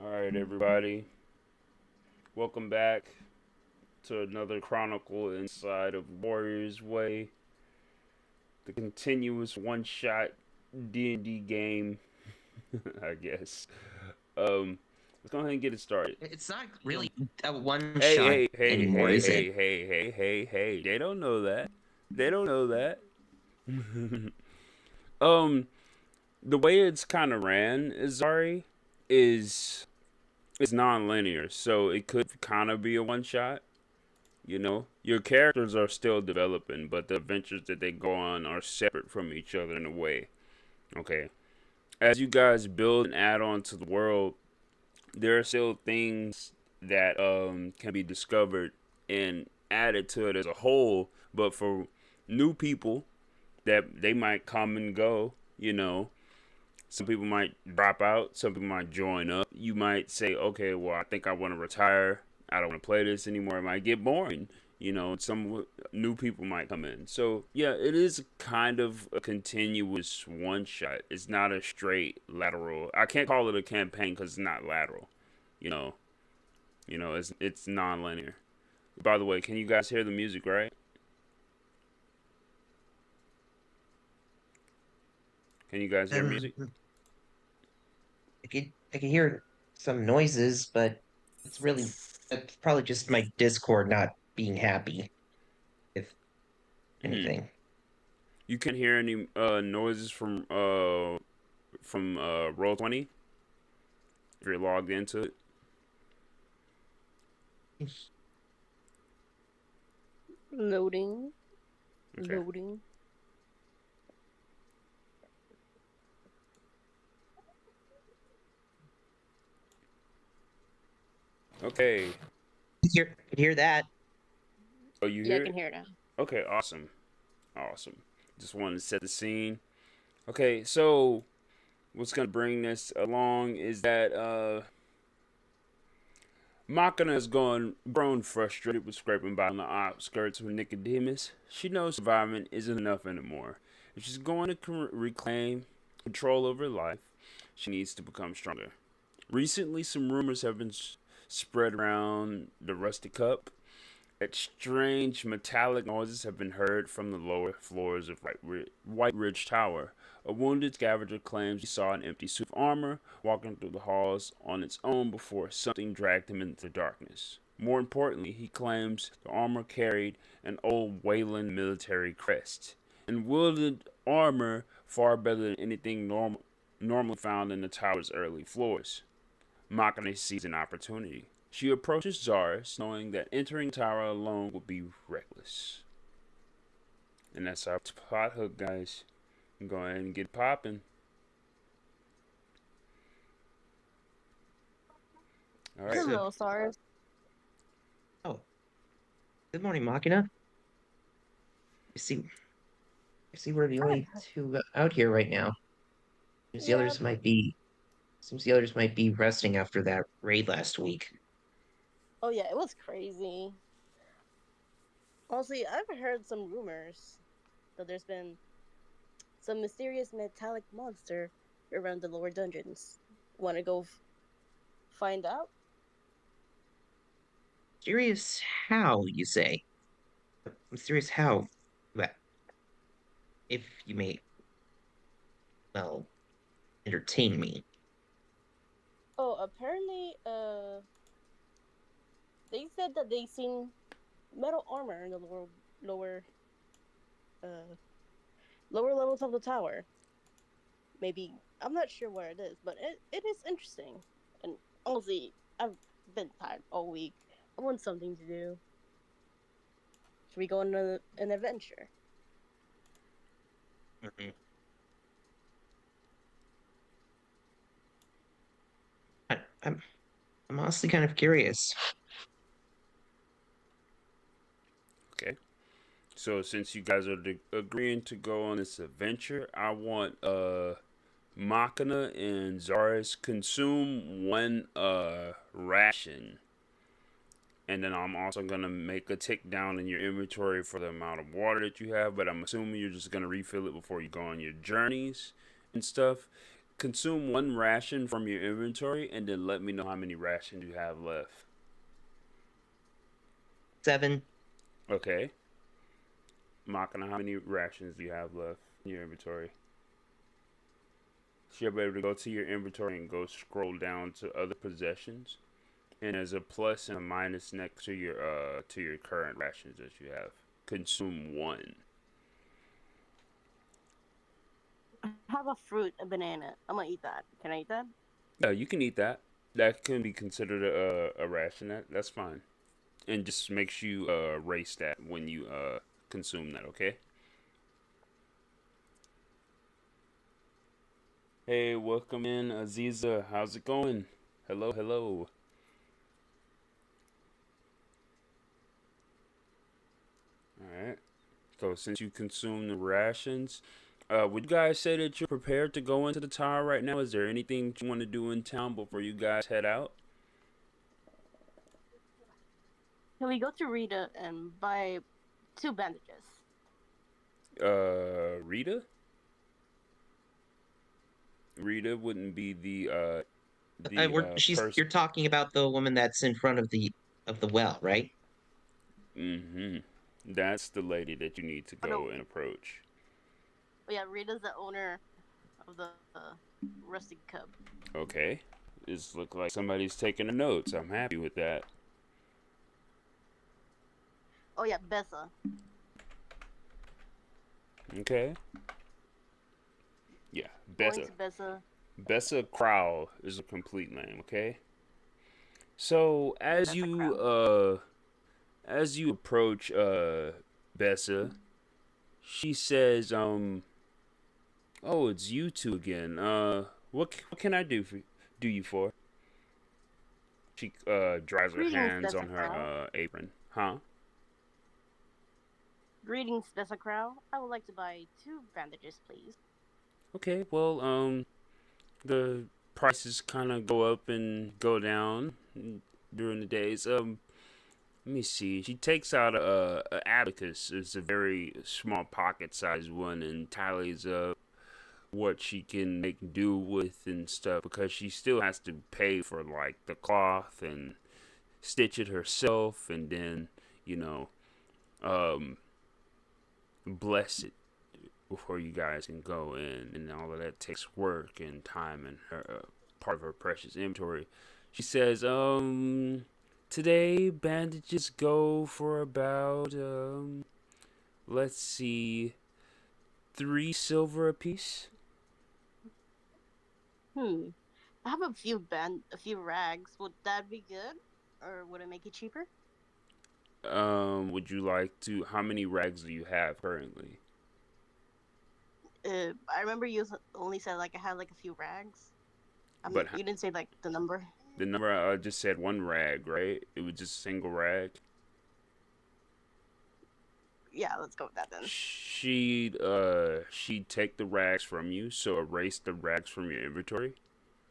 All right, everybody. Welcome back to another chronicle inside of Warriors Way, the continuous one-shot D&D game, I guess. Let's go ahead and get it started. It's not really a one Hey, shot hey, hey, anymore, hey, is it? hey, hey, hey, hey, hey. They don't know that. They don't know that. um, the way it's kind of ran, Zari, is is non-linear, so it could kind of be a one-shot. Your characters are still developing, but the adventures that they go on are separate from each other in a way. Okay. As you guys build and add on to the world, there are still things that can be discovered and added to it as a whole. But for new people, that they might come and go. Some people might drop out. Some people might join up. You might say, okay, well, I think I want to retire. I don't want to play this anymore. It might get boring. Some new people might come in. So, yeah, it is kind of a continuous one shot. It's not a straight lateral. I can't call it a campaign because it's not lateral. You know, it's non-linear. By the way, can you guys hear the music, right? Can you guys hear music? Um, I can hear some noises, but it's probably just my Discord not being happy, if Hmm. anything. You can't hear any noises from Roll20 if you're logged into it. Loading, Okay. loading. Okay. Hear that? Oh, you Yeah, I hear can it? hear it now. Okay. Awesome. Awesome. Just wanted to set the scene. Okay. So what's gonna bring this along is that Machina has grown frustrated with scraping by on the outskirts with Nicodemus. She knows surviving isn't enough anymore. If she's going to reclaim control over her life, she needs to become stronger. Recently, some rumors have been spread around the Rusty Cup that strange metallic noises have been heard from the lower floors of White Ridge Tower. A wounded scavenger claims he saw an empty suit of armor walking through the halls on its own before something dragged him into the darkness. More importantly, he claims the armor carried an old Wayland military crest and wielded armor far better than anything normally found in the tower's early floors. Makane sees an opportunity. She approaches Zaris, knowing that entering the tower alone would be reckless. And that's our plot hook, guys. Go ahead and get popping. All right. So, Hello, stars. oh, good morning, Machina. You see, we're the Hi. only two out here right now. Seems the Yeah. others might be, seems the others might be resting after that raid last week. Oh, yeah, it was crazy. Honestly, I've heard some rumors that there's been some mysterious metallic monster around the lower dungeons. Want to go find out? Mysterious how, you say? Mysterious how? Well, if you may, well, entertain me. Oh, apparently, they said that they seen metal armor in the lower, uh, lower levels of the tower. Maybe I'm not sure where it is, but it is interesting. And honestly, I've been tired all week. I want something to do. Should we go on an adventure? Mhm. I, I'm, I'm honestly kind of curious. Okay. So since you guys are agreeing to go on this adventure, I want Machina and Zaris consume one ration, and then I'm also gonna make a tick down in your inventory for the amount of water that you have. But I'm assuming you're just gonna refill it before you go on your journeys and stuff. consume one ration from your inventory and then let me know how many rations you have left. 7. Okay. Makana, how many rations do you have left in your inventory? So you'll be able to go to your inventory and go scroll down to other possessions. And there's a plus and a minus next to your current rations that you have. Consume one. I have a fruit, a banana. I'm gonna eat that. Can I eat that? You can eat that. That can be considered a ration. That's fine. And just make sure you erase that when you consume that. Okay. Hey, welcome in, Aziza. How's it going? Hello, hello. All right. So since you consume the rations, would you guys say that you're prepared to go into the tower right now? Is there anything you want to do in town before you guys head out? Can we go to Rita and buy 2 bandages? Rita? Rita wouldn't be You're person. talking about the woman that's in front of the well, right? Mm-hmm. That's the lady that you need to Oh no. go and approach. Oh yeah, Rita's the owner of the rusty cub. Okay. This look like somebody's taking the notes. I'm happy with that. Oh yeah, Bessa. Okay. Yeah, Going Bessa. to Bessa. Bessa Crowell is a complete name, okay? So Bessa Crow. as you approach Bessa, she says, oh, it's you two again. What can I do you for? She dries her Greetings, hands Bessa on her Crow. apron. Huh? Greetings, Bessa Crow. I would like to buy 2 bandages, please. Okay, well, the prices kind of go up and go down during the days. Let me see. She takes out a abacus. It's a very small pocket-sized one and tallies up what she can make do with and stuff because she still has to pay for like the cloth and stitch it herself and then you know um bless it before you guys can go in, and all of that takes work and time and her part of her precious inventory. She says, today bandages go for about let's see, 3 silver apiece. I have a few rags. Would that be good, or would it make it cheaper? Would you like to? How many rags do you have currently? I remember you only said like I had like a few rags. But You didn't say like the number. the number I just said one rag, right? It was just a single rag. Yeah, let's go with that then. She'd take the rags from you, so erase the rags from your inventory.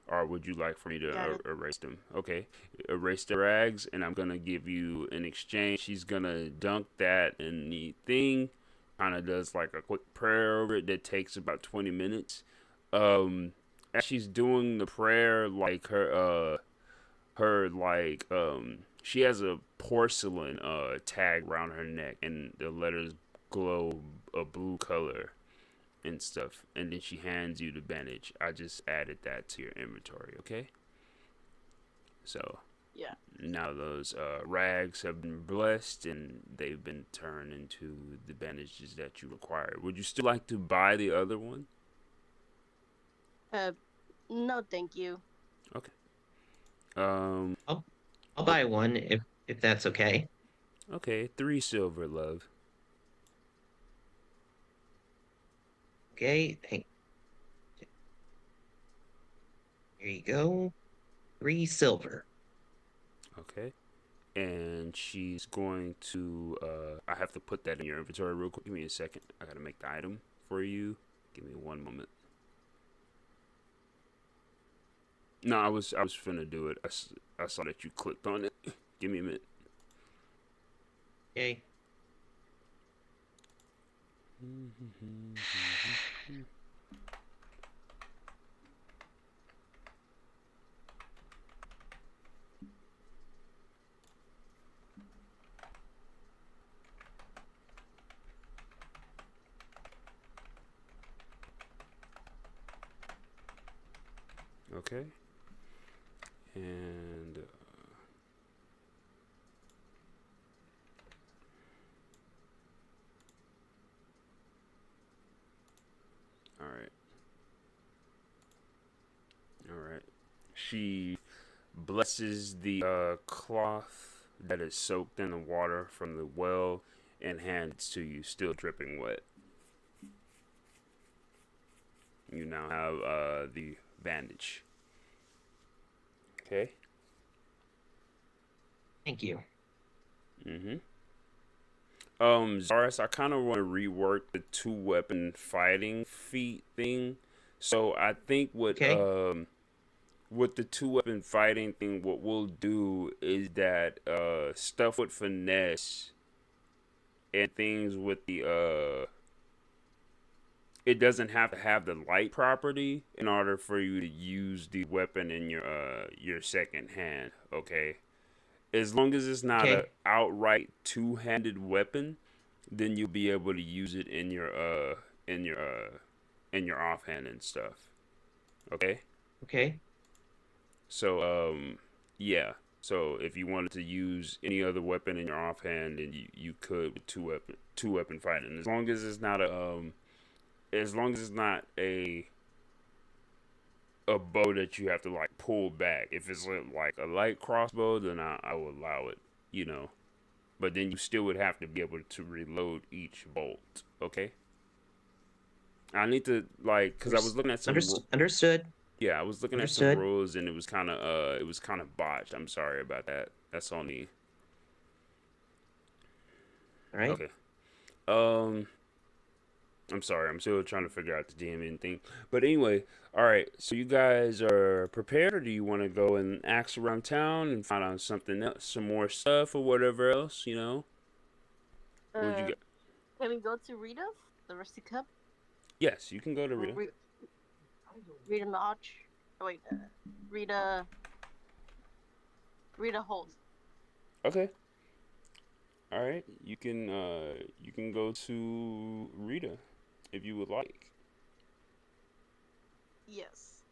Or would you like for me to Yeah, erase them? Okay, erase the rags, and I'm gonna give you an exchange. She's gonna dunk that in the thing. Kind of does like a quick prayer over it that takes about 20 minutes. As she's doing the prayer, like she has a porcelain tag around her neck, and the letters glow a blue color and stuff, and then she hands you the bandage. I just added that to your inventory, okay? So yeah. now those rags have been blessed and they've been turned into the bandages that you require. Would you still like to buy the other one? No, thank you. Okay. Um. I'll buy one if that's okay. Okay. 3 silver, love. Okay, here you go. 3 silver. Okay. And she's going to. I have to put that in your inventory real quick. Give me a second. I gotta make the item for you. Give me one moment. No, I was finna do it. I saw that you clicked on it. Give me a minute. Okay. Okay. And all right. All right. She blesses the cloth that is soaked in the water from the well and hands to you, still dripping wet. You now have the bandage. Okay. Thank you. Mm-hmm. Zaris, I kind of want to rework the two weapon fighting feat thing. So I think Okay. with the two weapon fighting thing, what we'll do is that stuff with finesse and things with the it doesn't have to have the light property in order for you to use the weapon in your second hand. Okay, as long as it's not a Okay. outright two-handed weapon, then you'll be able to use it in your in your offhand and stuff. Okay, Okay. so yeah. So if you wanted to use any other weapon in your offhand, then you could with two weapon fighting, as long as it's not a bow that you have to like pull back. If it's like a light crossbow, then I will allow it. You know, but then you still would have to be able to reload each bolt. Okay. I need to like because I was looking at some Understood. yeah I was looking at some Understood. rules and it was kind of botched. I'm sorry about that. That's on me. All right. Okay. Um. I'm sorry. I'm still trying to figure out the DMing thing. But anyway, all right. So you guys are prepared, or do you want to go and ask around town and find out something else, some more stuff, or whatever else? You know, what would you Uh, get? can we go to Rita's, the Rusty Cup? Yes, you can go to Rita. Rita Notch. Oh, wait, Rita. Rita Holt. Okay. All right. You can go to Rita if you would like. Yes.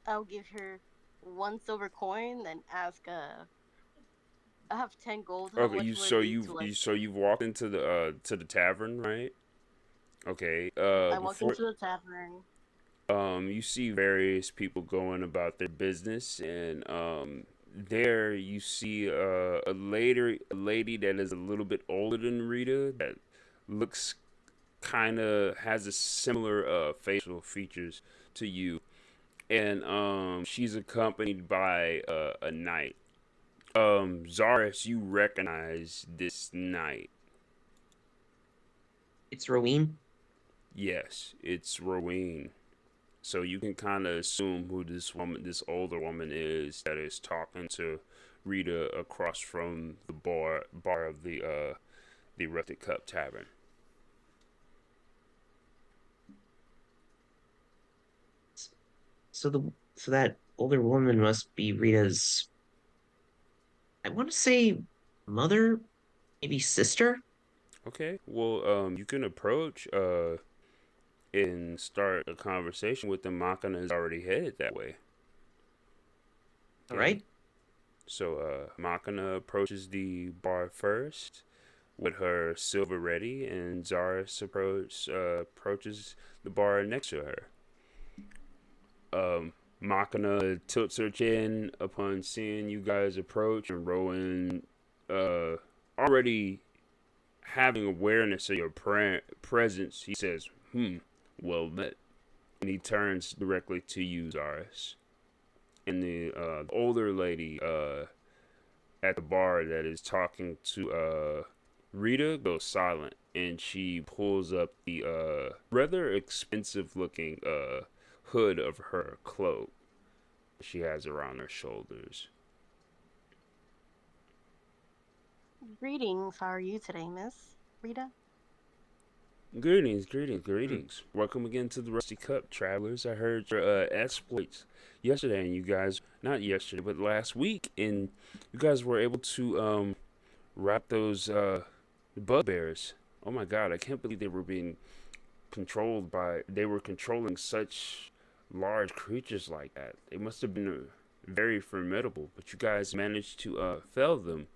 I'll give her one silver coin and ask. I have 10 gold. How Okay. much You would it so be to like? you've walked into the tavern, right? Okay. I walk Before into the tavern. you see various people going about their business, and there you see a lady that is a little bit older than Rita that looks kind of has a similar facial features to you, and she's accompanied by a knight. Zaris, you recognize this knight. It's Rowene. Yes, it's Rowene. So you can kind of assume who this older woman is that is talking to Rita across from the bar of the Rusted Cup Tavern. So that older woman must be Rita's, I want to say mother, maybe sister. Okay, well, you can approach and start a conversation with them. Makana is already headed that way. All Okay, right. so Makana approaches the bar first with her silver ready, and Zaris approaches the bar next to her. Makana tilts her chin upon seeing you guys approach, and Rowan, uh, already having awareness of your presence, he says, well met. And he turns directly to you, Zaris. And the older lady at the bar that is talking to Rita goes silent, and she pulls up the rather expensive looking hood of her cloak she has around her shoulders. Greetings. How are you today, Miss Rita? Greetings, greetings, Hmm. greetings. Welcome again to the Rusty Cup, travelers. I heard your exploits yesterday, and you guys, not yesterday, but last week, and you guys were able to wrap those bugbears. Oh my god, I can't believe they were controlling such large creatures like that. They must have been very formidable, but you guys managed to fell them.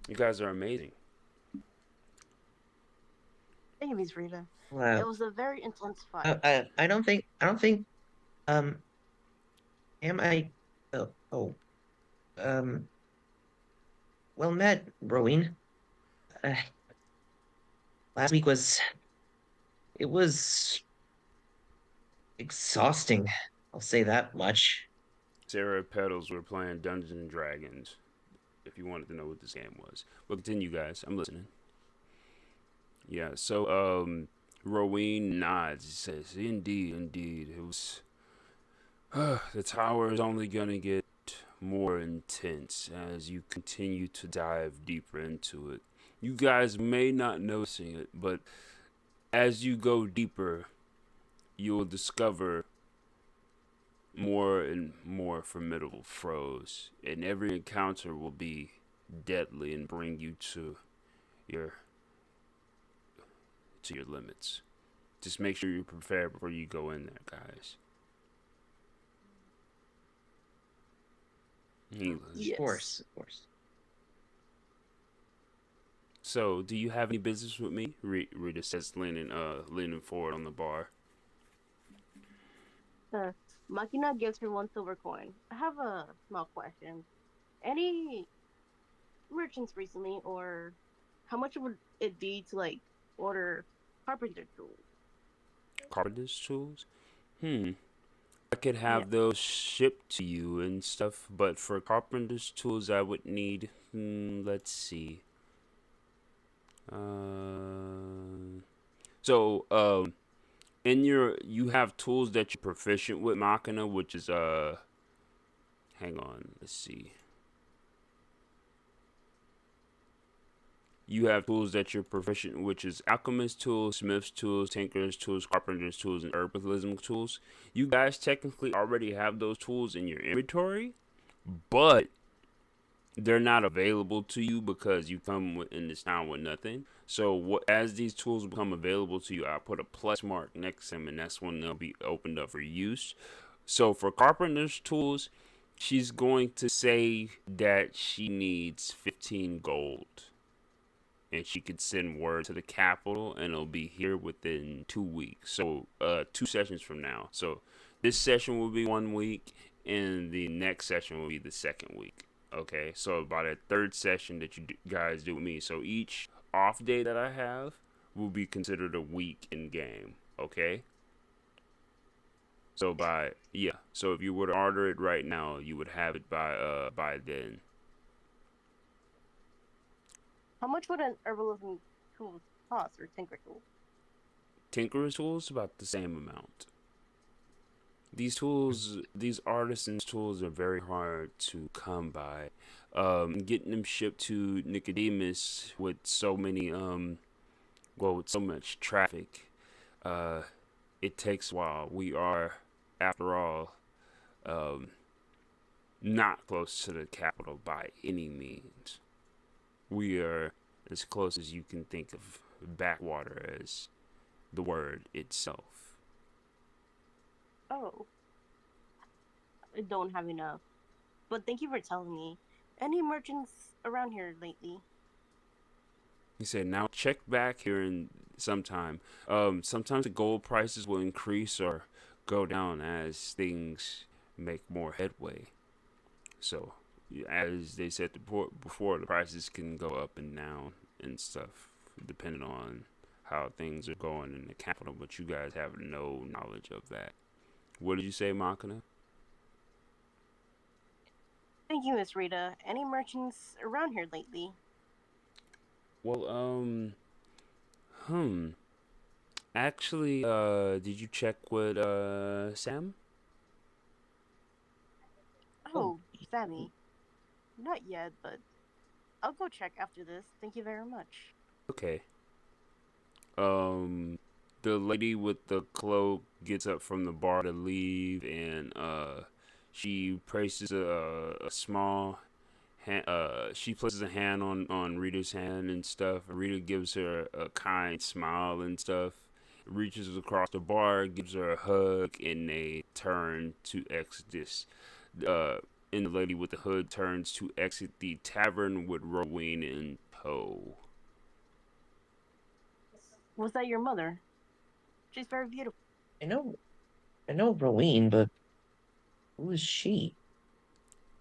You guys are amazing. Thank you, Miss Rita. It Well, was a very intense fight. I don't think, um, am I, oh, oh, um, well met, Rowena. Uh, last week it was exhausting. I'll say that much. Sarah Petals were playing Dungeons and Dragons. If you wanted to know what this game was, but continue, guys. I'm listening. Yeah. So, Rowene nods. He says, "Indeed, indeed. It was. The tower is only gonna get more intense as you continue to dive deeper into it. You guys may not noticing it, but as you go deeper, you'll discover more and more formidable foes, and every encounter will be deadly and bring you your to your limits. Just make sure you're prepared before you go in there, guys." He, Of Yes. course, of course. so, do you have any business with me? Rita says, leaning forward on the bar. Uh, Makina gives her one silver coin. I have a small question. Any merchants recently, or how much would it be to like order carpenter tools? Carpenter's tools? Hmm. I could Yeah. have those shipped to you and stuff, but for carpenter's tools, I would need. Let's see. Uh, so, in you have tools that you're proficient with, Machina, which is hang on, let's see. You have tools that you're proficient, which is alchemist tools, smith's tools, tinker's tools, carpenter's tools, and herbalism tools. You guys technically already have those tools in your inventory, but they're not available to you because you come in this town with nothing. So as these tools become available to you, I put a plus mark next to them, and that's when they'll be opened up for use. So for carpenter's tools, she's going to say that she needs 15 gold, and she could send word to the capital, and it'll be here within 2 weeks. So 2 sessions from now. So this session will be 1 week, and the next session will be the second week. Okay, so by the third session that you guys do with me, so each off day that I have will be considered a week in game. Okay, so so if you were to order it right now, you would have it by then. How much would an herbalism tool cost, or tinker tool? Tinkerer's tools about the same amount. These artisans' tools are very hard to come by. Getting them shipped to Nicodemus with with so much traffic, uh, it takes a while. We are, after all, um, not close to the capital by any means. We are as close as you can think of backwater as the word itself. Oh, I don't have enough. But thank you for telling me. Any merchants around here lately? He said, "Now check back here in sometime. Sometimes the gold prices will increase or go down as things make more headway. So, as they said before, the prices can go up and down and stuff, depending on how things are going in the capital. But you guys have no knowledge of that. What did you say, Machina?" Thank you, Miss Rita. Any merchants around here lately? Well, hmm. Actually, did you check with Sam? Oh, Oh, Sammy. Not yet, but I'll go check after this. Thank you very much. Okay. Um, the lady with the cloak gets up from the bar to leave, and she places a small she places a hand on Rita's hand and stuff. Rita gives her a kind smile and stuff, reaches across the bar, gives her a hug, and they turn to exit this. Uh, and the lady with the hood turns to exit the tavern with Rowena and Poe. Was that your mother? She's very beautiful. I know, I know Rowene, but who is she?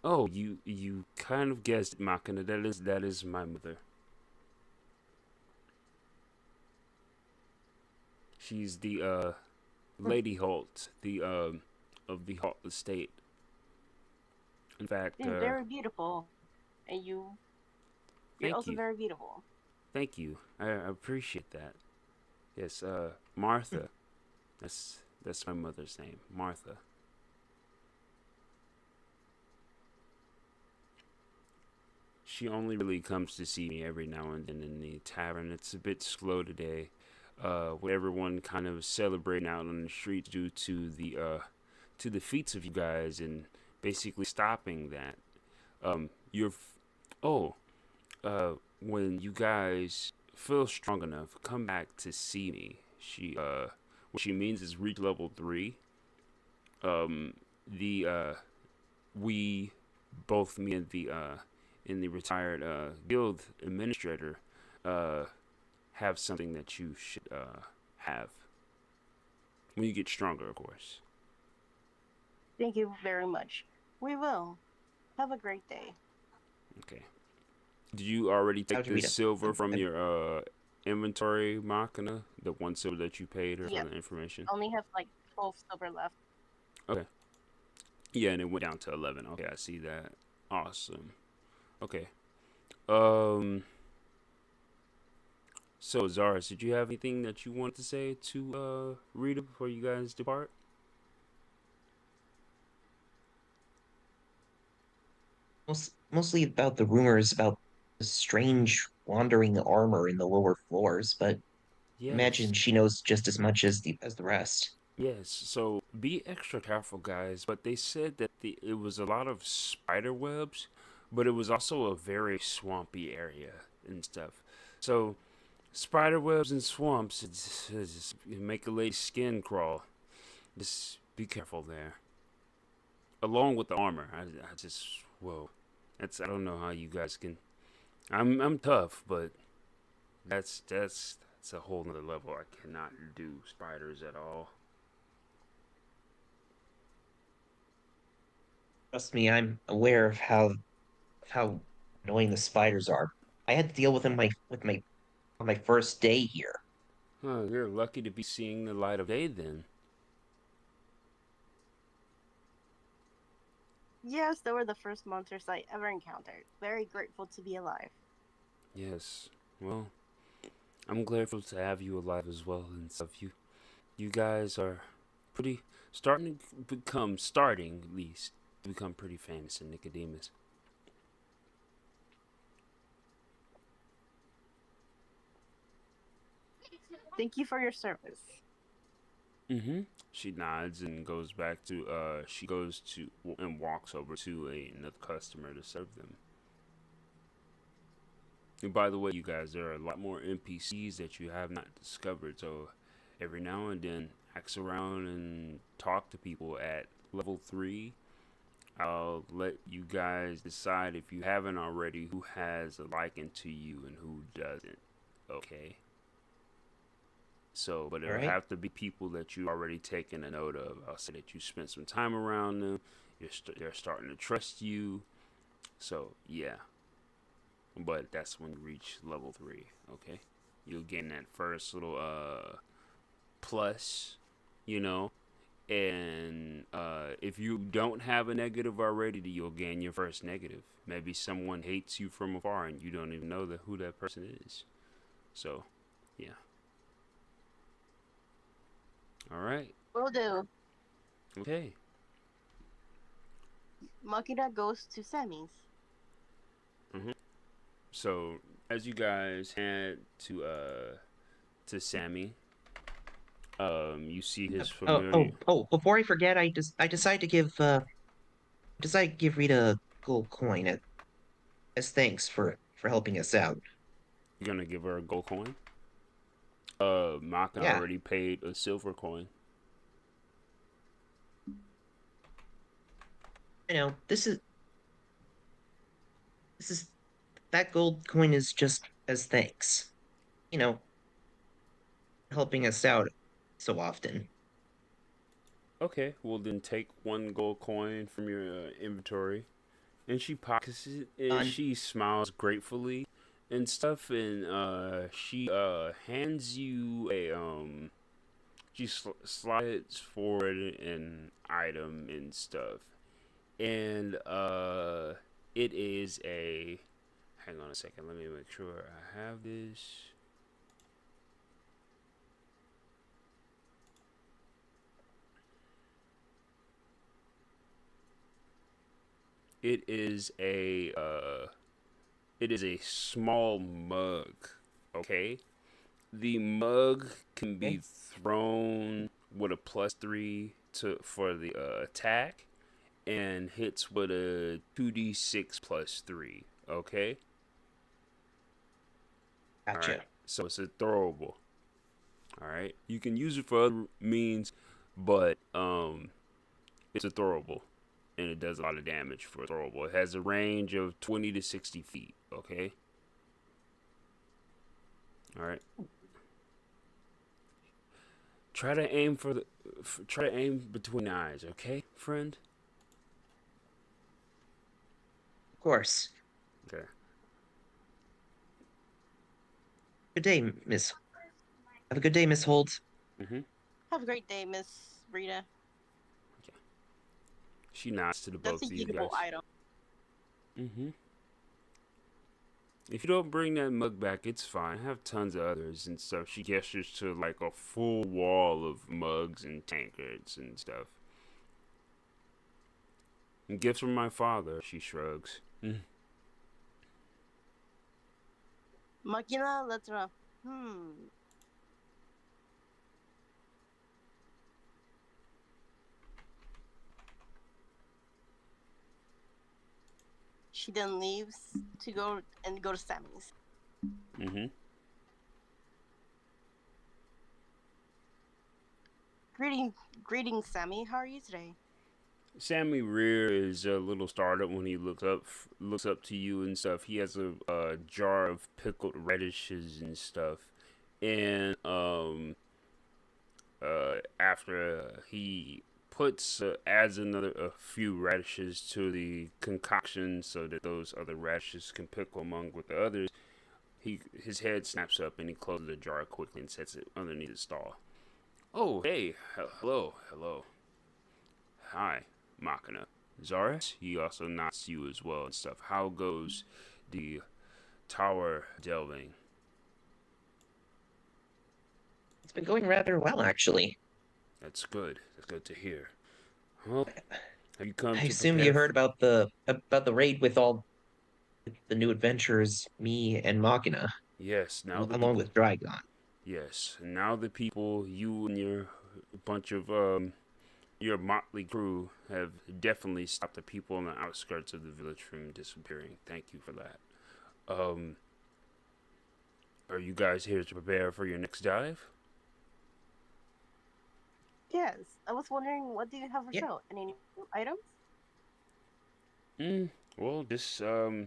Oh, you kind of guessed, Machina. That is my mother. She's the Lady Holt, the of the Holt estate. In fact, She's very beautiful, and you're thank also you, very beautiful. thank you. I appreciate that. Yes, Martha. That's my mother's name, Martha. She only really comes to see me every now and then in the tavern. It's a bit slow today, with everyone kind of celebrating out on the streets due to the feats of you guys and basically stopping that. You're, oh, when you guys feel strong enough, come back to see me. What she means is reach level 3. The we both me and the retired guild administrator uh have something that you should have when you get stronger, of course. Thank you very much. We will. Have a great day. Okay. Did you already take How'd you the read it? silver from your inventory, Machina? The one silver that you paid her for Yes. the information? I only have like 12 silver left. Okay. Yeah, and it went down to 11. Okay, I see that. Awesome. Okay. Um. So, Zaris, did you have anything that you wanted to say to Rita before you guys depart? Mostly about the rumors about the strange wandering armor in the lower floors, but imagine Yes. she knows just as much as the rest. Yes. So be extra careful, guys. But they said that it was a lot of spider webs, but it was also a very swampy area and stuff. So spider webs and swamps, it make a lady's skin crawl. Just be careful there. Along with the armor, I just whoa. I don't know how you guys can. I'm tough, but that's a whole nother level. I cannot do spiders at all. Trust me, I'm aware of how annoying the spiders are. I had to deal with them my on my first day here. Huh, you're lucky to be seeing the light of day then. Yes, they were the first monsters I ever encountered. Very grateful to be alive. Yes. Well, I'm grateful to have you alive as well and stuff. You guys are pretty starting at least to become pretty famous in Nicodemus. Thank you for your service. Mm-hmm. She nods and goes back to she goes to and walks over to another customer to serve them. And by the way, you guys, there are a lot more NPCs that you have not discovered. So every now and then, ask around and talk to people at level 3. I'll let you guys decide if you haven't already who has a liking to you and who doesn't. Okay. So, but All it'll right? have to be people that you already taken a note of. I'll say that you spent some time around them. They're starting to trust you. So yeah, but that's when you reach level 3. Okay, you'll gain that first little plus, you know, and if you don't have a negative already, you'll gain your first negative. Maybe someone hates you from afar and you don't even know who that person is. So yeah. All right. Will do. Okay. Makina goes to Sammy's. hmm So as you guys head to Sammy, you see his familiar. Oh! Before I forget, I decided to give Rita a gold coin as thanks for helping us out. You're gonna give her a gold coin. Maka Yeah, already paid a silver coin. I know. This is that gold coin is just as thanks. You know, helping us out so often. Okay, well then take one gold coin from your inventory, and she pockets it, and Done. she smiles gratefully and stuff, and she hands you a she slides forward an item and stuff, and it is a. Hang on a second, let me make sure I have this. It is a small mug. Okay, the mug can be Okay. thrown with a +3 to for the attack, and hits with a 2d6 +3. Okay, all right. Gotcha. So it's a throwable. All right, you can use it for other means, but it's a throwable, and it does a lot of damage for a throwable. It has a range of 20 to 60 feet. Okay, all right. Try to aim between the eyes. Okay, friend. Of course. Okay. Good day, Miss. Have a good day, Miss Holt. Mhm. Have a great day, Miss Rita. Okay. She nods to the That's both a of you usable guys. item. Mhm. If you don't bring that mug back, it's fine. I have tons of others and stuff. She gestures to like a full wall of mugs and tankards and stuff. And gifts from my father. She shrugs. Makina, let's run. Hmm. She then leaves to go to Sammy's. Mhm. Greeting, greetings, Sammy. How are you today? Sammy Rear is a little startled when he looks up to you and stuff. He has a jar of pickled radishes and stuff, and after he puts adds another a few radishes to the concoction so that those other radishes can pickle among with the others. His head snaps up and he closes the jar quickly and sets it underneath the stall. Oh, hey, hello, hello, hi, Machina. Zaris, he also nods you as well and stuff. How goes the tower delving? It's been going rather well, actually. That's good. That's good to hear. Well, have you come I to assume you prepare? heard about the raid with all the new adventures, me and Machina, Yes. Now the along people. with Drygon. Yes. Now the people, you and your bunch of your motley crew have definitely stopped the people on the outskirts of the village from disappearing. Thank you for that. Um, are you guys here to prepare for your next dive? Yes. I was wondering, what do you have for Yeah, sale? Any new items? Mm, well, just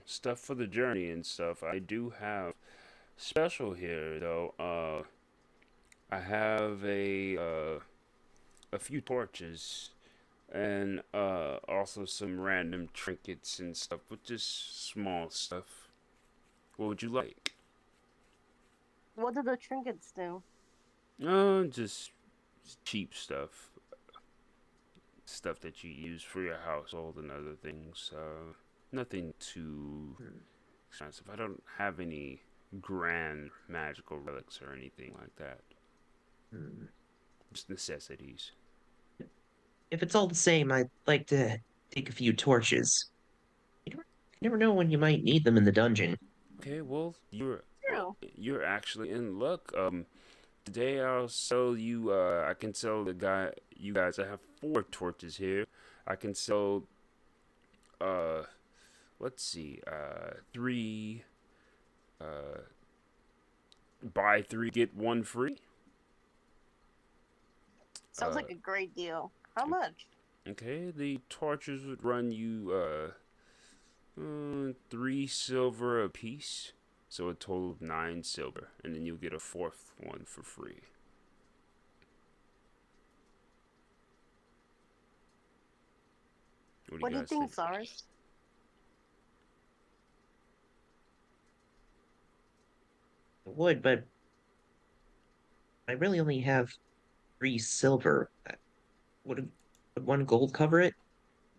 stuff for the journey and stuff. I do have special here though. I have a few torches and also some random trinkets and stuff, but just small stuff. What would you like? What do the trinkets do? Just cheap stuff, stuff that you use for your household and other things. Nothing too hmm, expensive. I don't have any grand magical relics or anything like that. hmm. Just necessities. If it's all the same, I'd like to take a few torches. You never know when you might need them in the dungeon. Okay, well, True. you're actually in luck. Today I'll sell you. I can sell the guy. You guys. I have 4 torches here. I can sell. Uh, let's see. 3. Uh, Buy three, get one free. Sounds Uh, like a great deal. How much? okay, the torches would run you three silver a piece, so a total of nine silver, and then you'll get a fourth one for free. What do you What do you guys think, think? SARS? I would, but I really only have 3 silver. Would would 1 gold cover it?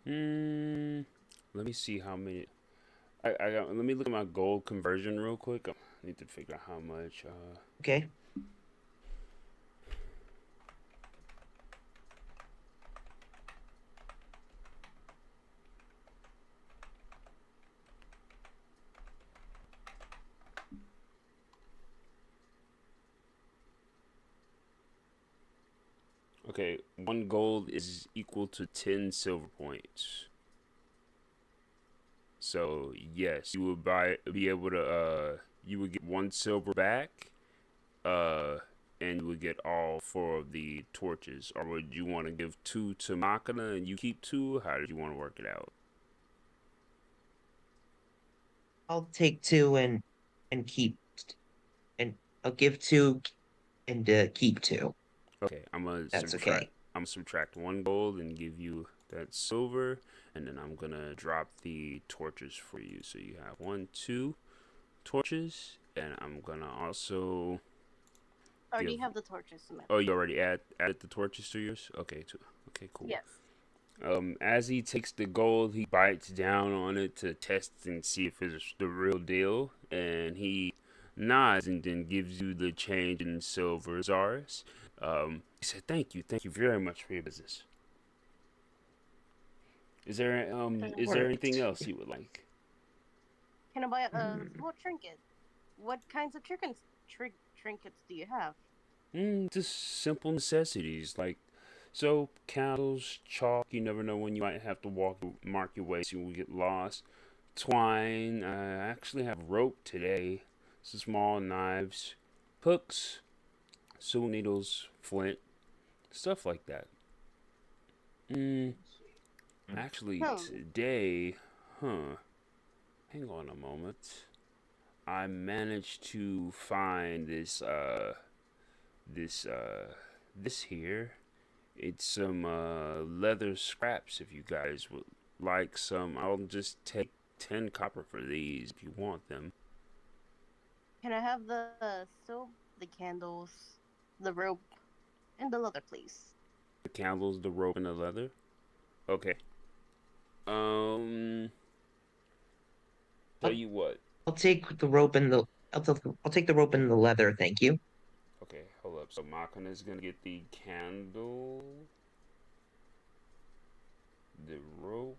Hmm. Let me see how many. Let me look at my gold conversion real quick. I need to figure out how much. Okay. Okay, one gold is equal to 10 silver points. So yes, you would be able to you would get one silver back, uh and you would get all four of the torches. Or would you want to give two to Machina and you keep two? How did you want to work it out? I'll take 2 and keep and I'll give 2 and keep 2. Okay, I'm gonna That's subtract. okay. I'm gonna subtract one gold and give you that silver, and then I'm gonna drop the torches for you. So you have one, two torches, and I'm gonna also Or do give. you have the torches, Samantha? Oh, you already added the torches to yours. Okay, too. Okay, cool. Yes. As he takes the gold, he bites down on it to test and see if it's the real deal, and he nods and then gives you the change in silver Zars. He said, thank you very much for your business. Is there anything Worked. else you would like? Can I buy a Hmm. small trinket? What kinds of trinkets do you have? Just simple necessities like soap, candles, chalk. You never know when you might have to mark your way, so you will get lost. Twine. I actually have rope today. Some small knives, hooks, sewing needles, flint, stuff like that. Mm, actually, Hmm. today, huh? Hang on a moment. I managed to find this this here. It's some leather scraps. If you guys would like some, I'll just take 10 copper for these if you want them. Can I have the soap, the candles, the rope, and the leather, please? The candles, the rope, and the leather. Okay. Um. Tell I'll, you what. I'll take the rope and the I'll take the rope and the leather, thank you. Okay, hold up. So Makana is gonna get the candle, the rope.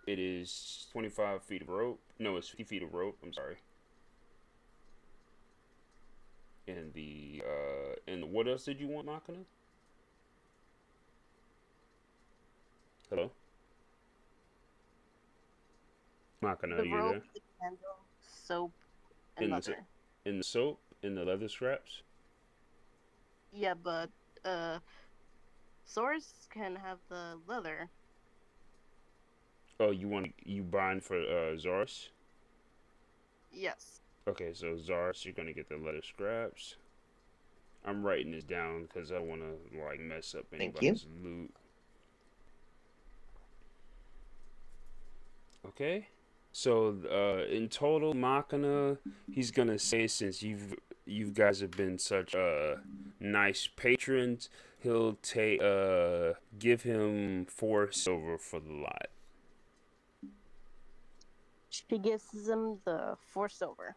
It is 25 feet of rope. No, it's 50 feet of rope. I'm sorry. And what else did you want, Makana? Hello, Makana, are The you rope, there? the candle, soap, and In the leather. in the soap, in the leather scraps. Yeah, but uh, Source can have the leather. Oh, you buying for Zars? Yes. Okay, so Zars, you're gonna get the leather scraps. I'm writing this down because I want to like mess up Thank you. anybody's loot. Okay. So in total, Machina, he's gonna say since you guys have been such nice patrons, he'll take give him 4 silver for the lot. She gives him the 4 silver.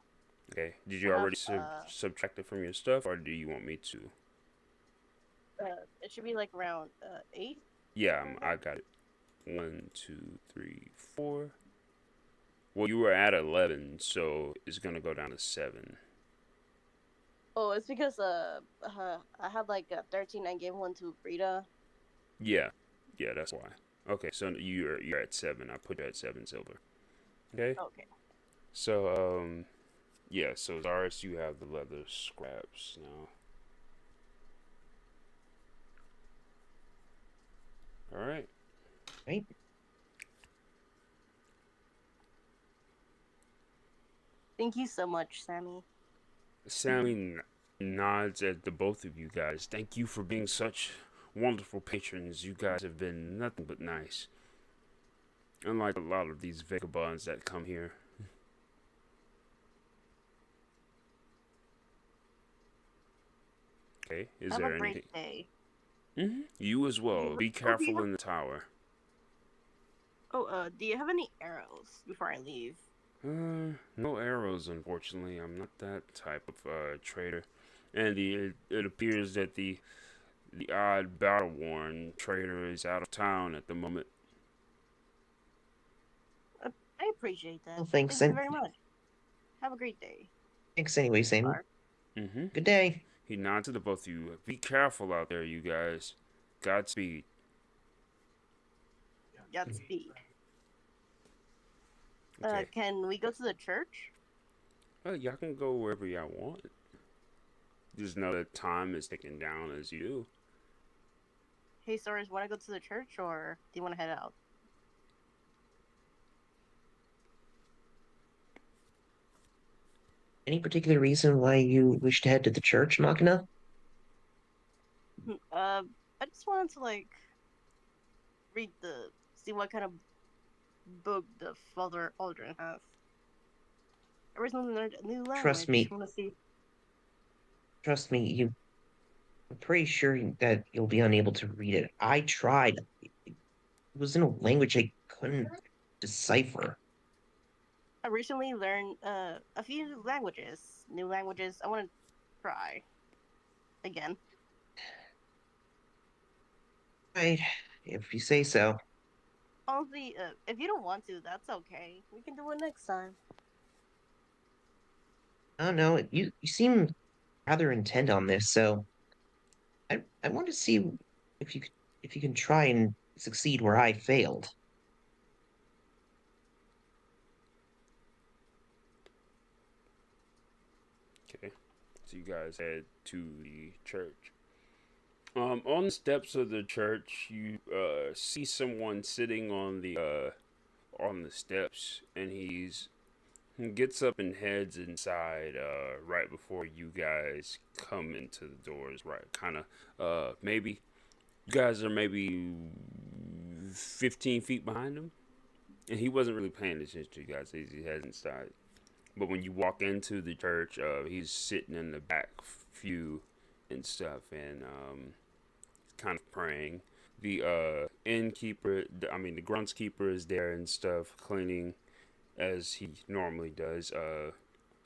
Okay. Did I you have already subtract it from your stuff, or do you want me to? it should be like around 8, Yeah, something like I that. got it. One, two, three, four. Well, you were at 11, so it's gonna go down to 7. Oh, it's because I had like 13. I gave one to Rita. Yeah, yeah, that's why. Okay, so you're at 7. I put you at 7 silver. Okay. Okay. So Yeah, so Zaris, you have the leather scraps now. All right. Right? Thank you so much, Sammy. Sammy nods at the both of you guys. Thank you for being such wonderful patrons. You guys have been nothing but nice. Unlike a lot of these vagabonds that come here. Okay, is Have a there great anything? day. You as Do well. you, Be oh, do you careful have? in the tower. Do you have any arrows before I leave? No arrows, unfortunately. I'm not that type of trader. And it appears that the odd battle worn trader is out of town at the moment. I appreciate that. Well, thanks, Thank you and very much. Have a great day. thanks anyway, Sammy. Bye. Mm-hmm. Good day. He nods to the both of you. Be careful out there, you guys. Godspeed. Godspeed. Okay. Can we go to the church? Y'all can go wherever y'all want. Just know that time is ticking down as you do. Hey, Soros, want to go to the church or do you want to head out? Any particular reason why you wish to head to the church, Machina? I just wanted to see what kind of book the Father Aldrin has. I recently learned a new Trust language. me, I want to see. trust me, I'm pretty sure that you'll be unable to read it. I tried. It was in a language I couldn't decipher. I recently learned a few languages, new languages. I want to try again. Right, if you say so. Honestly, if you don't want to, that's okay. We can do it next time. I don't know. You seem rather intent on this, so I want to see if you if you can try and succeed where I failed. Okay. So you guys head to the church. On the steps of the church, you see someone sitting on the steps, and he gets up and heads inside right before you guys come into the doors. Right, kind of maybe you guys are maybe 15 feet behind him, and he wasn't really paying attention to you guys as he heads inside. But when you walk into the church, he's sitting in the back pew and stuff, and kind of praying. The innkeeper, the groundskeeper is there and stuff, cleaning as he normally does.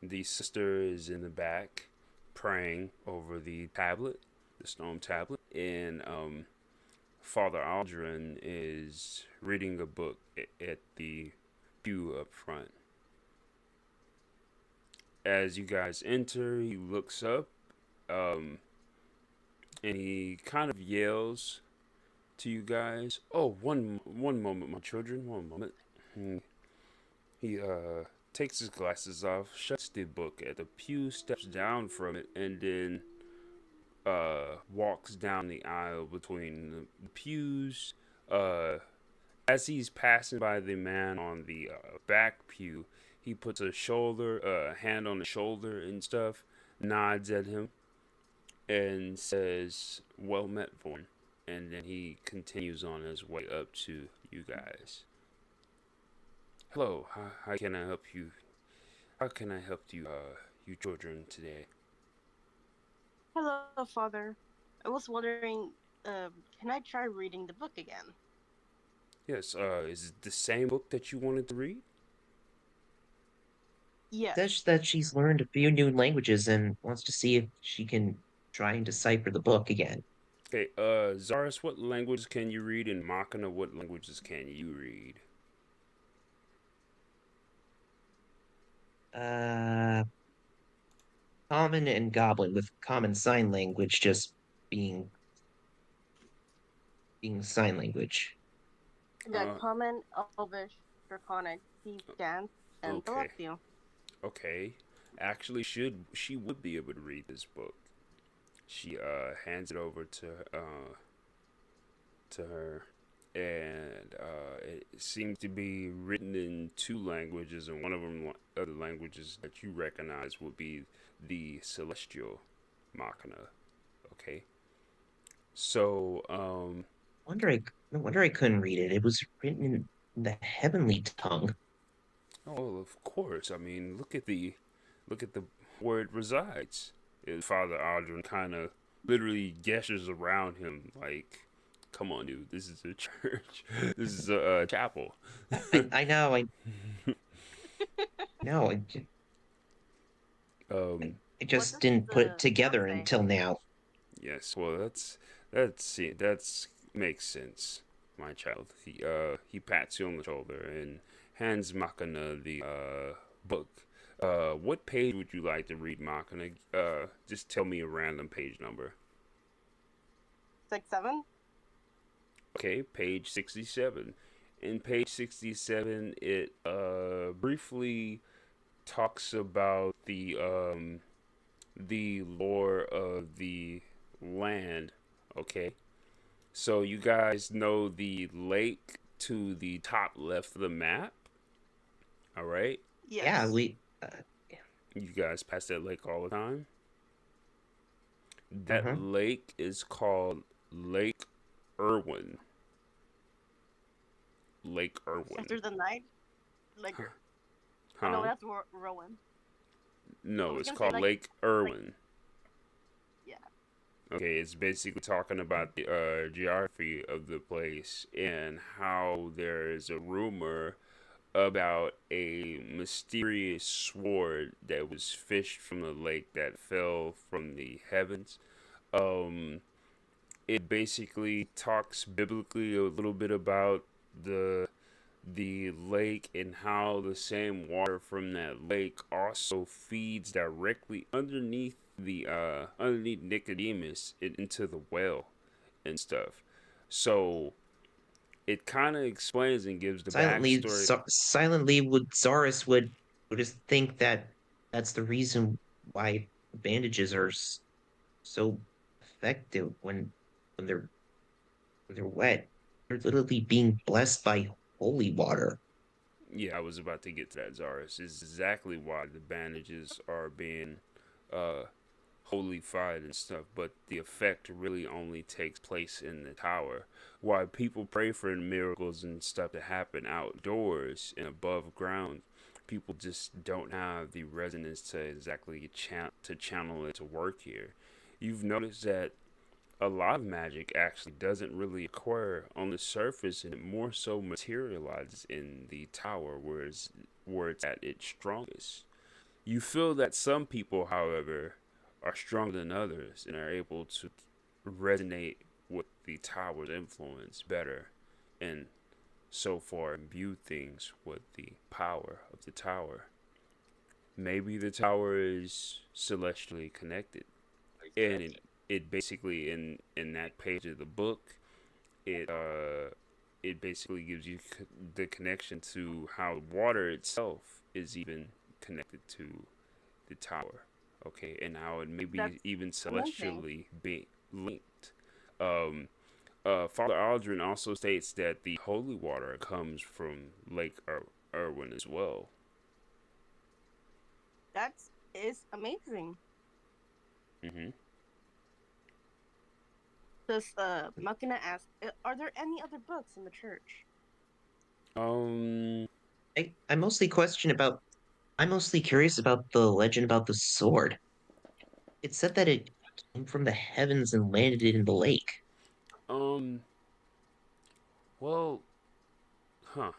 The sister is in the back praying over the tablet, the stone tablet, and Father Aldrin is reading a book at the pew up front. As you guys enter, he looks up, um, and he kind of yells to you guys. Oh, one moment, my children. One moment. He takes his glasses off, shuts the book at the pew, steps down from it, and then walks down the aisle between the pews. As he's passing by the man on the back pew, he puts hand on the shoulder and stuff, nods at him, and says, "Well met, Vaughn." And then he continues on his way up to you guys. Hello, how can I help you? How can I help you, you children today? Hello, Father. I was wondering, can I try reading the book again? Yes, is it the same book that you wanted to read? Says Yes. that she's learned a few new languages and wants to see if she can try and decipher the book again. Okay, Zaris, what languages can you read? And Machina, what languages can you read? Uh, Common and Goblin, with Common Sign Language just being sign language. I got Uh, Common, Elvish, Draconic, Thief, Dance, and okay, Celestial. okay. actually she would be able to read this book. She hands it over to her, and it seems to be written in two languages, and one of them, other languages that you recognize, would be the celestial machina. Okay, so No wonder I couldn't read it. It was written in the heavenly tongue. oh, well, of course. I mean, look at the where it resides. Father Aldrin kind of literally gestures around him like, "Come on, dude. This is a church. This is a chapel." I know. um, I What just does didn't put it the sign together say? until now. yes. Well, that's makes sense, my child. He pats you on the shoulder and hands Machina the book. What page would you like to read, Machina? Just tell me a random page number. 6, 7. Okay, page 67. In page 67, it briefly talks about the lore of the land. Okay, so you guys know the lake to the top left of the map. All right, Yeah, Yes. we. you guys pass that lake all the time. That Uh-huh. lake is called Lake Irwin. Lake Irwin. After the night, like, oh no, Huh? that's Rowan. I No, was it's gonna say called like, Lake Irwin. yeah. Okay, it's basically talking about the geography of the place and how there is a rumor about a mysterious sword that was fished from the lake that fell from the heavens. Um, it basically talks biblically a little bit about the lake and how the same water from that lake also feeds directly underneath Nicodemus into the well and stuff. So it kind of explains and gives the backstory. Silently, would Zaris would just think that that's the reason why bandages are so effective when they're wet. They're literally being blessed by holy water. Yeah, I was about to get to that, Zaris. Is exactly why the bandages are being uh holified and stuff, but the effect really only takes place in the tower. Why people pray for miracles and stuff to happen outdoors and above ground, people just don't have the resonance to exactly to channel it to work here. You've noticed that a lot of magic actually doesn't really occur on the surface, and it more so materializes in the tower where it's at its strongest. You feel that some people, however, are stronger than others and are able to resonate with the tower's influence better and so far imbue things with the power of the tower. Maybe the tower is celestially connected, and it basically in that page of the book, it it basically gives you the connection to how water itself is even connected to the tower. Okay, and how it may be That's even amazing. celestially be linked. Um, Father Aldrin also states that the holy water comes from Lake Irwin as well. That is amazing. Hmm. Does Makina ask, are there any other books in the church? Um, I mostly question about I'm mostly curious about the legend about the sword. It said that it came from the heavens and landed in the lake. um, well, huh.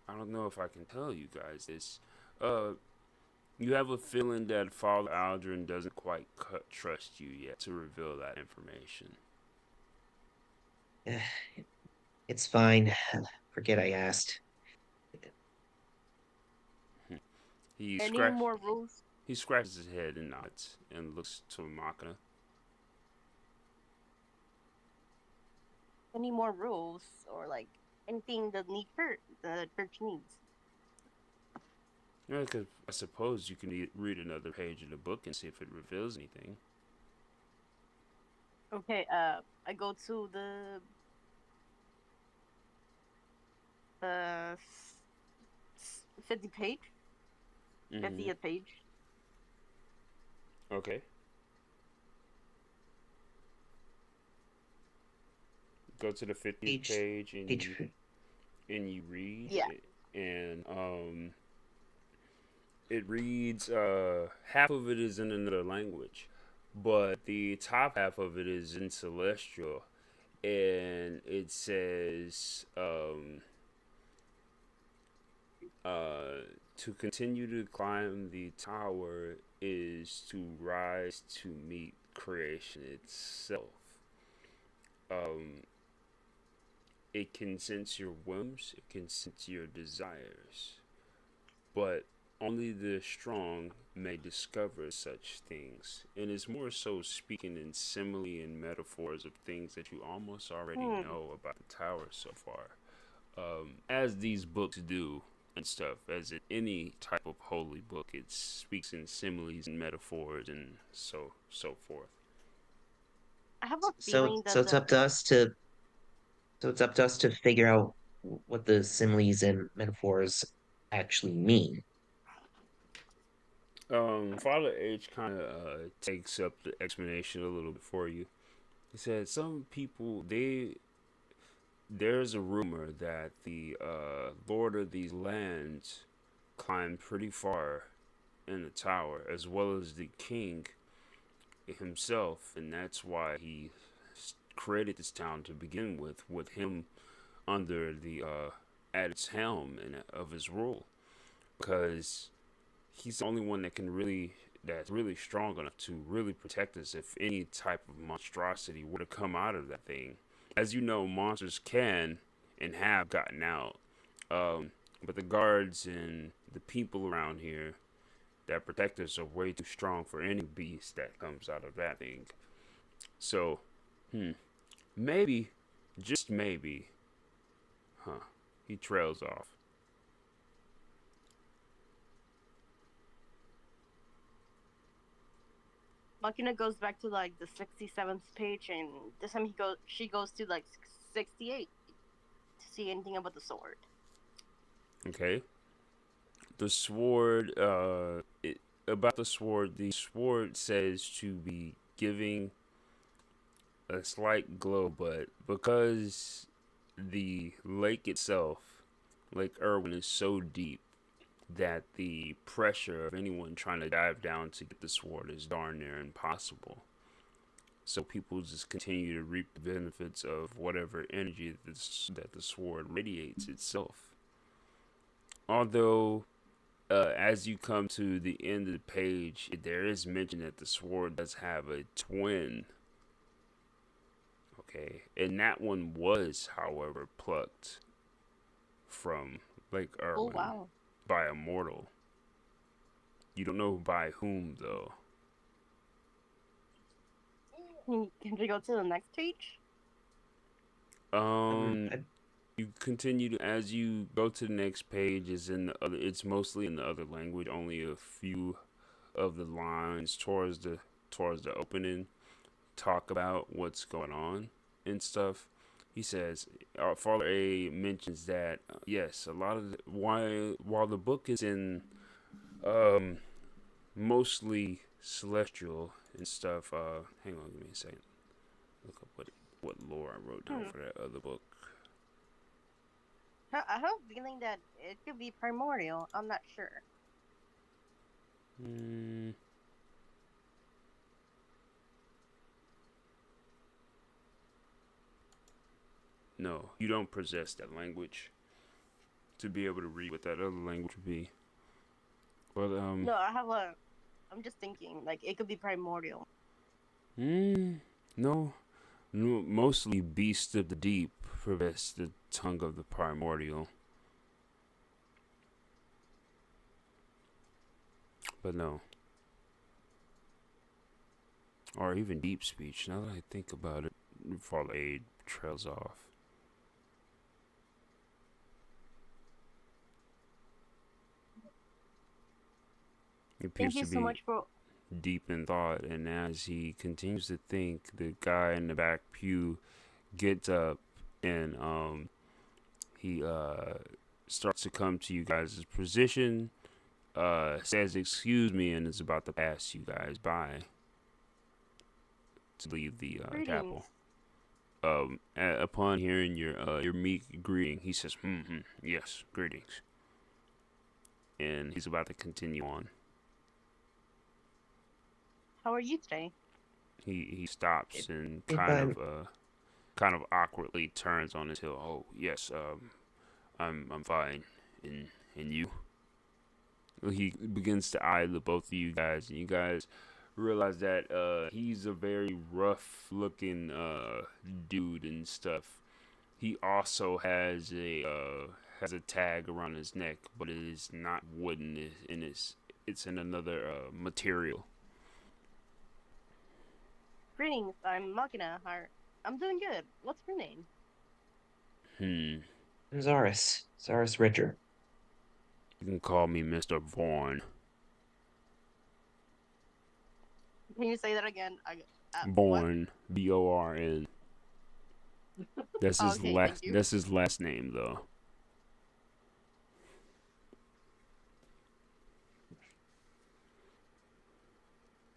I don't know if I can tell you guys this. Uh, you have a feeling that Father Aldrin doesn't quite trust you yet to reveal that information. It's fine. Forget I asked. He Any scratch more rules? he scratches his head and nods and looks to Machina. Any more rules or like anything the church needs? Yeah, because I suppose you can read another page of the book and see if it reveals anything. Okay, I go to the uh 50 page, Mm-hmm. 50th page. Okay. Go to the 50th Page, page and page. you read Yeah. it, and it reads half of it is in another language, but the top half of it is in celestial, and it says to continue to climb the tower is to rise to meet creation itself. Um, it can sense your whims, it can sense your desires, but only the strong may discover such things, and is more so speaking in simile and metaphors of things that you almost already Hmm. know about the tower so far, as these books do and stuff. As in any type of holy book, it speaks in similes and metaphors and so forth. I have a So, feeling so that it's the up to us to, so it's up to us to figure out what the similes and metaphors actually mean. Father H kind of takes up the explanation a little bit for you. He said some people there's a rumor that the lord of these lands climbed pretty far in the tower, as well as the king himself, and that's why he created this town to begin with him under the at its helm and of his rule, because he's the only one that can really that's really strong enough to really protect us if any type of monstrosity were to come out of that thing. As you know, monsters can and have gotten out, um, but the guards and the people around here that protect us are way too strong for any beast that comes out of that thing. So, hmm, maybe, just maybe, huh? He trails off. Makina goes back to like the 67th page, and this time she goes to like 68 to see anything about the sword. Okay. The sword. About the sword. The sword says to be giving a slight glow, but because the lake itself, Lake Irwin, is so deep that the pressure of anyone trying to dive down to get the sword is darn near impossible. So people just continue to reap the benefits of whatever energy that the sword radiates itself. Although, as you come to the end of the page, there is mention that the sword does have a twin. Okay, and that one was, however, plucked from Lake Oh Irwin wow. by a mortal. You don't know by whom, though. Can we go to the next page? Um, I, you continue to, as you go to the next page is in the other. It's mostly in the other language. Only a few of the lines towards the opening talk about what's going on and stuff. He says, Father A mentions that yes, a lot of while the book is in um mostly celestial and stuff. Hang on, give me a second. Look up what lore I wrote down Hmm. for that other book. I have a feeling that it could be primordial. I'm not sure. Hmm. No, you don't possess that language to be able to read what that other language would be. But No, I have a. I'm just thinking like it could be primordial. mm, no, no, mostly beast of the deep possess the tongue of the primordial. But no, or even deep speech. Now that I think about it, Fall Aid trails off. He appears Thank you to so be much for. deep in thought, and as he continues to think, the guy in the back pew gets up and he starts to come to you guys' position, says excuse me, and is about to pass you guys by to leave the chapel. Greetings. Upon hearing your meek greeting, he says, yes, greetings, and he's about to continue on. How are you today? He stops and If I'm kind of awkwardly turns on his heel. Oh yes, I'm fine, and you. He begins to eye the both of you guys, and you guys realize that he's a very rough looking dude and stuff. He also has a tag around his neck, but it is not wooden. It's in another material. Greetings. I'm Makina. I'm doing good. What's your name? Hmm. Zaris Richer. You can call me Mr. Vaughn. Can you say that again? What? Born, Born. Okay, thank you. That's his last name though.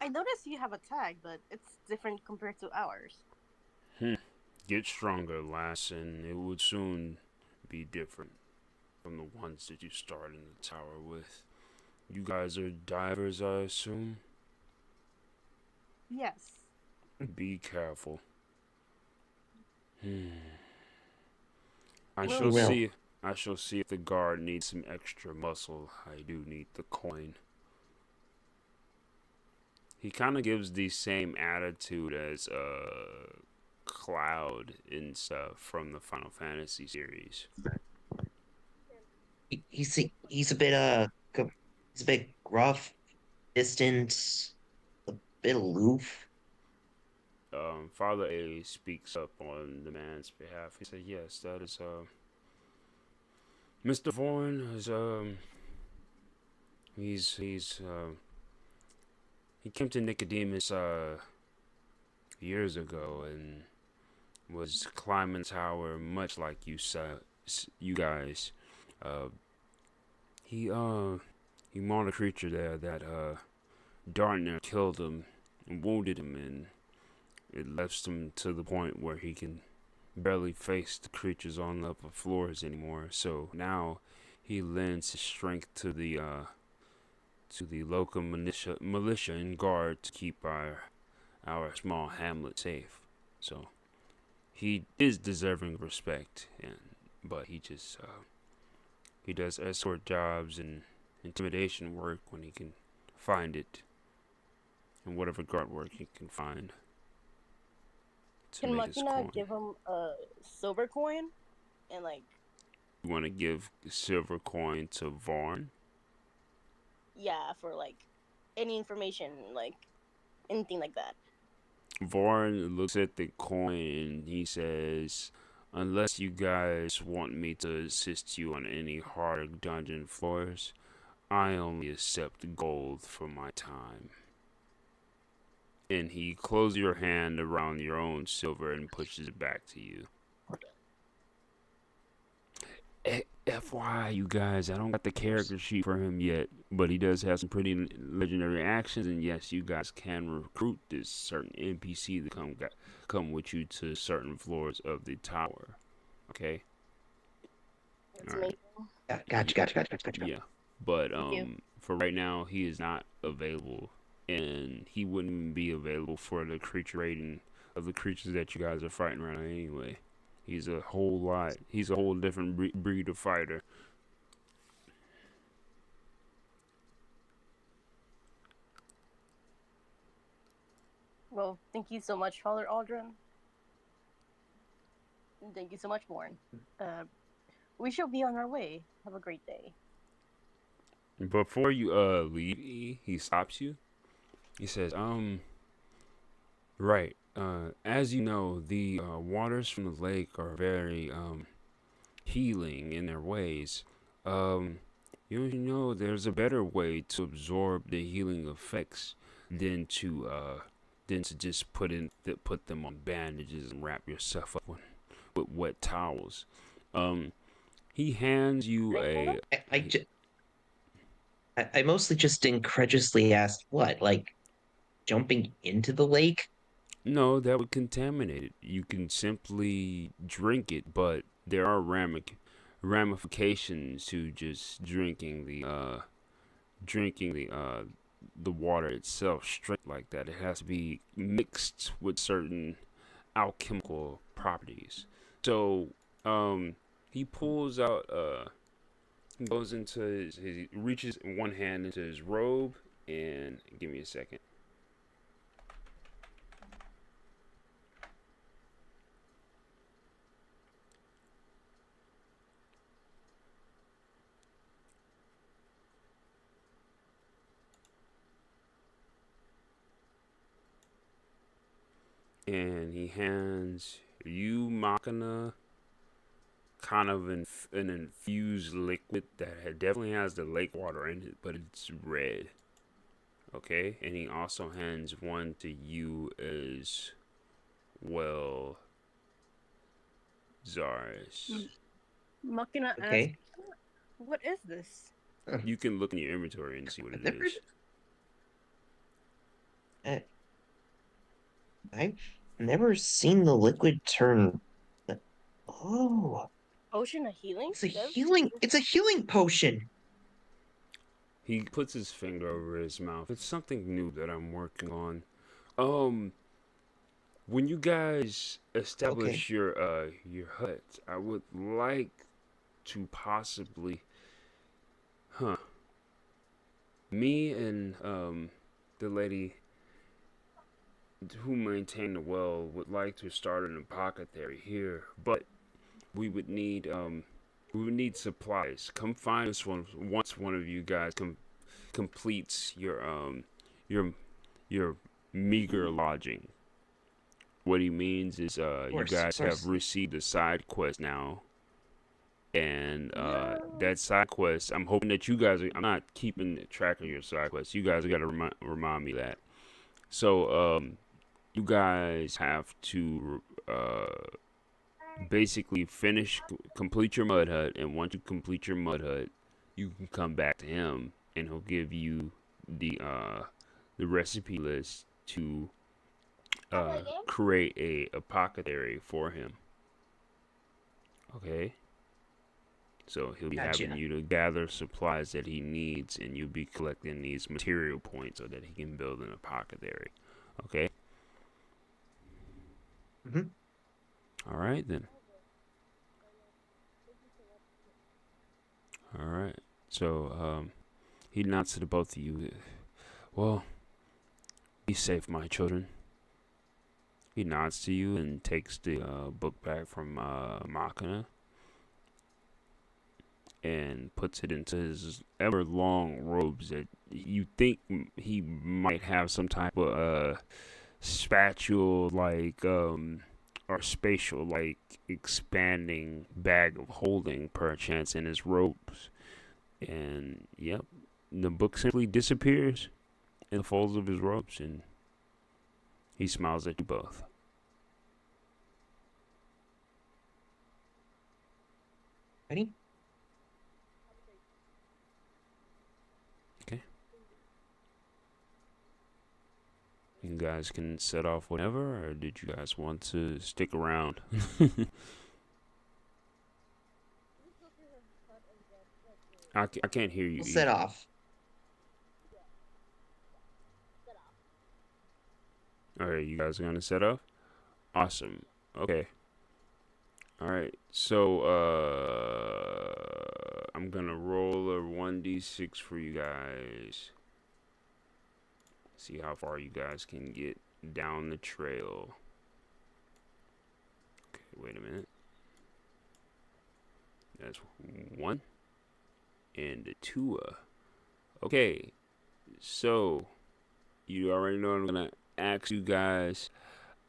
I noticed you have a tag, but it's different compared to ours. Hmm. Get stronger, lass, and it would soon be different from the ones that you start in the tower with. You guys are divers, I assume? Yes. Be careful. Hmm. I Well, shall Well, see. I shall see if the guard needs some extra muscle. I do need the coin. He kind of gives the same attitude as Cloud and stuff from the Final Fantasy series. he's a bit he's a bit gruff, distant, a bit aloof. Father A speaks up on the man's behalf. He said, "Yes, that is Mr. Vaughn is he's he came to Nicodemus years ago and was climbing tower much like you guys. Uh, he he mauled a creature there that Dartner killed him and wounded him, and it left him to the point where he can barely face the creatures on the upper floors anymore. So now he lends his strength to the local militia and guard to keep our small hamlet safe. So he is deserving of respect, but he does escort jobs and intimidation work when he can find it, and whatever guard work he can find to can make his Makina coin. give him a silver coin and like, You want to give silver coin to Vaughn? yeah, for like any information, like anything like that? Vaughn looks at the coin and he says, "Unless you guys want me to assist you on any harder dungeon floors, I only accept gold for my time." And he closes your hand around your own silver and pushes it back to you. FYI, you guys, I don't got the character sheet for him yet, but he does have some pretty legendary actions, and yes, you guys can recruit this certain NPC to come with you to certain floors of the tower. Okay, That's all right, amazing. Yeah, gotcha. yeah, but Thank you. for right now, he is not available, and he wouldn't even be available for the creature rating of the creatures that you guys are fighting right now anyway. He's a whole lot. He's a whole different breed of fighter. Well, thank you so much, Father Aldrin. Thank you so much, Warren. Uh, we shall be on our way. Have a great day. Before you leave, he stops you. He says, right. As you know, the waters from the lake are very healing in their ways. Um, You know, there's a better way to absorb the healing effects than to uh just put them on bandages and wrap yourself up with wet towels. Um, he hands you Drink water? a. I, I, He, ju- I mostly just incredulously asked, what, like jumping into the lake? no, that would contaminate it. You can simply drink it, but there are ramifications to just drinking the water itself straight like that. It has to be mixed with certain alchemical properties. So he pulls out he goes into he reaches one hand into his robe and give me a second. And he hands you Machina kind of an infused liquid that definitely has the lake water in it, but it's red. Okay, and he also hands one to you as well, Zaris. Mm. Machina asks, Okay. "What is this?" Huh. You can look in your inventory and see what I've it never, is. I, I've never seen the liquid turn. Oh, Potion of healing? it's a healing potion. He puts his finger over his mouth. It's something new that I'm working on. Um, when you guys Okay. establish your hut, I would like to possibly, huh? Me and the lady who maintained the well would like to start an apothecary here, but we would need supplies. Come find us once one of you guys completes your your meager lodging. What he means is you Of guys have course. received a side quest now, and No. that side quest, I'm hoping that you guys I'm not keeping track of your side quests. You guys got to remind me that. So you guys have to basically complete your mud hut, and once you complete your mud hut, you can come back to him, and he'll give you the recipe list to create a apothecary for him. Okay, so he'll be having Gotcha. you to gather supplies that he needs, and you'll be collecting these material points so that he can build an apothecary. Okay, Hmm. all right then. All right. So he nods to the both of you. Well, be safe, my children. He nods to you and takes the book back from Machina and puts it into his ever long robes that you think he might have some type of spatial like or spatial like expanding bag of holding perchance in his robes. And yep, the book simply disappears in the folds of his robes, and he smiles at you both. Ready? Okay. You guys can set off whenever, or did you guys want to stick around? I can't hear you We'll set either. off. Alright, you guys are gonna set off? Awesome. Okay. Alright, so I'm gonna roll a 1d6 for you guys. See how far you guys can get down the trail. Okay, wait a minute. That's one and a two. Okay, so you already know I'm gonna ask you guys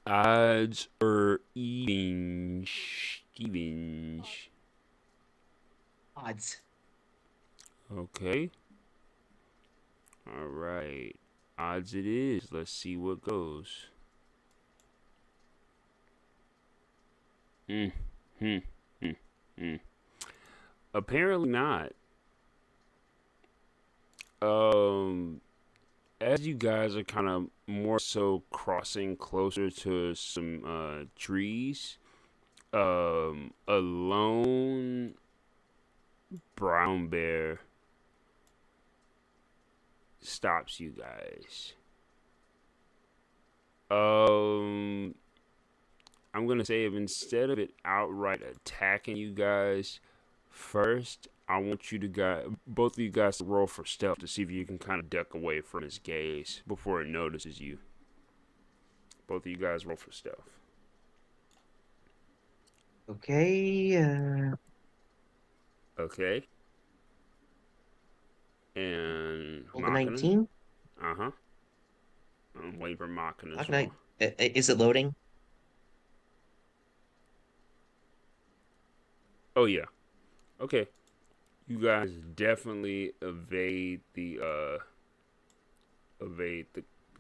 odds or evens. Odds. Okay. All right. Odds it is. Let's see what goes. Mm, hmm, hmm, hmm. Apparently not. Um, as you guys are kind of more so crossing closer to some trees, a lone brown bear stops you guys. Um, I'm gonna say if instead of it outright attacking you guys first, I want you to both of you guys to roll for stealth to see if you can kind of duck away from his gaze before it notices you. Both of you guys roll for stealth. Okay, Okay. And roll the Machina. 19. Uh huh. I'm waiting for How Machina's can I, roll. is it loading? Oh yeah. Okay. You guys definitely evade the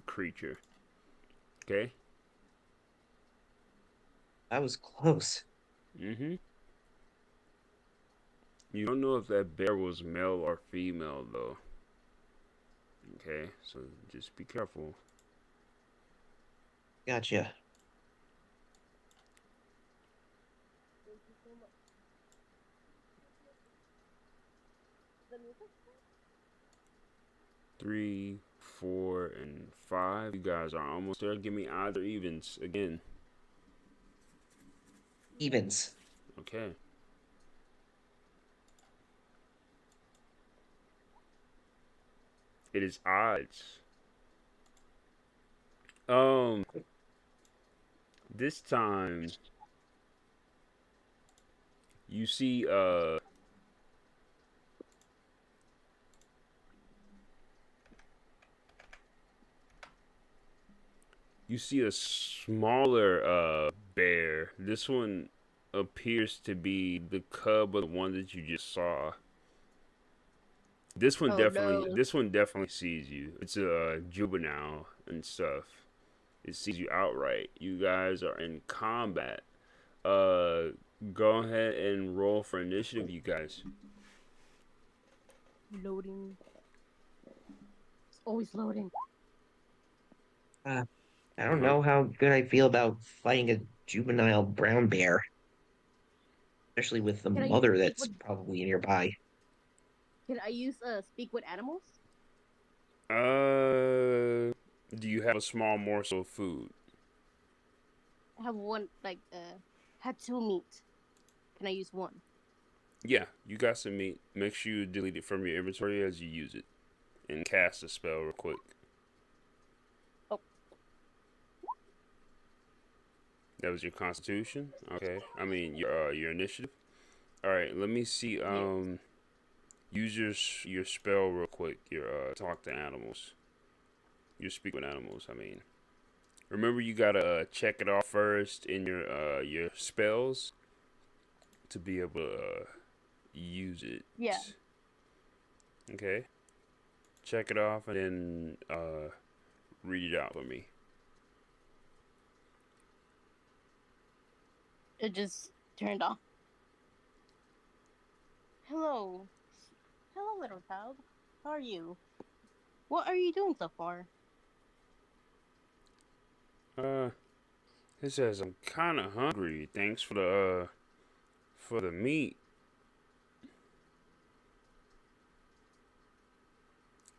creature. Okay. That was close. Mm-hmm. You don't know if that bear was male or female though. Okay, so just be careful. Gotcha. Thank you so much. The music? 3, 4, and 5. You guys are almost there. Give me either evens again. Evens. Okay. It is odds. Um, this time you see you see a smaller bear. This one appears to be the cub of the one that you just saw. Oh no. This one definitely sees you. It's a juvenile and stuff. It sees you outright. You guys are in combat. Uh, go ahead and roll for initiative, you guys. Loading. It's always loading. Uh, I Uh don't huh. know how good I feel about fighting a juvenile brown bear, especially with the Can I use mother speak that's with probably nearby. can I use speak with animals? Do you have a small morsel of food? I have one had two meat. Can I use one? Yeah, you got some meat. Make sure you delete it from your inventory as you use it, and cast a spell real quick. Oh That was your Constitution. Okay. I mean your initiative. All right. Let me see. yes. Use your spell real quick. Your talk to animals. You speak with animals. I mean, remember you gotta check it off first in your spells to be able to use it. Yeah. Okay. Check it off and then read it out for me. It just turned off. Hello. Hello, little child. How are you? What are you doing so far? Uh, it says I'm kind of hungry. Thanks for the meat.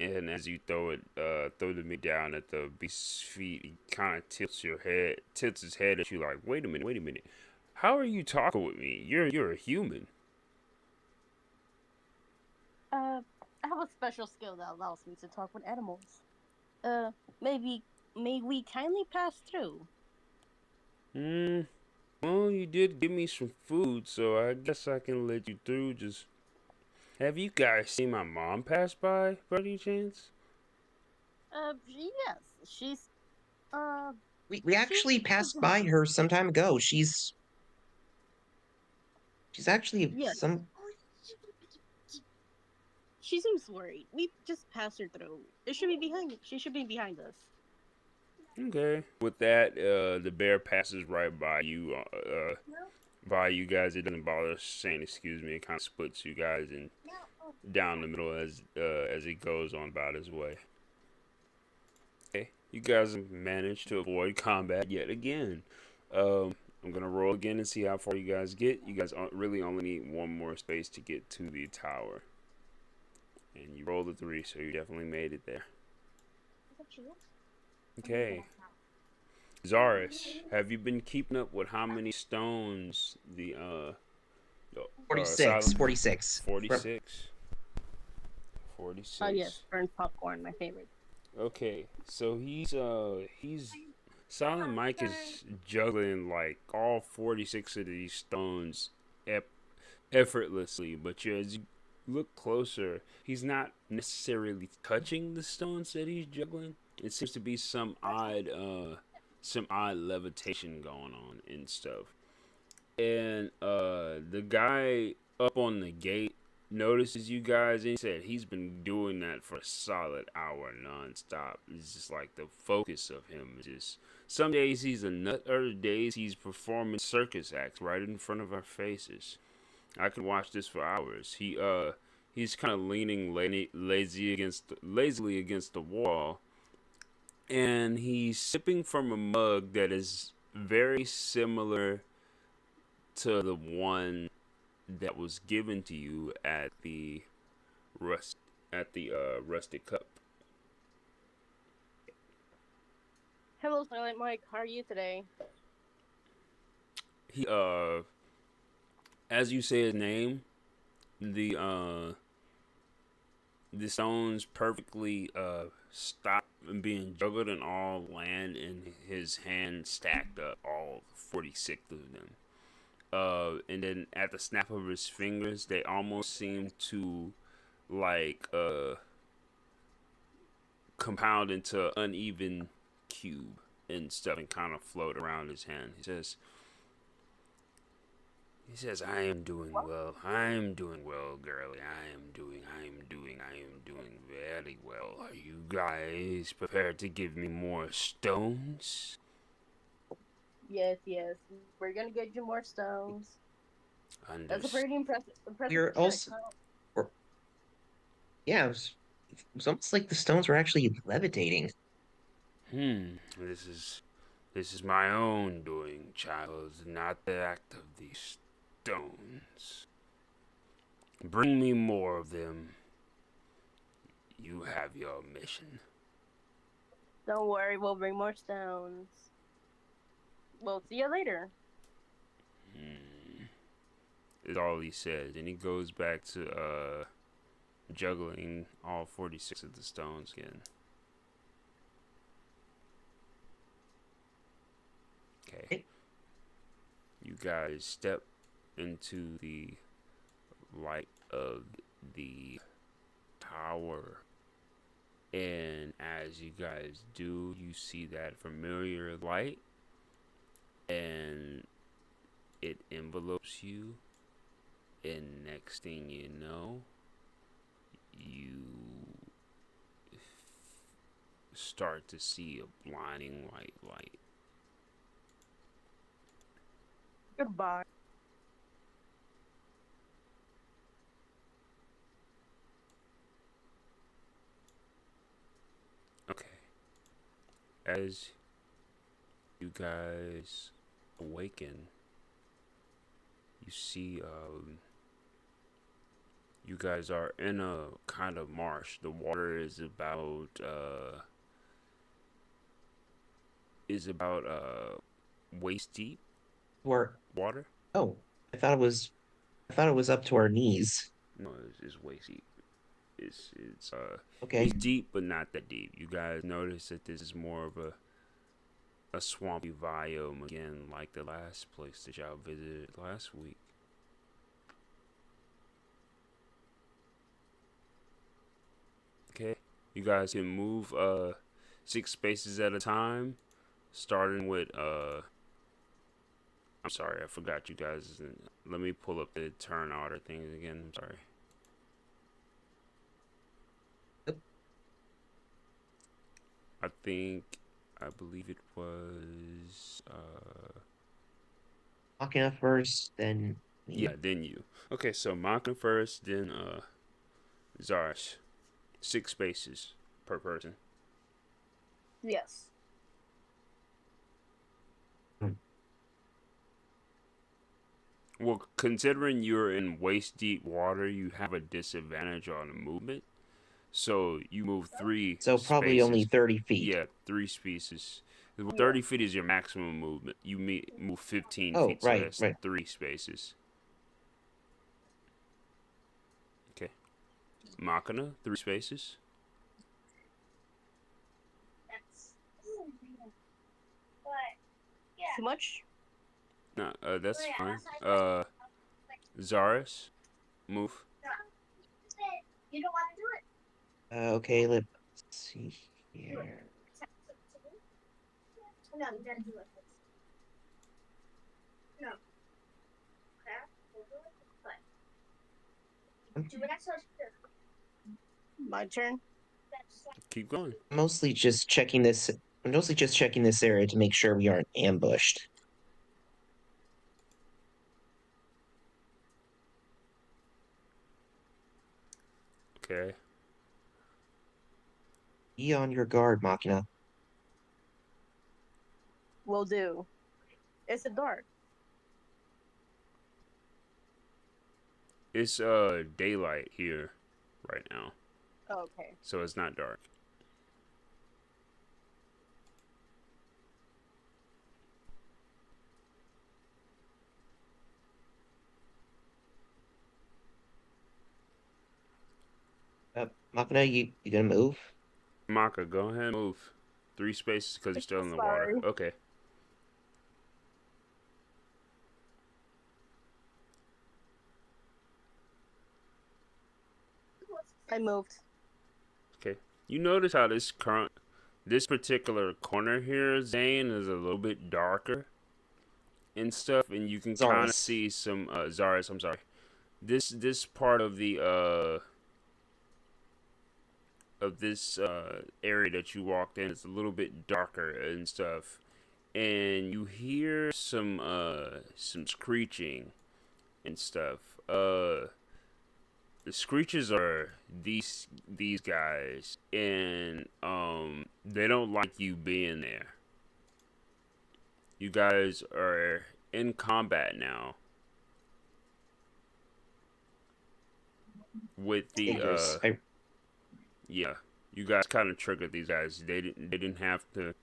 And as you throw the meat down at the beast's feet, he kind of tilts his head at you like, wait a minute. How are you talking with me? You're a human. Uh, I have a special skill that allows me to talk with animals. Uh, maybe may we kindly pass through? Hmm. Well, you did give me some food, so I guess I can let you through. Just have you guys seen my mom pass by any chance? Yes, uh, We she's actually passed by her some time ago. She's actually yes, some She seems worried. We just passed her through. It should be behind. She should be behind us. Okay. With that, the bear passes right by you guys. It doesn't bother saying excuse me. It kind of splits you guys and down the middle as it goes on about his way. Okay, you guys have managed to avoid combat yet again. I'm gonna roll again and see how far you guys get. You guys really only need one more space to get to the tower, and you rolled a 3, so you definitely made it there. Okay, Zaris, have you been keeping up with how many stones the 46, silent 46. 46? Oh yes, 46. burnt popcorn, my favorite. Okay, so he's Silent Mike is juggling like all 46 of these stones effortlessly, but as you look closer, he's not necessarily touching the stones that he's juggling. It seems to be some odd levitation going on and stuff. And the guy up on the gate notices you guys and he said he's been doing that for a solid hour nonstop. It's just like the focus of him is just some days he's a nut, other days he's performing circus acts right in front of our faces. I could watch this for hours. He's kind of leaning lazily against the wall, and he's sipping from a mug that is very similar to the one that was given to you at the rusted cup. Hello, Silent Mike. How are you today? He as you say his name, the stones perfectly stop being juggled and all land in his hand stacked up, all 46 of them. And then at the snap of his fingers, they almost seem to like compound into uneven cube and stuff and kind of float around his hand. He says, I am doing well. I am doing well, girlie. I am doing very well. Are you guys prepared to give me more stones? Yes, yes. We're gonna get you more stones. That's a Understood. pretty impressive We're trick, also, huh? we're, yeah, it was almost like the stones were actually levitating. This is my own doing, child, not the act of these stones. Bring me more of them. You have your mission. Don't worry, we'll bring more stones. We'll see you later. Is all he says, and he goes back to juggling all 46 of the stones again. Okay. You guys step into the light of the tower. And as you guys do, you see that familiar light. And it envelopes you. And next thing you know, you start to see a blinding white light. Goodbye. Okay. As you guys awaken, you see you guys are in a kind of marsh. The water is about waist deep Or water. oh, I thought it was up to our knees. No, it's waist deep. It's Okay. it's deep but not that deep. You guys notice that this is more of a swampy biome again, like the last place that y'all visited last week. Okay, you guys can move 6 spaces at a time, starting with I'm sorry, I forgot you guys. Let me pull up the turn order things again. I'm sorry. I believe it was Machina first, then yeah, me. then you. Okay, so Maka first, then Zarash. 6 spaces per person. Yes. Hmm. Well, considering you're in waist deep water, you have a disadvantage on the movement. So you move three So probably only spaces. 30 feet. Yeah, 3 spaces. Well, Yeah. 30 feet is your maximum movement. You move 15 Oh, feet, so right, that's right. 3 spaces. Okay. Machina, 3 spaces. Too much? No, that's fine. Zaris, move. Okay, let's see here. My turn. Keep going. Mostly just checking this. I'm mostly just checking this area to make sure we aren't ambushed. Okay. Be on your guard, Machina. Will do. Is it dark? It's daylight here right now, Okay. so it's not dark. Machina, you gonna move? Maka, go ahead and move. 3 spaces because you're still in the water. Sorry. Okay. I moved. Okay. You notice how this particular corner here, Zane, is a little bit darker and stuff, and you can kind of Zaris. see some Zaris. I'm sorry. This part of this area that you walked in is a little bit darker and stuff, and you hear some screeching and stuff. The screeches are these guys, and they don't like you being there. You guys are in combat now with the Dangerous. yeah. You guys kind of triggered these guys. They didn't have to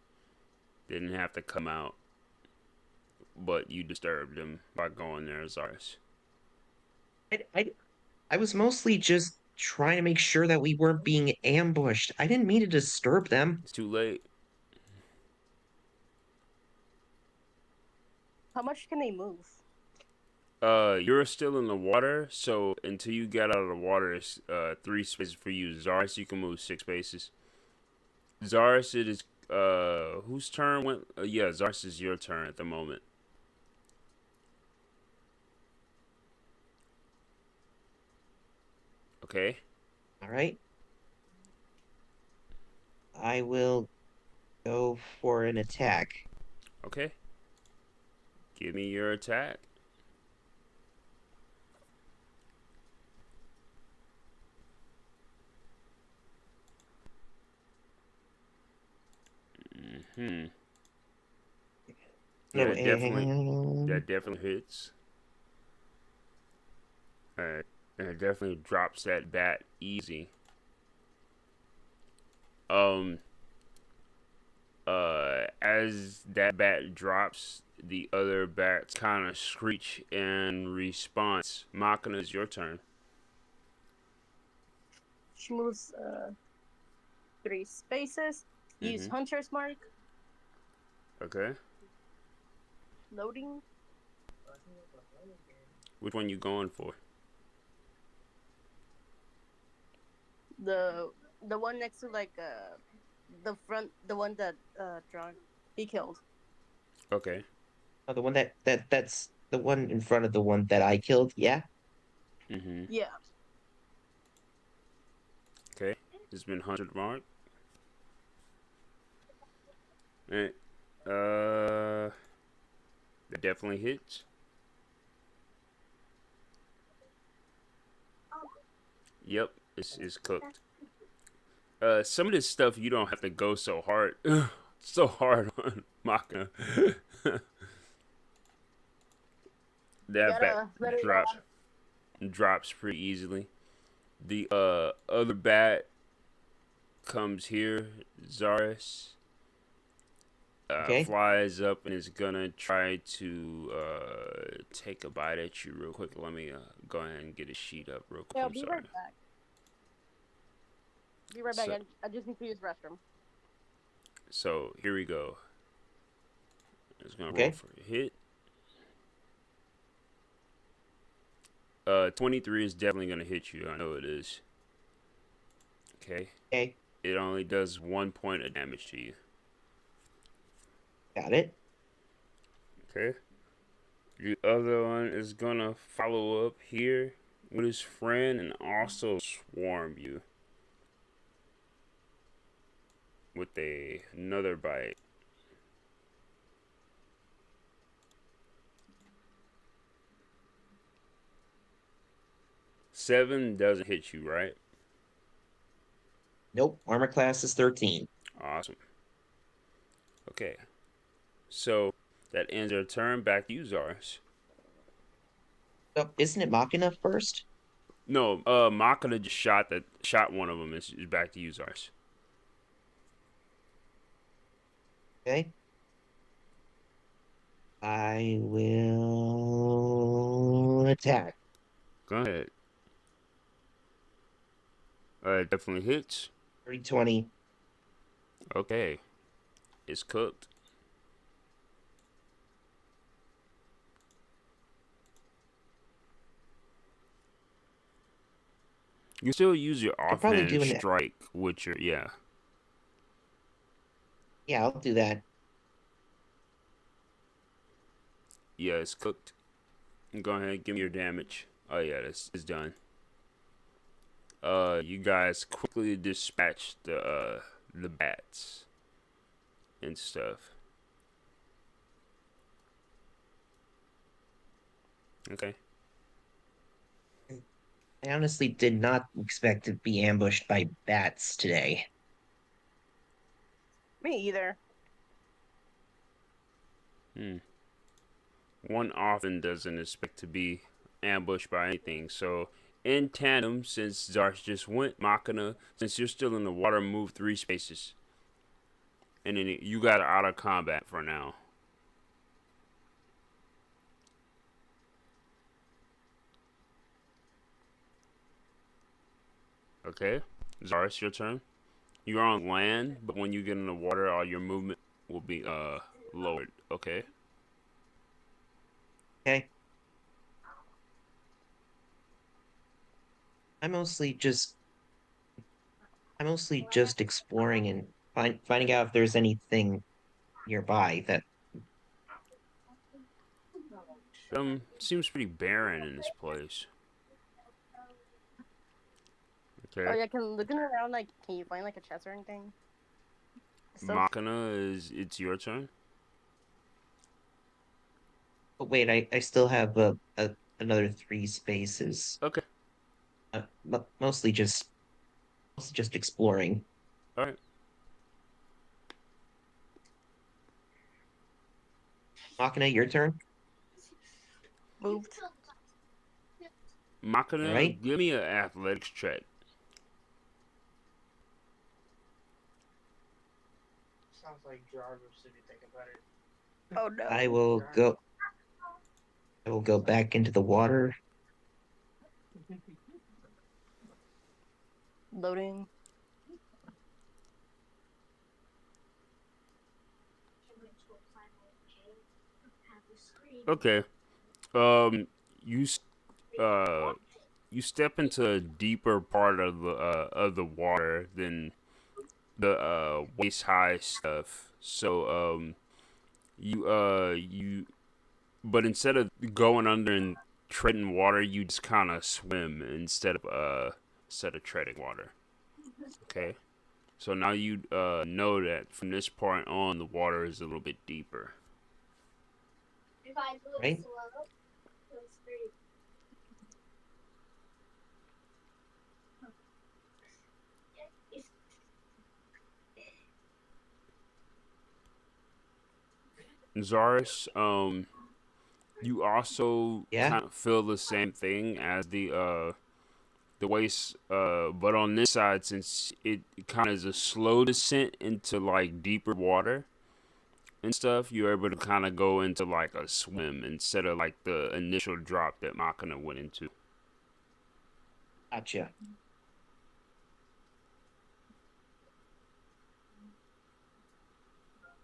come out, but you disturbed them by going there as ours. I I was mostly just trying to make sure that we weren't being ambushed. I didn't mean to disturb them. It's too late. How much can they move? You're still in the water, so until you get out of the water, it's 3 spaces for you. Zaris, you can move 6 spaces. Zaris, it is whose turn went? Yeah, Zaris is your turn at the moment. Okay. All right. I will go for an attack. Okay. Give me your attack. Hmm. No, Yeah, hang on. that definitely hits. And it definitely drops that bat easy. Um. As that bat drops, the other bats kind of screech in response. Machina, is your turn. She moves 3 spaces. Use Mm-hmm. Hunter's Mark. Okay. Loading. Which one you going for? The one next to the front, the one that drunk he killed. Okay. Oh, the one that's the one in front of the one that I killed. Yeah. Mm-hmm. Yeah. Okay. It's been 100 mark. Eh, Uh, that definitely hits. Yep, it's cooked. Some of this stuff you don't have to go so hard, so hard on Maka. That bat Gotta let it drop drops pretty easily. The other bat comes here, Zaris. Okay. Flies up and is gonna try to take a bite at you real quick. Let me go ahead and get a sheet up real quick. Yeah, I'll I'm be sorry. right back. Be right back. So I just need to use the restroom. so here we go. It's gonna roll Okay. for a hit. 23 is definitely gonna hit you. I know it is. Okay. Okay. It only does 1 point of damage to you. Got it. Okay. The other one is gonna follow up here with his friend and also swarm you with another bite. Seven doesn't hit you, right? Nope. Armor class is 13. Awesome. Okay. So that ends our turn. Back to you, Zars. Oh, isn't it Machina first? No, Makana just shot one of them. It's back to you, Zars. Okay. I will attack. Go ahead. It definitely hits. 30-20. Okay. It's cooked. You still use your Could probably offhand do an. strike with your yeah. Yeah, I'll do that. Yeah, it's cooked. Go ahead, give me your damage. Oh yeah, this is done. You guys quickly dispatch the bats and stuff. Okay. I honestly did not expect to be ambushed by bats today. Me either. Hmm. One often doesn't expect to be ambushed by anything. So in tandem, since Zarsh just went, Machina, since you're still in the water, move 3 spaces. And then you got out of combat for now. Okay? Zarsh, your turn. You're on land, but when you get in the water, all your movement will be lowered. Okay? Okay. I'm mostly just I'm mostly just exploring and finding out if there's anything nearby that. Seems pretty barren in this place. Oh Okay? yeah, looking around, like, can you find like a chest or anything? Stuff. Machina, it's your turn. But wait, I still have another 3 spaces. Okay. Mostly just exploring. Alright. Machina, your turn. Moved. All Machina, right. give me an athletics check. Sounds like Jarvis if you think about it. Oh no. I will go. I will go back into the water. Loading. Okay. Um, you you step into a deeper part of the water than the waist high stuff. So you but instead of going under and treading water, you just kind of swim instead of treading water. Okay. So now you know that from this point on, the water is a little bit deeper. Right? Zaris, you also Yeah. kind of feel the same thing as the waste, but on this side, since it kind of is a slow descent into like deeper water and stuff, you're able to kind of go into like a swim instead of like the initial drop that Machina went into. Gotcha.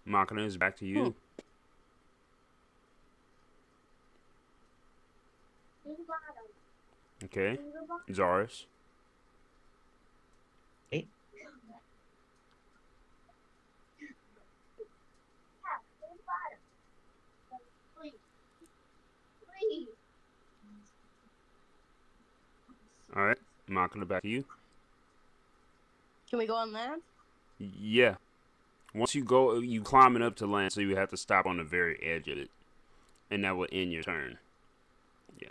Machina is back to Hmm. you. Okay, Zaris. Right? All right, Machina, back to you. Can we go on land? Yeah. Once you go, you climbing up to land, so you have to stop on the very edge of it, and that will end your turn. Yeah.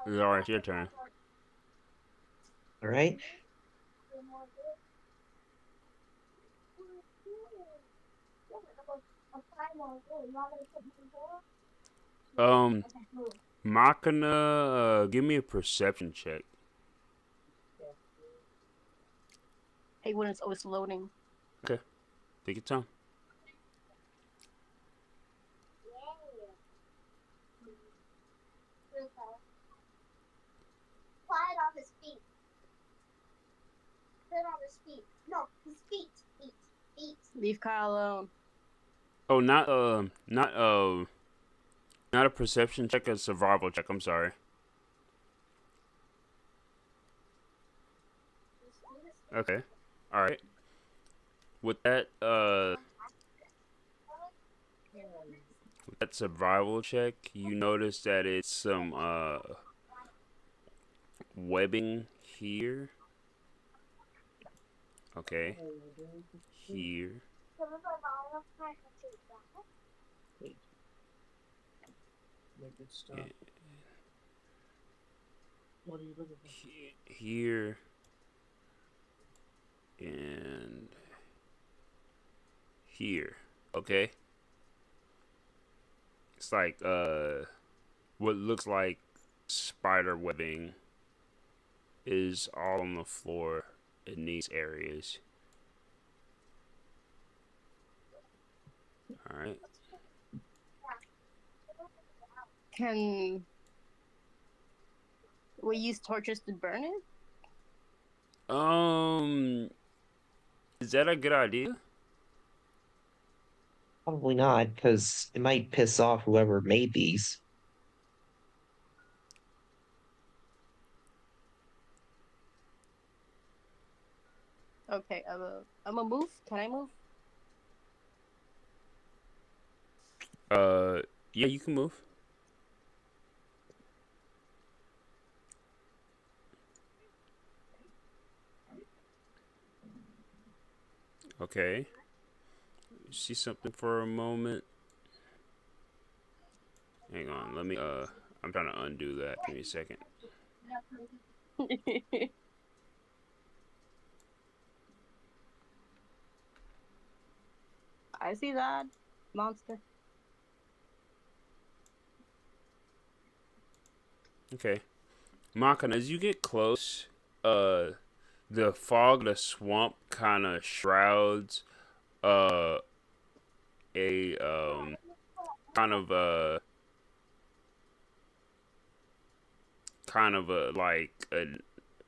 Zaris, your turn. All right. Um, Machina, give me a perception check. Hey, when it's always loading. Okay, take your time. Leave Kyle alone. Oh, not a perception check, a survival check. I'm sorry. Okay, all right. With that survival check, you notice that it's some webbing here. Okay, here. Good stuff. Yeah. What are you looking for? Here and here. Okay. It's like what looks like spider webbing is all on the floor in these areas. All right. Can we use torches to burn it? Is that a good idea? Probably not, because it might piss off whoever made these. Okay, I'm a move. Can I move? Yeah, you can move. Okay. See something for a moment. Hang on, let me I'm trying to undo that. Give me a second. I see that monster. Okay. Makan, as you get close, the fog, the swamp kind of shrouds uh a kind of a like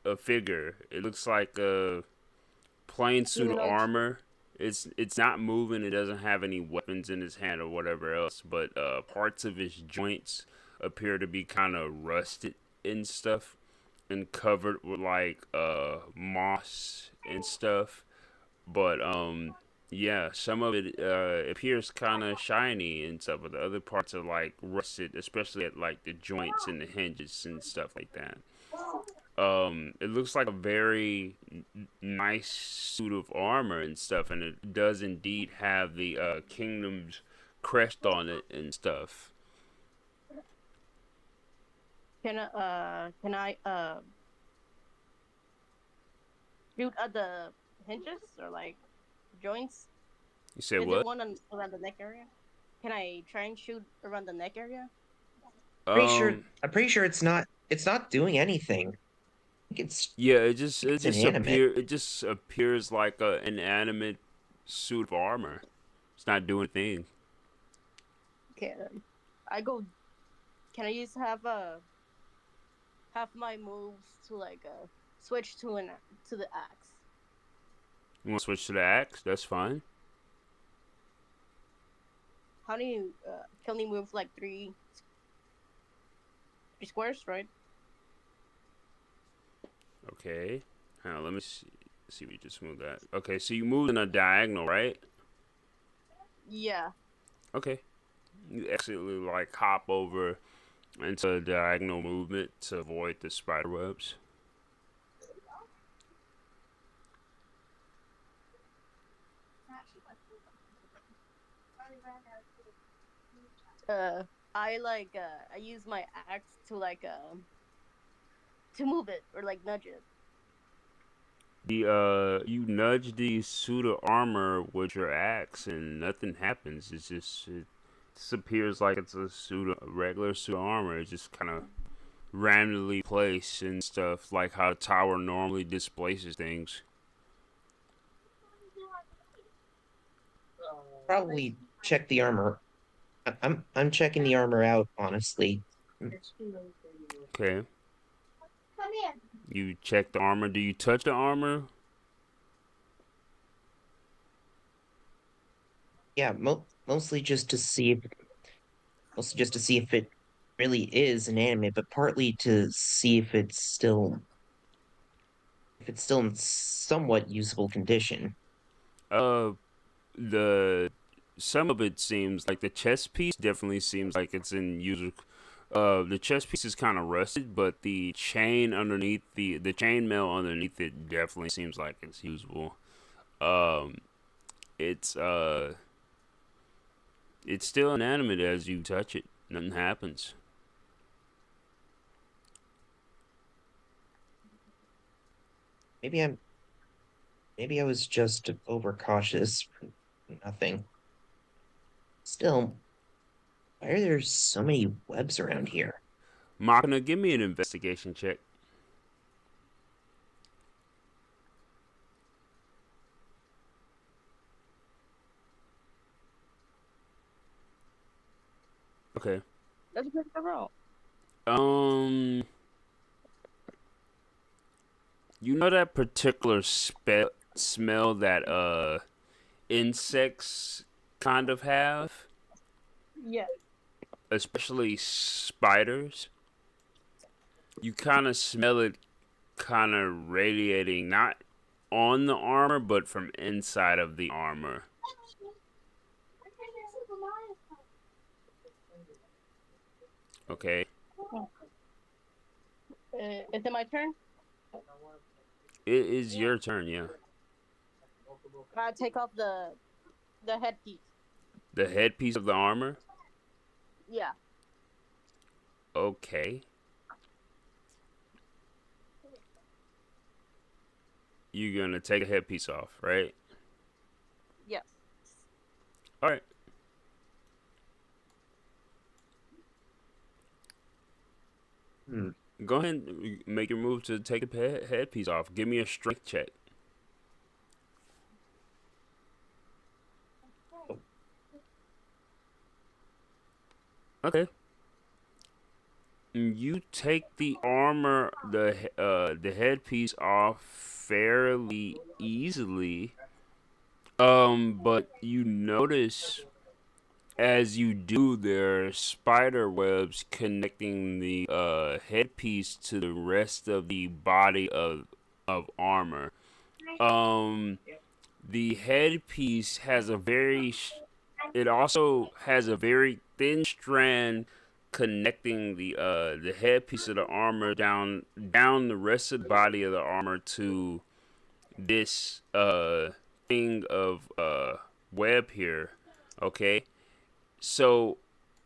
a figure. It looks like a plain suit of Humanoid. armor. It's not moving. It doesn't have any weapons in his hand or whatever else. But parts of his joints appear to be kind of rusted and stuff, and covered with like moss and stuff. But yeah, some of it appears kind of shiny and stuff, but the other parts are like rusted, especially at like the joints and the hinges and stuff like that. It looks like a very nice suit of armor and stuff, and it does indeed have the kingdom's crest on it and stuff. Can I shoot at the hinges or like joints? You said Is there what? one around the neck area? Can I try and shoot around the neck area? Pretty sure Um, I'm pretty sure it's not doing anything. I think yeah, it it's just inanimate. appears like a inanimate suit of armor. It's not doing a thing. Okay, then. I go. Can I just have my moves to like switch to the axe? You want to switch to the axe? That's fine. How do you can only move like three squares, right? Okay. Hang on, let me see. See if we just move that. Okay, so you moved in a diagonal, right? Yeah. Okay. You actually like hop over into a diagonal movement to avoid the spider webs. Uh, I use my axe to to move it or like nudge it. The you nudge the suit of armor with your axe and nothing happens. It just appears like it's a regular suit of armor. It just kind of randomly placed and stuff, like how a tower normally displaces things. Probably check the armor. I'm checking the armor out, honestly. Okay. You check the armor. Do you touch the armor? Yeah, mostly just to see if it really is inanimate, but partly to see if it's still in somewhat usable condition. Uh, the some of it seems like the chest piece definitely seems like it's in user. The chest piece is kind of rusted, but the chain underneath the chain mail underneath it definitely seems like it's usable. Um, it's it's still inanimate as you touch it. Nothing happens. Maybe I'm maybe I was just overcautious for nothing. Still, why are there so many webs around here? Machina, give me an investigation check. Okay. That's a good roll. Um, you know that particular smell that insects kind of have, Yeah. especially spiders. You kind of smell it, kind of radiating not on the armor, but from inside of the armor. Okay, Is it my turn? it is your turn. Yeah, I take off the headpiece. the headpiece of the armor. Yeah. Okay, you're gonna take a headpiece off, right? Yes. All right. Hmm. Go ahead and make your move to take a headpiece off. Give me a strength check. Okay. You take the armor, the headpiece off fairly easily. But you notice as you do, there are spider webs connecting the headpiece to the rest of the body of armor. Um, the headpiece has a very it also has a very thin strand connecting the headpiece of the armor down the rest of the body of the armor to this thing of web here. Okay, so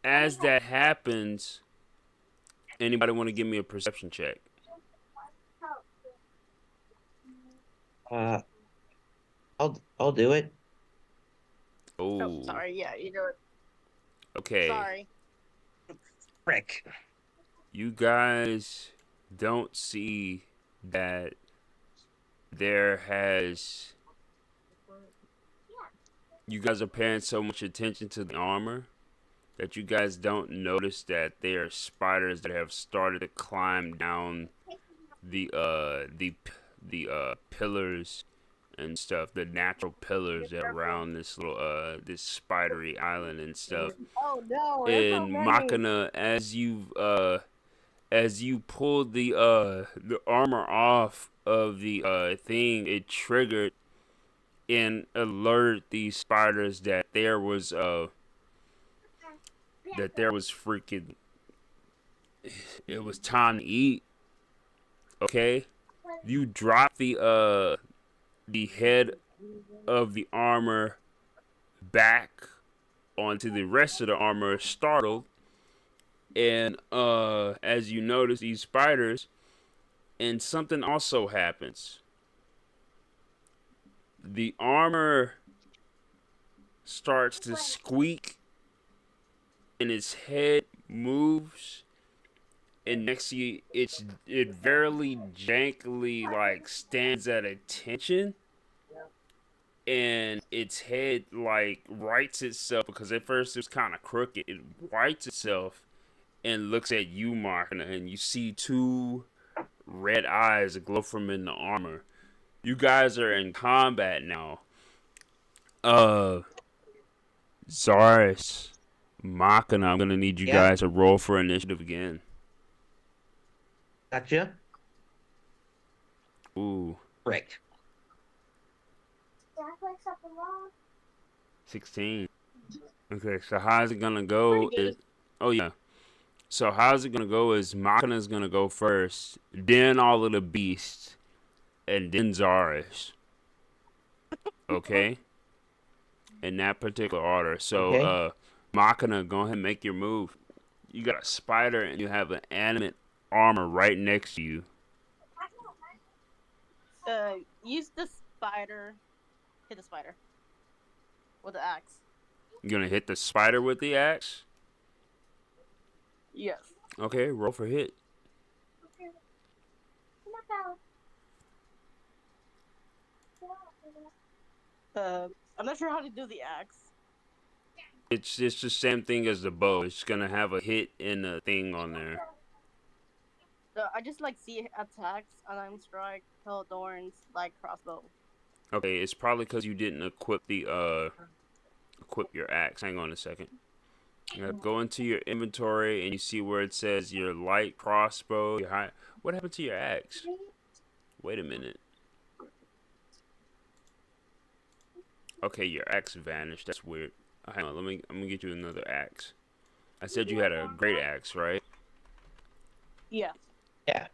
as that happens, anybody want to give me a perception check? Uh, I'll do it. Oh, Oh, sorry. Yeah, you know it. okay. Sorry. Frick. You guys don't see that there has. You guys are paying so much attention to the armor that you guys don't notice that there are spiders that have started to climb down the pillars and stuff, the natural pillars that are around this little this spidery island and stuff. Oh no, there's so And many. Machina, as you pulled the armor off of the thing, it triggered and alerted these spiders that there was freaking, it was time to eat. Okay, you drop the head of the armor back onto the rest of the armor, startled, and as you notice these spiders, and something also happens. The armor starts to squeak, and its head moves, and next to you, it very jankily like stands at attention, and its head like rights itself because at first it was kind of crooked. It rights itself and looks at you, Mark, and you see two red eyes glow from in the armor. You guys are in combat now. Uh, Zaris, Machina, I'm gonna need you Yeah. guys to roll for initiative again. Gotcha. Ooh, Frick. 16. Okay, so how's it gonna go? Oh yeah. So how's it gonna go? Is Machina's gonna go first, then all of the beasts, and then Zaris. Okay, in that particular order. So Okay. Machina, go ahead and make your move. You got a spider and you have an animate armor right next to you. Use the spider. Hit the spider with the axe. You're gonna hit the spider with the axe. Yes. Okay, roll for hit. I'm not sure how to do the axe. It's the same thing as the bow. It's gonna have a hit and a thing on there. I just like see attacks, unarmed strike, held thorns, like crossbow. Okay, it's probably because you didn't equip the equip your axe. Hang on a second. Go into your inventory and you see where it says your light crossbow. Your high. What happened to your axe? Wait a minute. Okay, your axe vanished. That's weird. Hang on, I'm gonna get you another axe. I said you had a great axe, right? Yeah. Yeah.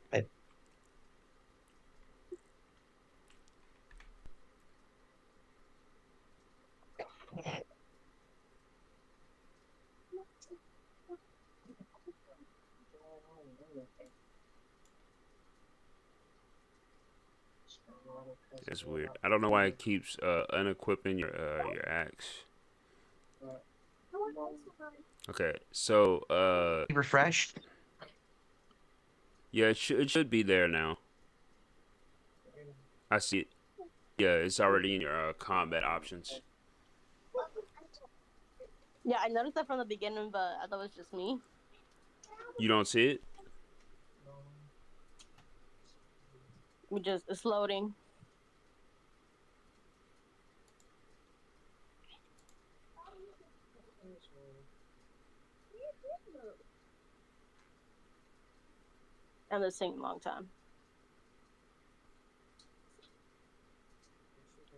That's weird. I don't know why it keeps unequipping your axe. Okay, so Refreshed. yeah, it should be there now. I see it. Yeah, it's already in your combat options. Yeah, I noticed that from the beginning, but I thought it was just me. You don't see it? It's loading. And it's taking a long time.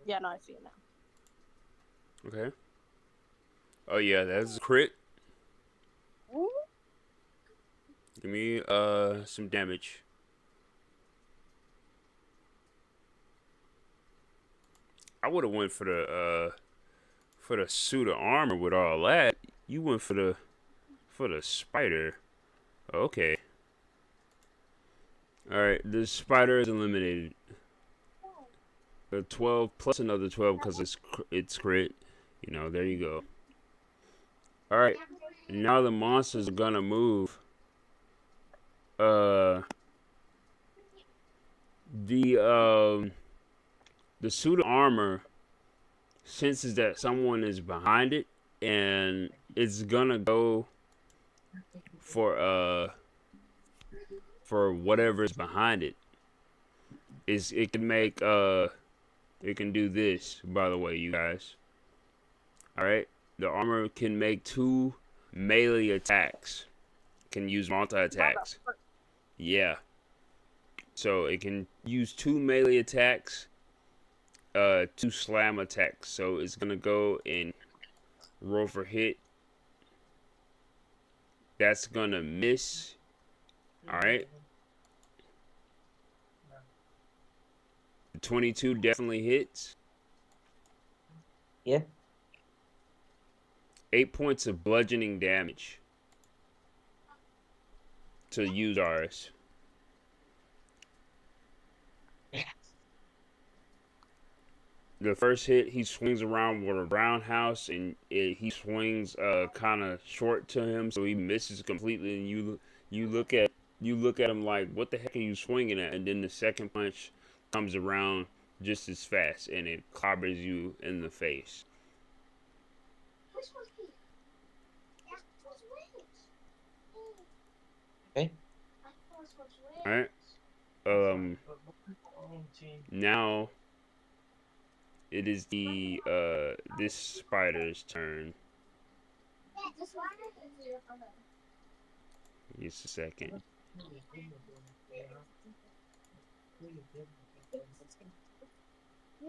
Yeah, no, I see it now. Okay. Oh yeah, that's a crit. Give me some damage. I would have went for the suit of armor with all that. You went for the spider. Okay. All right, the spider is eliminated. A 12 plus another 12 because it's crit. You know, there you go. All right, now the monsters are gonna move. Uh, the the suit of armor senses that someone is behind it, and it's gonna go for for whatever's behind it. It can make it can do this, by the way, you guys. All right, the armor can make 2 melee attacks. Can use multi attacks. Yeah. So it can use 2 melee attacks, 2 slam attacks. So it's gonna go and roll for hit. That's gonna miss. All right. 22 definitely hits. Yeah. 8 points of bludgeoning damage to use ours. The first hit, he swings around with a roundhouse, and he swings kind of short to him, so he misses completely. And you look at him like, what the heck are you swinging at? And then the second punch comes around just as fast, and it clobbers you in the face. Okay. All right. Now it is the this spider's turn. Just a second. You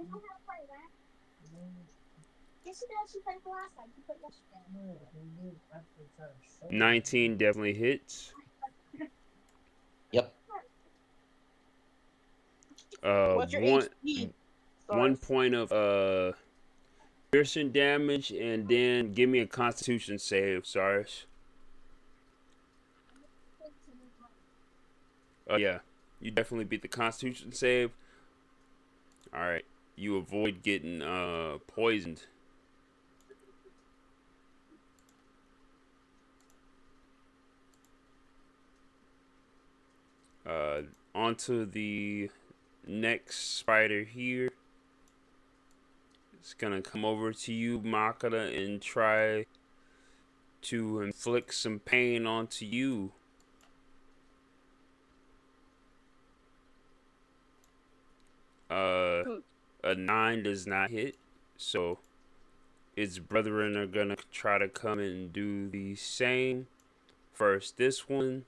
know how to play, right? Yes, she does. She played the last time. She played yesterday. 19 definitely hits. Yep. What's your One HP? 1 point of piercing damage, and then give me a Constitution save, Cyrus. Yeah, you definitely beat the Constitution save. All right, you avoid getting poisoned. Onto the next spider here. It's gonna come over to you, Makata, and try to inflict some pain onto you. A 9 does not hit, so its brethren are gonna try to come and do the same. First, this one.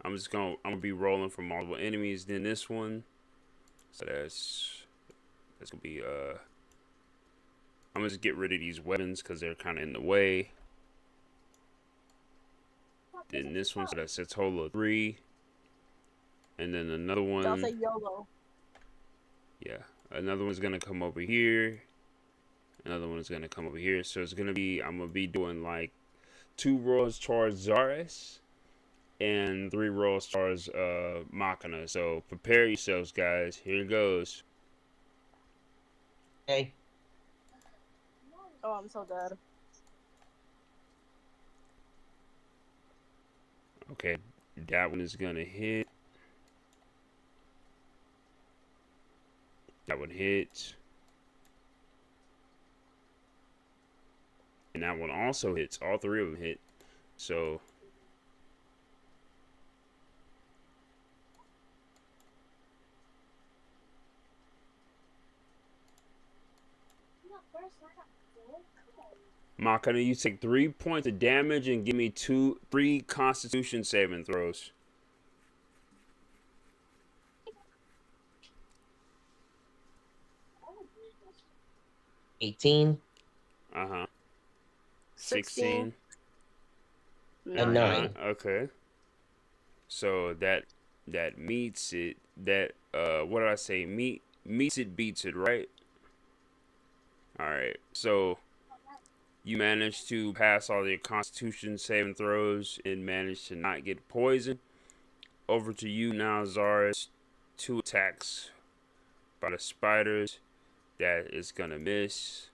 I'm gonna be rolling for multiple enemies. Then this one. So that's gonna be I'm gonna just get rid of these weapons because they're kind of in the way. Then this one, so that's a total of 3. And then another one. I'll say YOLO. Yeah, another one's gonna come over here. Another one is gonna come over here. So it's gonna be, I'm gonna be doing like 2 rolls towards Zaris and 3 rolls towards Machina. So prepare yourselves, guys. Here it goes. Okay. Oh, I'm so dead. Okay, that one is gonna hit. That one hits. And that one also hits. All 3 of them hit. So Machina, you take 3 points of damage and give me 3 Constitution saving throws. 18 Uh-huh. 16. and 9. Okay. So that meets it. That what did I say? Meets it, beats it, right? All right. So you managed to pass all your Constitution saving throws and managed to not get poisoned. Over to you now, Zaris. Two attacks by the spiders. That is gonna miss.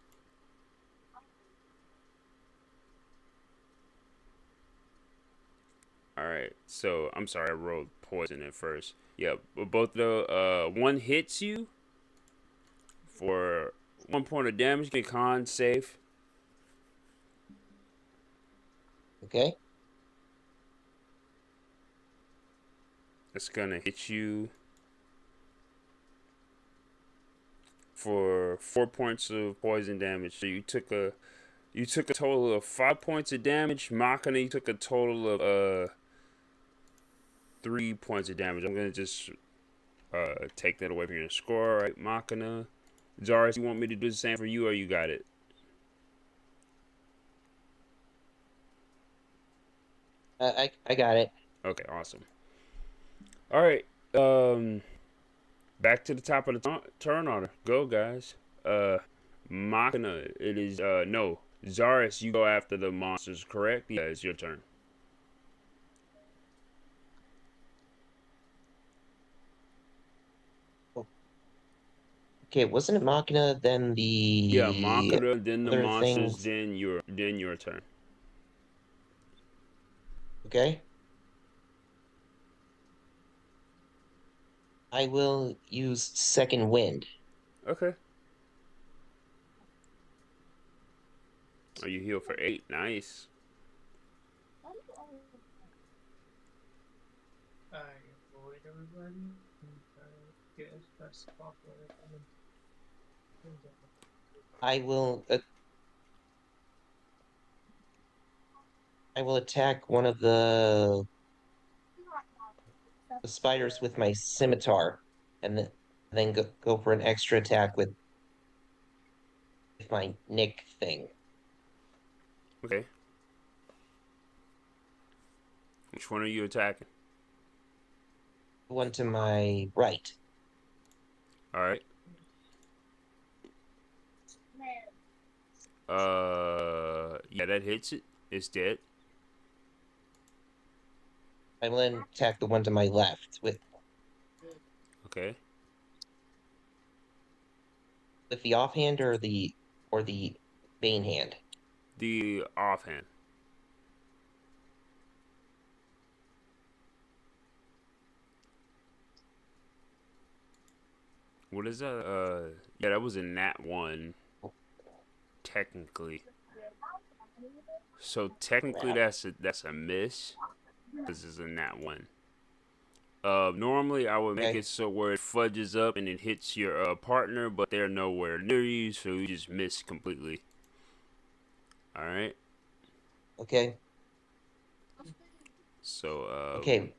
All right. So I'm sorry, I rolled poison at first. Yeah, but both the one hits you for 1 point of damage. Get con save. Okay. It's gonna hit you for 4 points of poison damage. So you took a total of 5 points of damage. Machina, you took a total of 3 points of damage. I'm gonna just take that away from your score. All right, Machina. Zaris, you want me to do the same for you, or you got it? I got it. Okay, awesome. All right, back to the top of the turn order. Go, guys. Machina, it is no. Zaris, you go after the monsters, correct? Yeah, it's your turn. Okay, wasn't it Machina, then Yeah, the Machina, then the other monsters, things? then your turn. Okay. I will use second wind. Okay. Oh, you heal for 8. Nice. I avoid everybody. And I get as best as possible. I will I will attack one of the spiders with my scimitar, and then go for an extra attack with my nick thing. Okay. Which one are you attacking? One to my right. All right. Yeah, that hits it. It's dead. I will then attack the one to my left Okay. with the offhand or the bane hand. The offhand. What is that? Yeah, that was a nat 1, technically. So technically, Crap. that's a miss. This is a nat 1. Normally I would make Okay. it so where it fudges up and it hits your partner, but they're nowhere near you, so you just miss completely. All right. Okay. So Okay.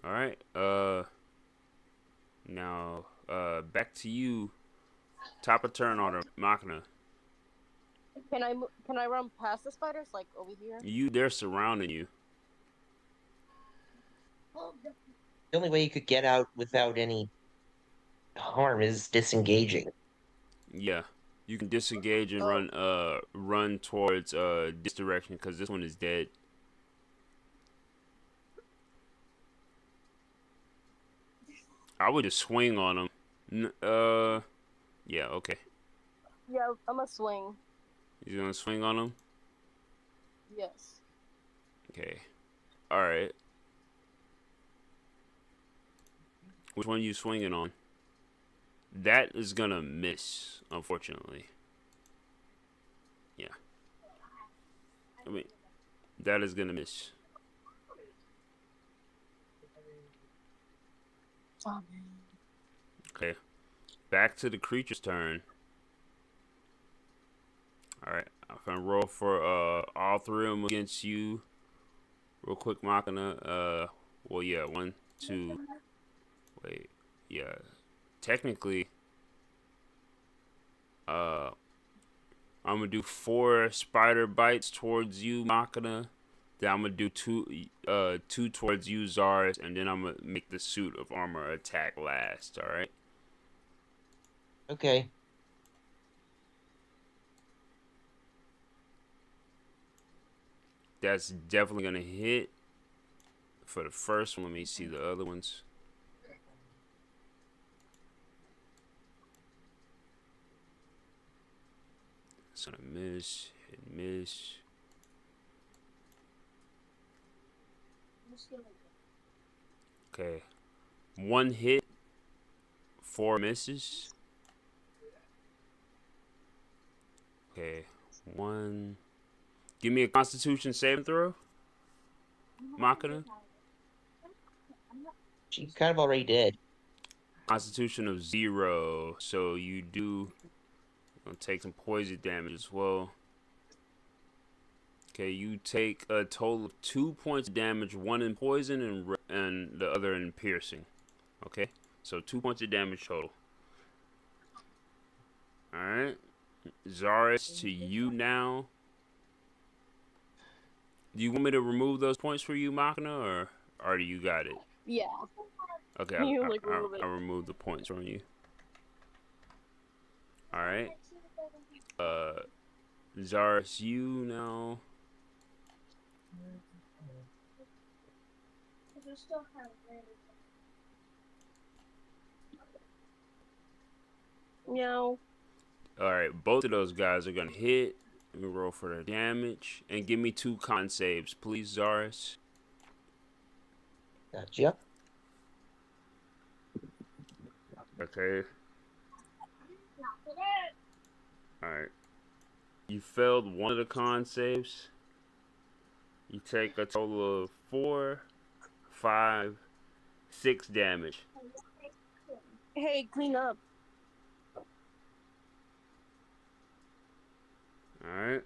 all right. Now back to you. Top of turn order, Machina. Can I run past the spiders like over here? They're surrounding you. The only way you could get out without any harm is disengaging. Yeah. You can disengage and Oh, run towards this direction because this one is dead. I would just swing on them. Yeah, okay. yeah, I'm a swing. You're gonna swing on them? Yes. Okay. Alright. Which one are you swinging on? That is gonna miss, unfortunately. Yeah. I mean, that is gonna miss. Oh, man. Okay. Back to the creature's turn. Alright. I'm gonna roll for all three of them against you. Real quick, Machina. Well, yeah, one, two. Wait. Yeah. Technically, I'm gonna do 4 spider bites towards you, Machina. Then I'm gonna do two towards you, Zaris, and then I'm gonna make the suit of armor attack last. All right. Okay. That's definitely gonna hit for the first one. Let me see the other ones. It's gonna miss, hit, miss. Okay, one hit, 4 misses. Okay, one. Give me a Constitution saving throw, Machina. She kind of already did. Constitution of 0, so you do gonna take some poison damage as well. Okay, you take a total of 2 points of damage, one in poison and the other in piercing. Okay, so 2 points of damage total. All right, Zaris, to you now. Do you want me to remove those points for you, Machina, or do you got it? Yeah. Okay, You like remove it. I removed the points from you. All right, Zaris, you now. Meow. All right, both of those guys are gonna hit. Let me roll for the damage and give me 2 con saves, please, Zaris. Gotcha. Okay. All right. You failed one of the con saves. You take a total of 4, 5, 6 damage. Hey, clean up. All right.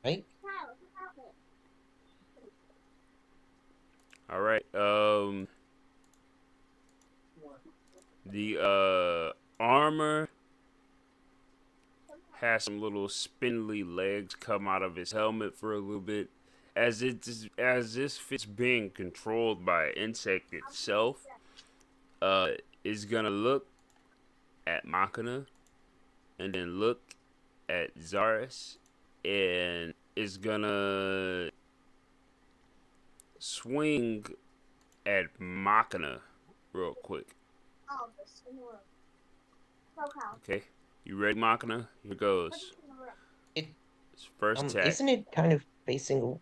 Right? All right. The armor has some little spindly legs come out of his helmet for a little bit, as if it's being controlled by an insect itself. Is gonna look at Machina and then look at Zaris and is gonna swing at Machina real quick. Okay, you ready, Machina? Here goes. It It's first attack. isn't it kind of facing?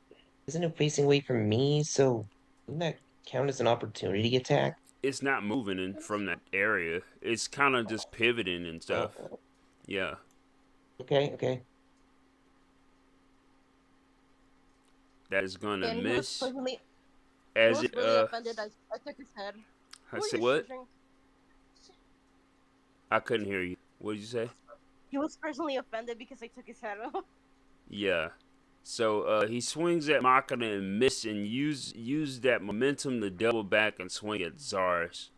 Isn't it facing away from me? So wouldn't that count as an opportunity attack? It's not moving in from that area. It's kind of just pivoting and stuff. Yeah. Okay. Okay. That is gonna And miss. he was As it really offended. I took his head. I said what? I couldn't hear you. What did you say? He was personally offended because I took his head off. Yeah. So he swings at Machina and miss and use that momentum to double back and swing at Zaris.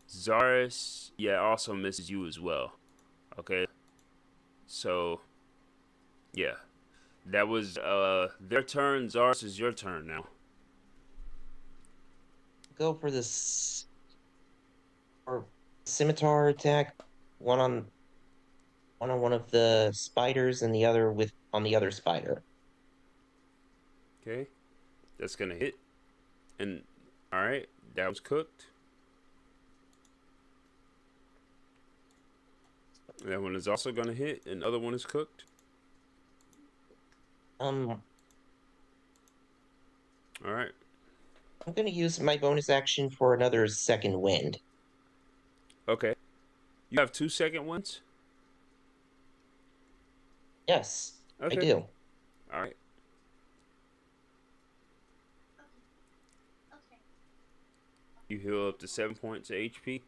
Zaris, yeah, also misses you as well. Okay. So yeah. That was their turn. Zaris, is your turn now. Go for this or scimitar attack. One of the spiders and the other on the other spider. Okay. That's gonna hit. And alright, that was cooked. That one is also gonna hit, and the other one is cooked. Alright. I'm gonna use my bonus action for another second wind. Okay. You have 2 second ones? Yes, Okay. I do. Alright. You heal up to 7 points of HP.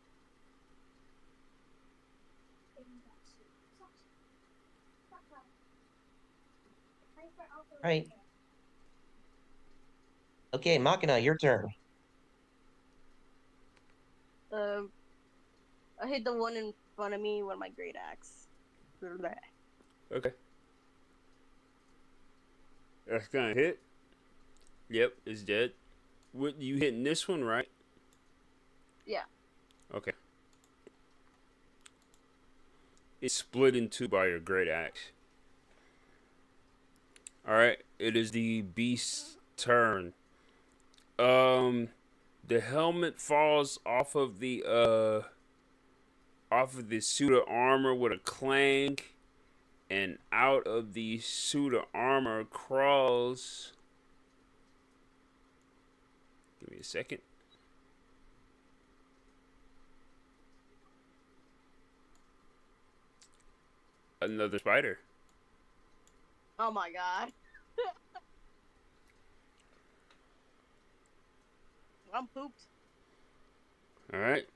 Right. Okay, Machina, your turn. I hit the one in fun of me with my great axe. Bleh. Okay. That's gonna hit. Yep, it's dead. What you hitting this one, right? Yeah. Okay. It's split in two by your great axe. Alright, it is the beast's turn. The helmet falls off of the suit of armor with a clang, and out of the suit of armor crawls. Give me a second. Another spider. Oh my god. I'm pooped. Alright.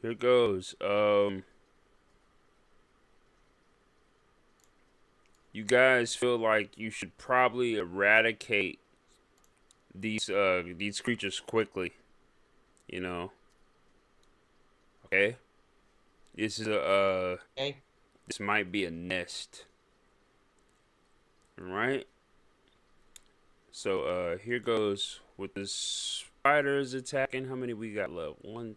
Here goes. You guys feel like you should probably eradicate these creatures quickly. You know. Okay. This is Okay. this might be a nest. Right? So here goes with the spiders attacking. How many we got left? One,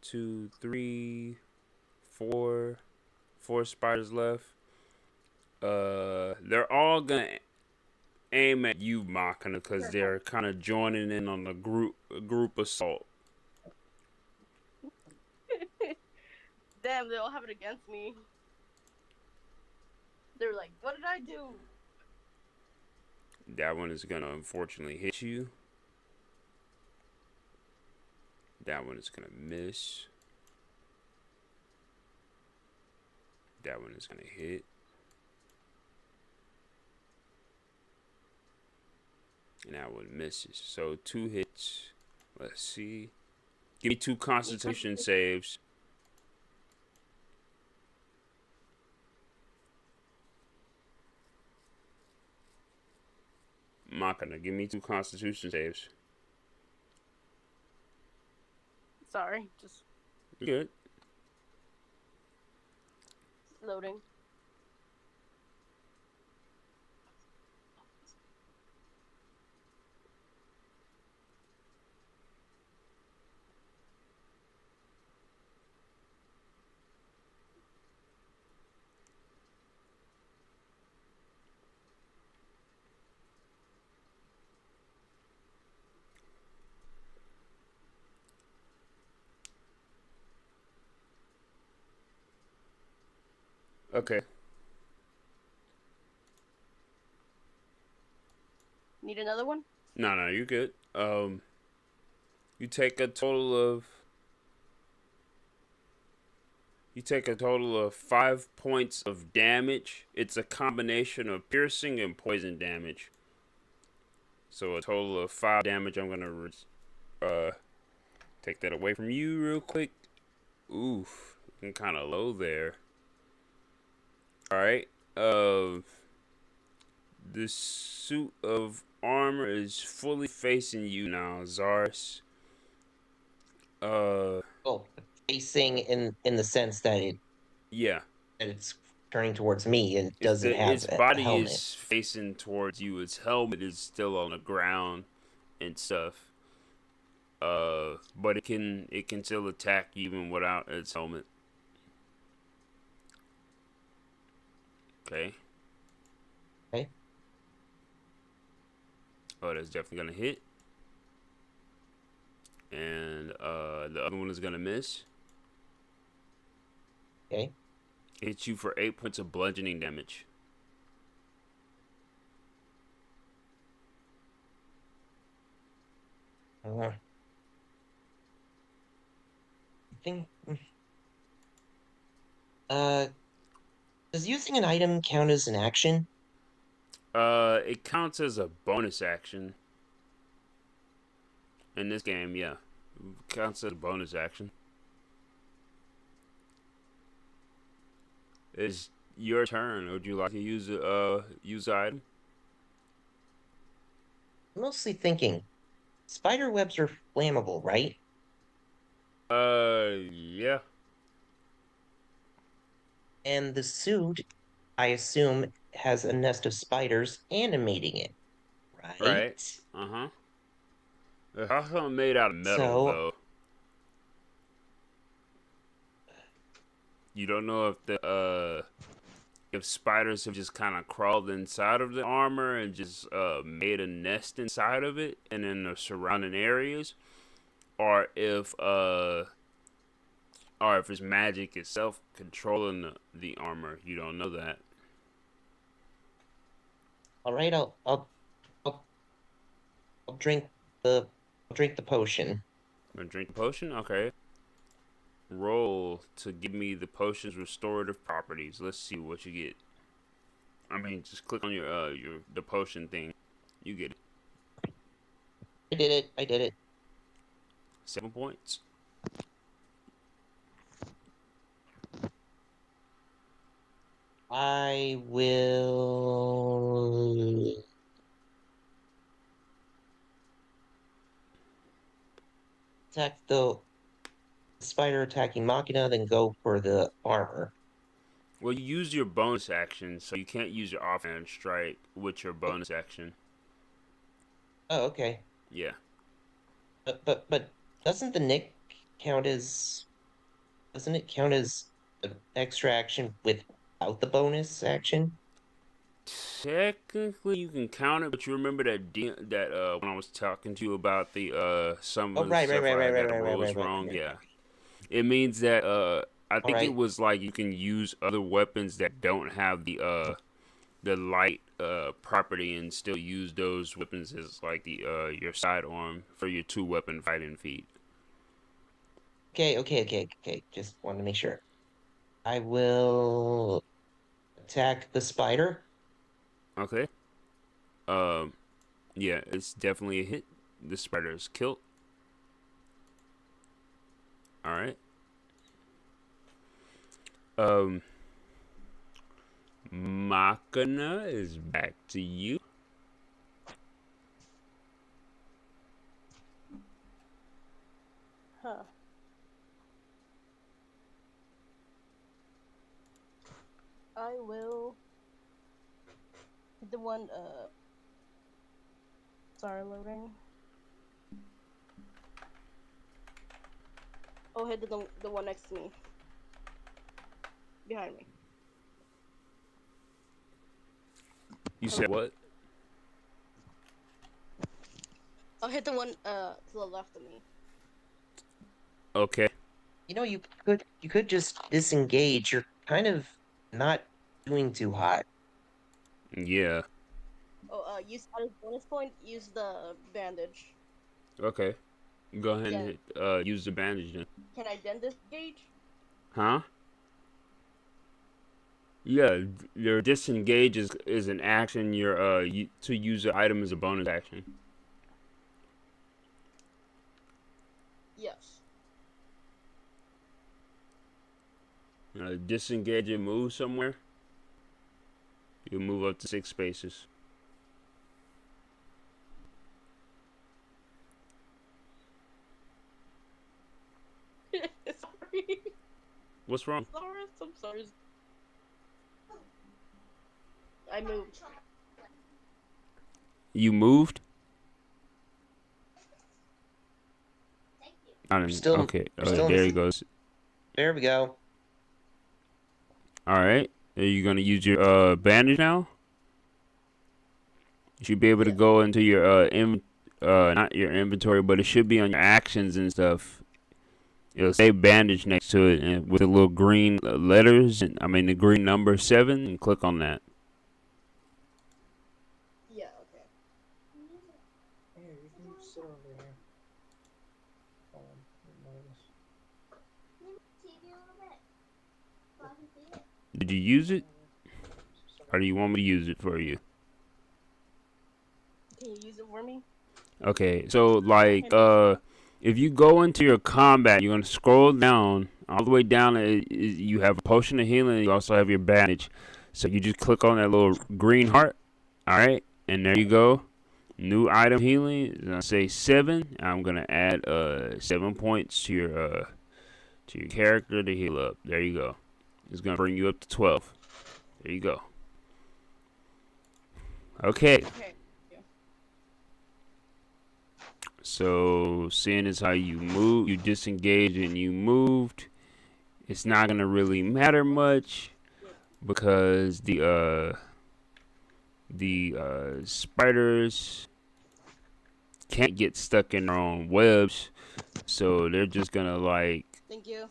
two, three, four. Four spiders left. They're all gonna aim at you, Machina, because they're kind of joining in on the group assault. Damn, they all have it against me. They're like, what did I do? That one is gonna unfortunately hit you. That one is gonna miss. That one is gonna hit. And that one misses. So 2 hits. Let's see. Give me 2 Constitution saves. Machina, give me 2 Constitution saves. Sorry, just Good. loading. Okay. Need another one? No, you're good. You take a total of 5 points of damage. It's a combination of piercing and poison damage. So a total of 5 damage. I'm gonna take that away from you real quick. Oof, looking kind of low there. All right. This suit of armor is fully facing you now, Zars. Well, facing in the sense that Yeah. it's turning towards me and it doesn't have Its a body helmet. is facing towards you. Its helmet is still on the ground and stuff. But it can still attack even without its helmet. Okay. Okay. Oh, that's definitely gonna hit. And the other one is gonna miss. Okay. Hits you for 8 points of bludgeoning damage. I think. Does using an item count as an action? It counts as a bonus action. In this game, yeah. It counts as a bonus action. It's your turn. Would you like to use the item? I'm mostly thinking. spider webs are flammable, right? Yeah. And the suit, I assume, has a nest of spiders animating it, Right. right? Uh-huh. It's also made out of metal, So, though. You don't know if spiders have just kind of crawled inside of the armor and just made a nest inside of it and in the surrounding areas, or if it's magic itself controlling the armor. You don't know that. all right, I'll, I'll drink the potion. Gonna drink the potion? Okay. Roll to give me the potion's restorative properties. Let's see what you get. I mean, just click on your the potion thing. You get it. I did it. I did it. 7 points. I will attack the spider attacking Machina, then go for the armor. Well, you use your bonus action, so you can't use your offhand strike with your bonus action. Oh, okay. Yeah. But doesn't the nick count as doesn't it count as an extra action without the bonus action? Technically, you can count it, but you remember that when I was talking to you about some Oh, of the right, right, stuff right, I right, right, got the right, right, rules right, right, wrong. right, Yeah, right. it means that I All think it right. was like you can use other weapons that don't have the light property and still use those weapons as like the your sidearm for your 2 weapon fighting feat. Okay. Just wanted to make sure. I will attack the spider. Okay. Um. Yeah, it's definitely a hit. The spider is killed. All right. Um. Machina is back to you. Huh. I will hit the one. Sorry, loading. Oh, hit the one next to me, behind me. You said what? I'll hit the one to the left of me. Okay. You know, you could just disengage. You're kind of not doing too hot. Yeah. Oh, use as bonus point. Use the bandage. Okay. Go ahead and Yeah. use the bandage then. Can I then disengage? Huh? Yeah. Your disengage is an action. Your to use the item is a bonus action. Yes. Disengage and move somewhere. You move up to 6 spaces. Sorry. What's wrong? Sorry. I'm sorry. I moved. You moved? I We're didn't. still Okay. we're still in There he the goes. there we go. All right. Are you gonna use your bandage now? You should be able to Yes. go into your not your inventory, but it should be on your actions and stuff. It'll say bandage next to it, and with the little green letters, and I mean the green number 7, and click on that. Yeah. Okay. Here, you can just sit over here. Hold on, ignore this. TV a little bit. So I can see it. Did you use it, or do you want me to use it for you? Can you use it for me? Okay, so like if you go into your combat, you're gonna scroll down all the way down. You have a potion of healing. You also have your bandage. So you just click on that little green heart. All right, and there you go. New item healing. I say 7. I'm gonna add 7 points to your character to heal up. There you go. It's gonna bring you up to 12. There you go. Okay. Okay. So seeing as how you move, you disengaged and you moved, it's not gonna really matter much because the spiders can't get stuck in their own webs, so they're just gonna Thank you.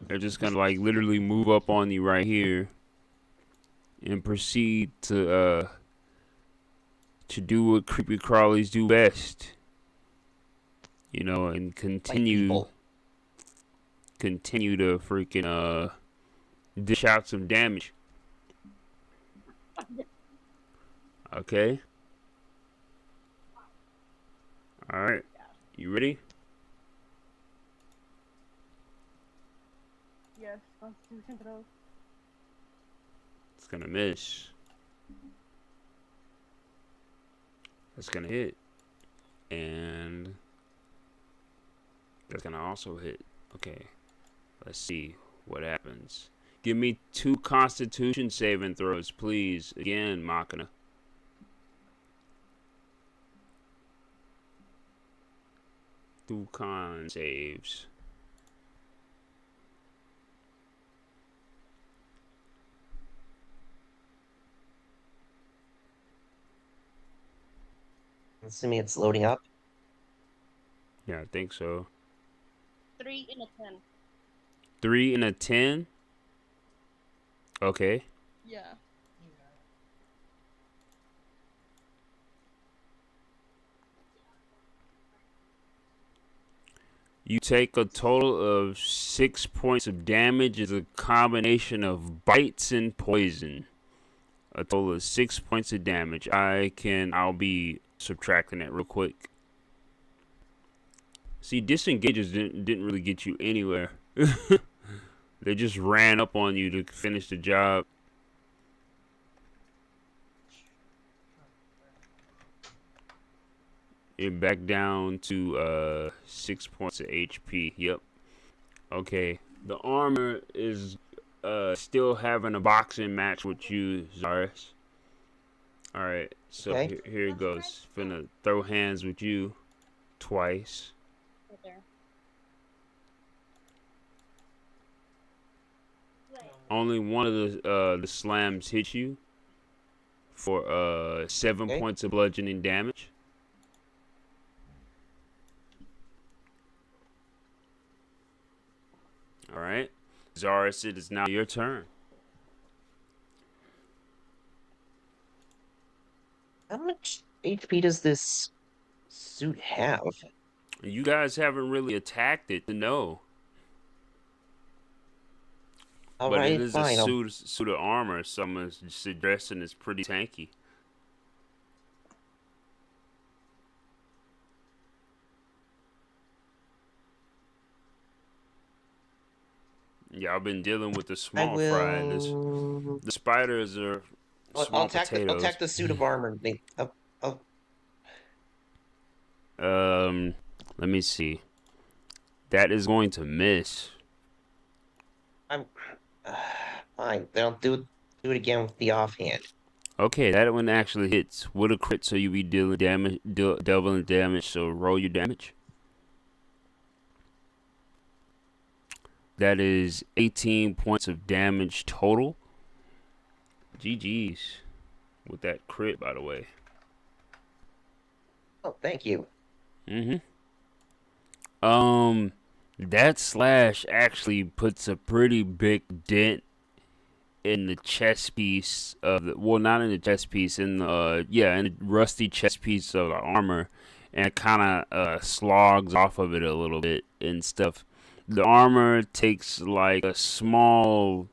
literally move up on you right here and proceed to do what creepy crawlies do best, you know, and continue to freaking dish out some damage. Okay. All right. You ready? Yes, Constitution throw. It's gonna miss. That's gonna hit. And that's gonna also hit. Okay. Let's see what happens. Give me 2 Constitution saving throws, please. Again, Machina. Two con saves. Assuming it's loading up. Yeah, I think so. 3 and a 10. 3 and a 10. Okay. Yeah. You take a total of 6 points of damage as a combination of bites and poison. A total of 6 points of damage. I'll be subtracting that real quick. See, disengages didn't really get you anywhere. They just ran up on you to finish the job. You're back down to 6 points of HP. Yep. Okay. The armor is still having a boxing match with you, Zaris. Alright, so Okay. here it goes. Finna throw hands with you twice. Right there. Only one of the slams hit you for 7 Okay. points of bludgeoning damage. Alright. Zaris, it is now your turn. How much HP does this suit have? You guys haven't really attacked it to know. All But right, it is fine. a suit of armor, so I'm suggesting it's pretty tanky. Yeah, I've been dealing with the I small fry. will. The spiders are small I'll attack potatoes. the suit of armor. Let me see. That is going to miss. I'm fine. Then I'll do it again with the offhand. Okay, that one actually hits with a crit, so you be dealing damage, doubling damage. So roll your damage. That is 18 points of damage total. GG's with that crit, by the way. Oh, thank you. That slash actually puts a pretty big dent in the chest piece of the, well, not in the chest piece, in the in the rusty chest piece of the armor, and it kind of slogs off of it a little bit and stuff. The armor takes like a small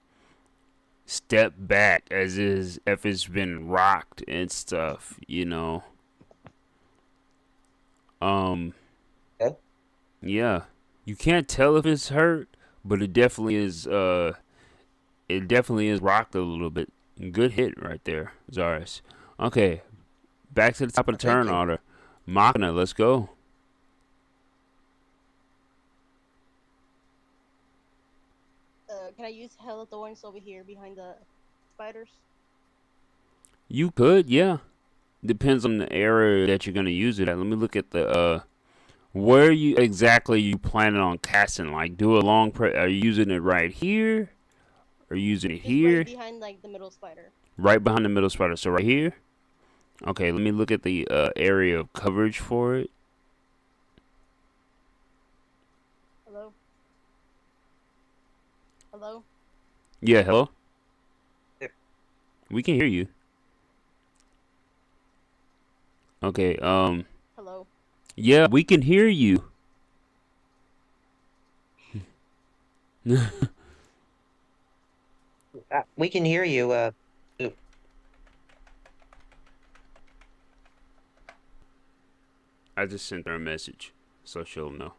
step back as if it's been rocked and stuff, you know. Okay. Yeah. You can't tell if it's hurt, but it definitely is rocked a little bit. Good hit right there, Zaris. Okay. Back to the top of the turn order. Machina, let's go. Can I use Hella Thorns over here behind the spiders? You could, yeah. Depends on the area that you're gonna use it at. Let me look at the where you exactly you planning on casting? Like, do a long are you using it right here? Or using it Just right here? behind like the middle spider. Right behind the middle spider. So right here. Okay, let me look at the area of coverage for it. Hello. Hello. Yeah, hello. Yep. We can hear you. Okay. Hello. Yeah, we can hear you. We can hear you. Ooh, I just sent her a message, so she'll know.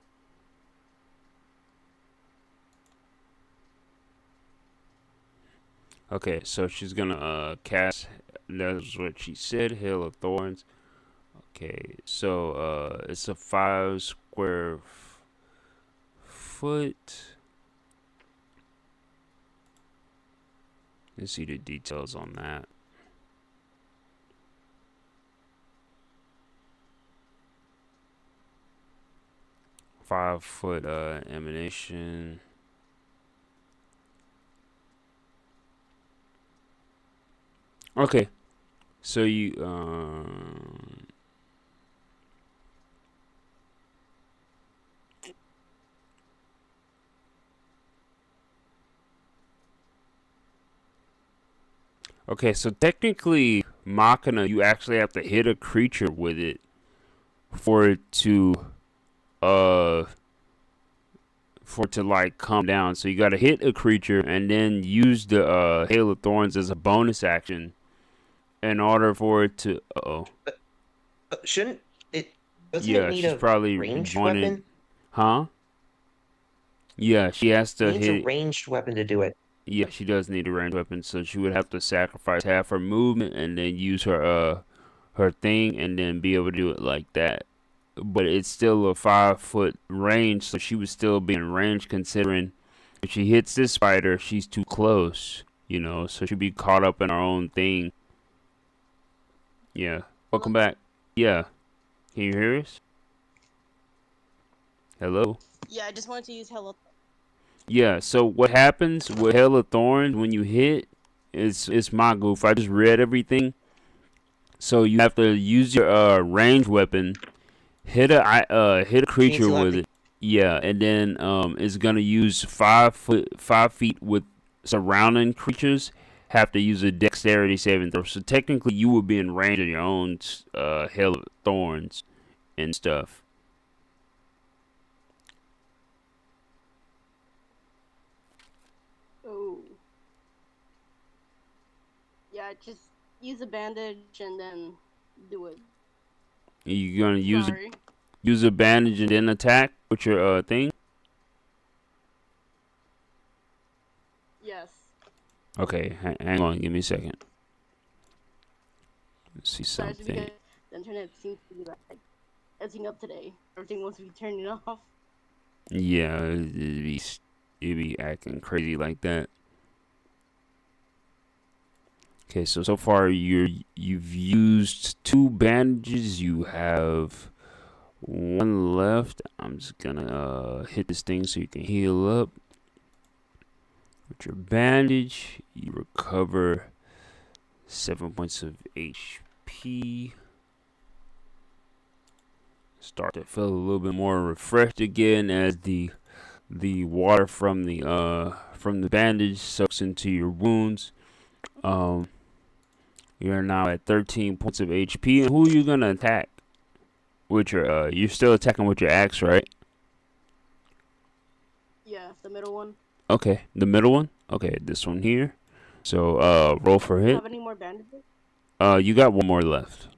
Okay, so she's gonna cast. That's what she said. Hill of Thorns. Okay, so it's a 5 square foot. Let's see the details on that. Five-foot emanation. Okay, so you okay, so technically, Machina, you actually have to hit a creature with it for it to uh like come down. So you got to hit a creature and then use the Hail of Thorns as a bonus action in order for it to. Uh-oh. shouldn't it? Doesn't it Yeah, need she's a probably ranged joining. weapon? Huh? Yeah, she has It to needs a hit. ranged weapon to do it. Yeah, she does need a ranged weapon, so she would have to sacrifice half her movement and then use her thing and then be able to do it like that. But it's still a 5-foot range, so she would still be in range considering if she hits this spider, she's too close, so she'd be caught up in her own thing. Yeah. Welcome back. Yeah. Can you hear us? Hello? Yeah, I just wanted to use Hella. Yeah, so what happens with Hell of Thorns when you hit, it's my goof. I just read everything. So you have to use your ranged weapon, hit a creature You'll have with to it. Yeah, and then it's gonna use 5 feet with surrounding creatures. Have to use a dexterity saving throw. So technically, you would be in range of your own Hail of Thorns and stuff. Oh. Yeah, just use a bandage and then do it. You gonna Sorry. use a bandage and then attack with your thing? Yes. Okay, hang on, give me a second. Let's see Sorry, it's something. because the internet seems to be like acting up today. Everything wants to be turning off. Yeah, it'd be acting crazy like that. Okay, so far you've used 2 bandages. You have 1 left. I'm just gonna hit this thing so you can heal up. With your bandage, you recover 7 points of HP. Start to feel a little bit more refreshed again as the water from the bandage soaks into your wounds. You're now at 13 points of HP. And who are you gonna attack? With your you're still attacking with your axe, right? Yeah, the middle one. Okay, the middle one. Okay, this one here. So roll for Do you hit. have any more bandages? You got 1 more left.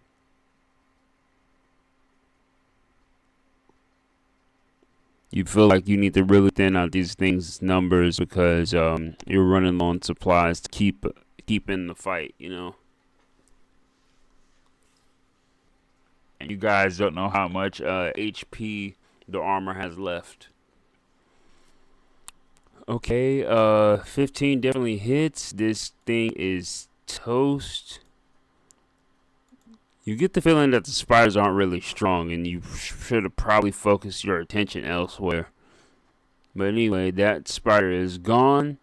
You feel like you need to really thin out these things numbers because you're running low on supplies to keep in the fight. And you guys don't know how much HP the armor has left. Okay, 15 definitely hits. This thing is toast. You get the feeling that the spiders aren't really strong, and you should have probably focused your attention elsewhere. But anyway, that spider is gone.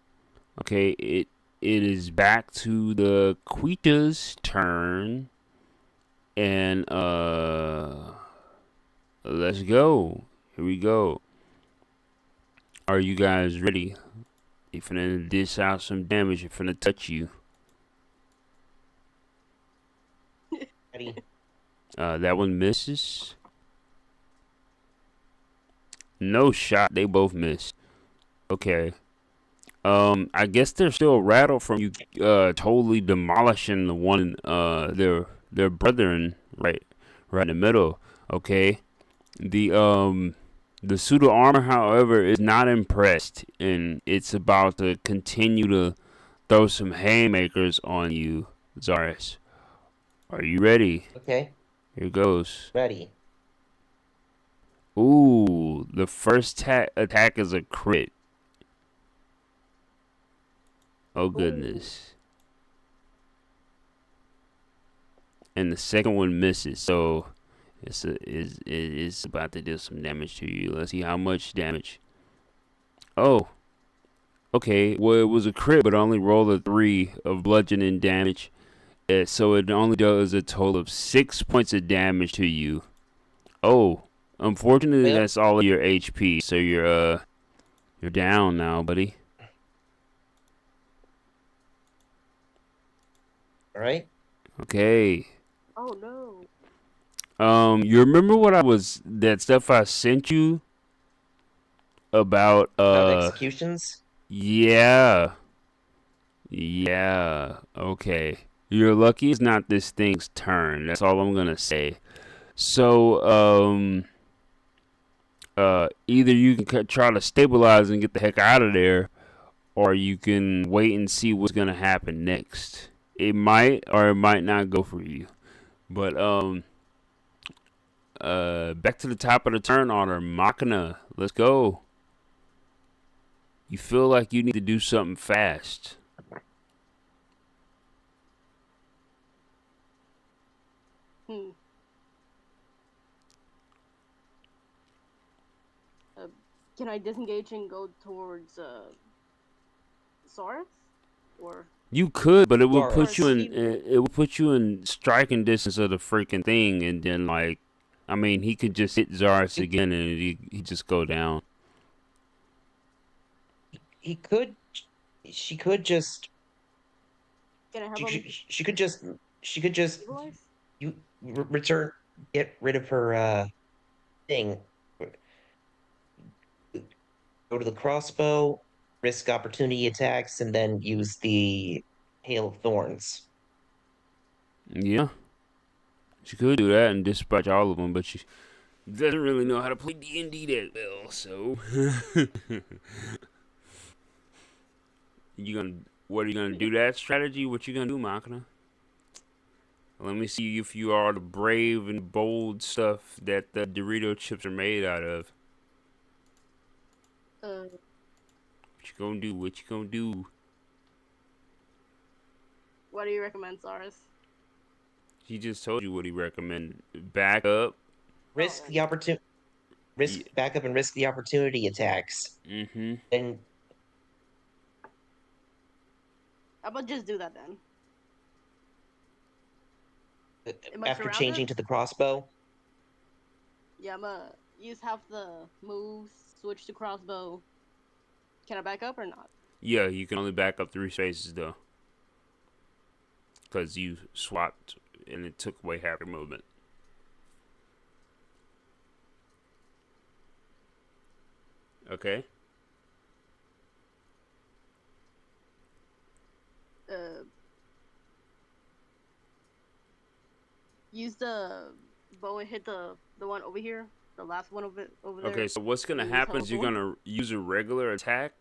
Okay, it is back to the Quita's turn, and let's go. Here we go. Are you guys ready? You finna dish out some damage. You finna touch you. Ready? That one misses. No shot. They both missed. Okay. I guess they're still rattled from you totally demolishing the one their brethren right in the middle. Okay. The pseudo armor, however, is not impressed, and it's about to continue to throw some haymakers on you, Zaris. Are you ready? Okay, Here goes. ready. Ooh, the first attack is a crit. Oh goodness. And the second one misses, so it's about to do some damage to you. Let's see how much damage. Oh, okay. Well, it was a crit, but only rolled a 3 of bludgeoning damage. So it only does a total of 6 points of damage to you. Oh, unfortunately, Yep. that's all of your HP. So you're down now, buddy. All right. Okay. Oh no. You remember that stuff I sent you about About executions. yeah. Yeah. Okay. You're lucky it's not this thing's turn. That's all I'm gonna say. So, either you can try to stabilize and get the heck out of there, or you can wait and see what's gonna happen next. It might or it might not go for you. But back to the top of the turn order, Machina. Let's go. You feel like you need to do something fast. Hmm. Can I disengage and go towards Saurus? Or You could, but it would Zaris. put you in striking distance of the freaking thing, and then like, I mean, he could just hit Zaris again, and he just go down. He could. She could just. can I have She, him she, she could just. She could just. stabilize? You return. Get rid of her thing. Go to the crossbow. Risk opportunity attacks, and then use the hail of thorns. Yeah, she could do that and dispatch all of them, but she doesn't really know how to play D&D that well. So, what are you gonna do that strategy? What you gonna do, Machina? Let me see if you are the brave and bold stuff that the Dorito chips are made out of. Uh, What you gonna do? What you gonna do? what do you recommend, Saurus? He just told you what he recommended. Back up. Risk the opportunity. Risk backup and risk the opportunity attacks. Mm-hmm. And How about just do that then? Am I after surrounded? changing to the crossbow. Yeah, I'm gonna use half the moves, switch to crossbow. Can I back up or not? Yeah, you can only back up 3 spaces though, because you swapped and it took away half your movement. Okay. Use the bow and hit the one over here, the last one over there. Okay, so what's gonna Use happen is you're gonna use a regular attack,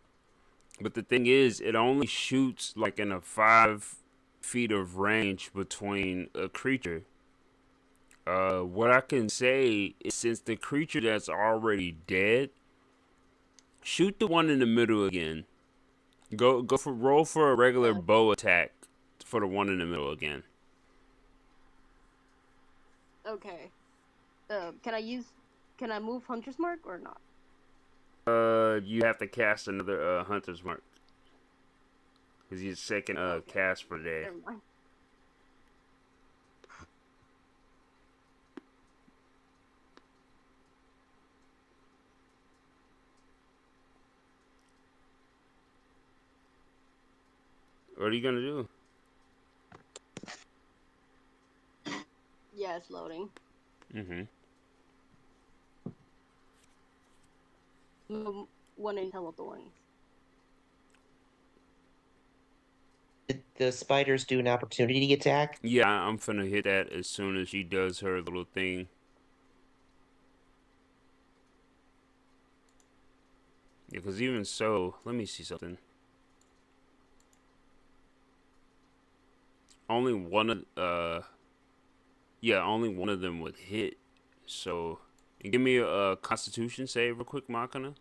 but the thing is, it only shoots like in a 5 feet of range between a creature. What I can say is since the creature that's already dead, shoot the one in the middle again. Go for roll for a regular Uh, bow attack for the one in the middle again. okay. Can I use? Can I move Hunter's Mark or not? You have to cast another hunter's mark because he's second Okay. cast for the day. Never mind. What are you gonna do? Yeah, it's loading. Mm-hmm. One intel of thorns. Did the spiders do an opportunity attack? Yeah, I'm finna hit that as soon as she does her little thing. Yeah, because even so, let me see something. Only one of only one of them would hit. So, and give me a Constitution save real quick, Machina.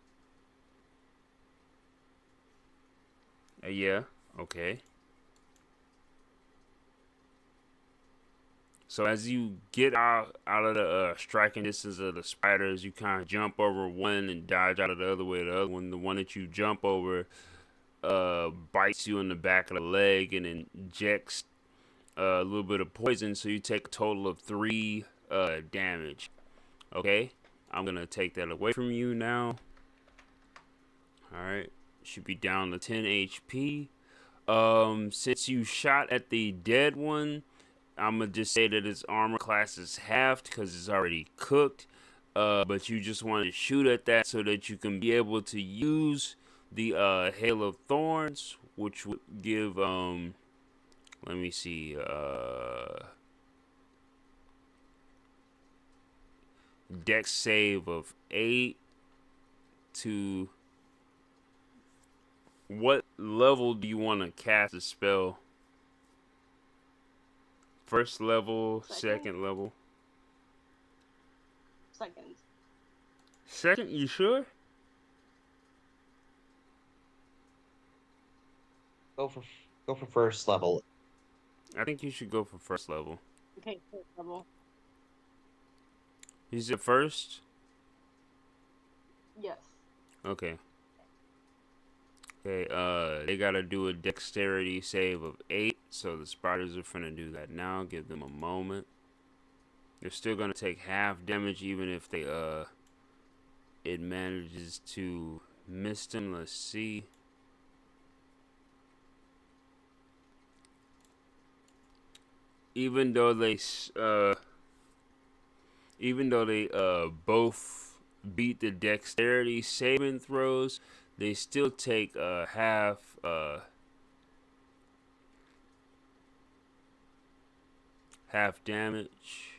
Yeah, okay. So as you get out of the striking distance of the spiders, you kind of jump over one and dodge out of the other way. The other one, the one that you jump over, bites you in the back of the leg and injects a little bit of poison. So you take a total of 3 damage. Okay, I'm gonna take that away from you now. All right, should be down to 10 HP. Since you shot at the dead one, I'm gonna just say that its armor class is halved because it's already cooked. But you just want to shoot at that so that you can be able to use the Hail of Thorns, which would give let me see, Dex save of 8 to. What level do you want to cast a spell? First level, second level. Second. Second, you sure? Go for first level. I think you should go for first level. Okay, first level. You said first? Yes. Okay. Okay, they gotta do a dexterity save of 8, so the spiders are finna do that now. Give them a moment. They're still gonna take half damage even if they it manages to miss them. Let's see. Even though they both beat the dexterity saving throws, they still take half damage.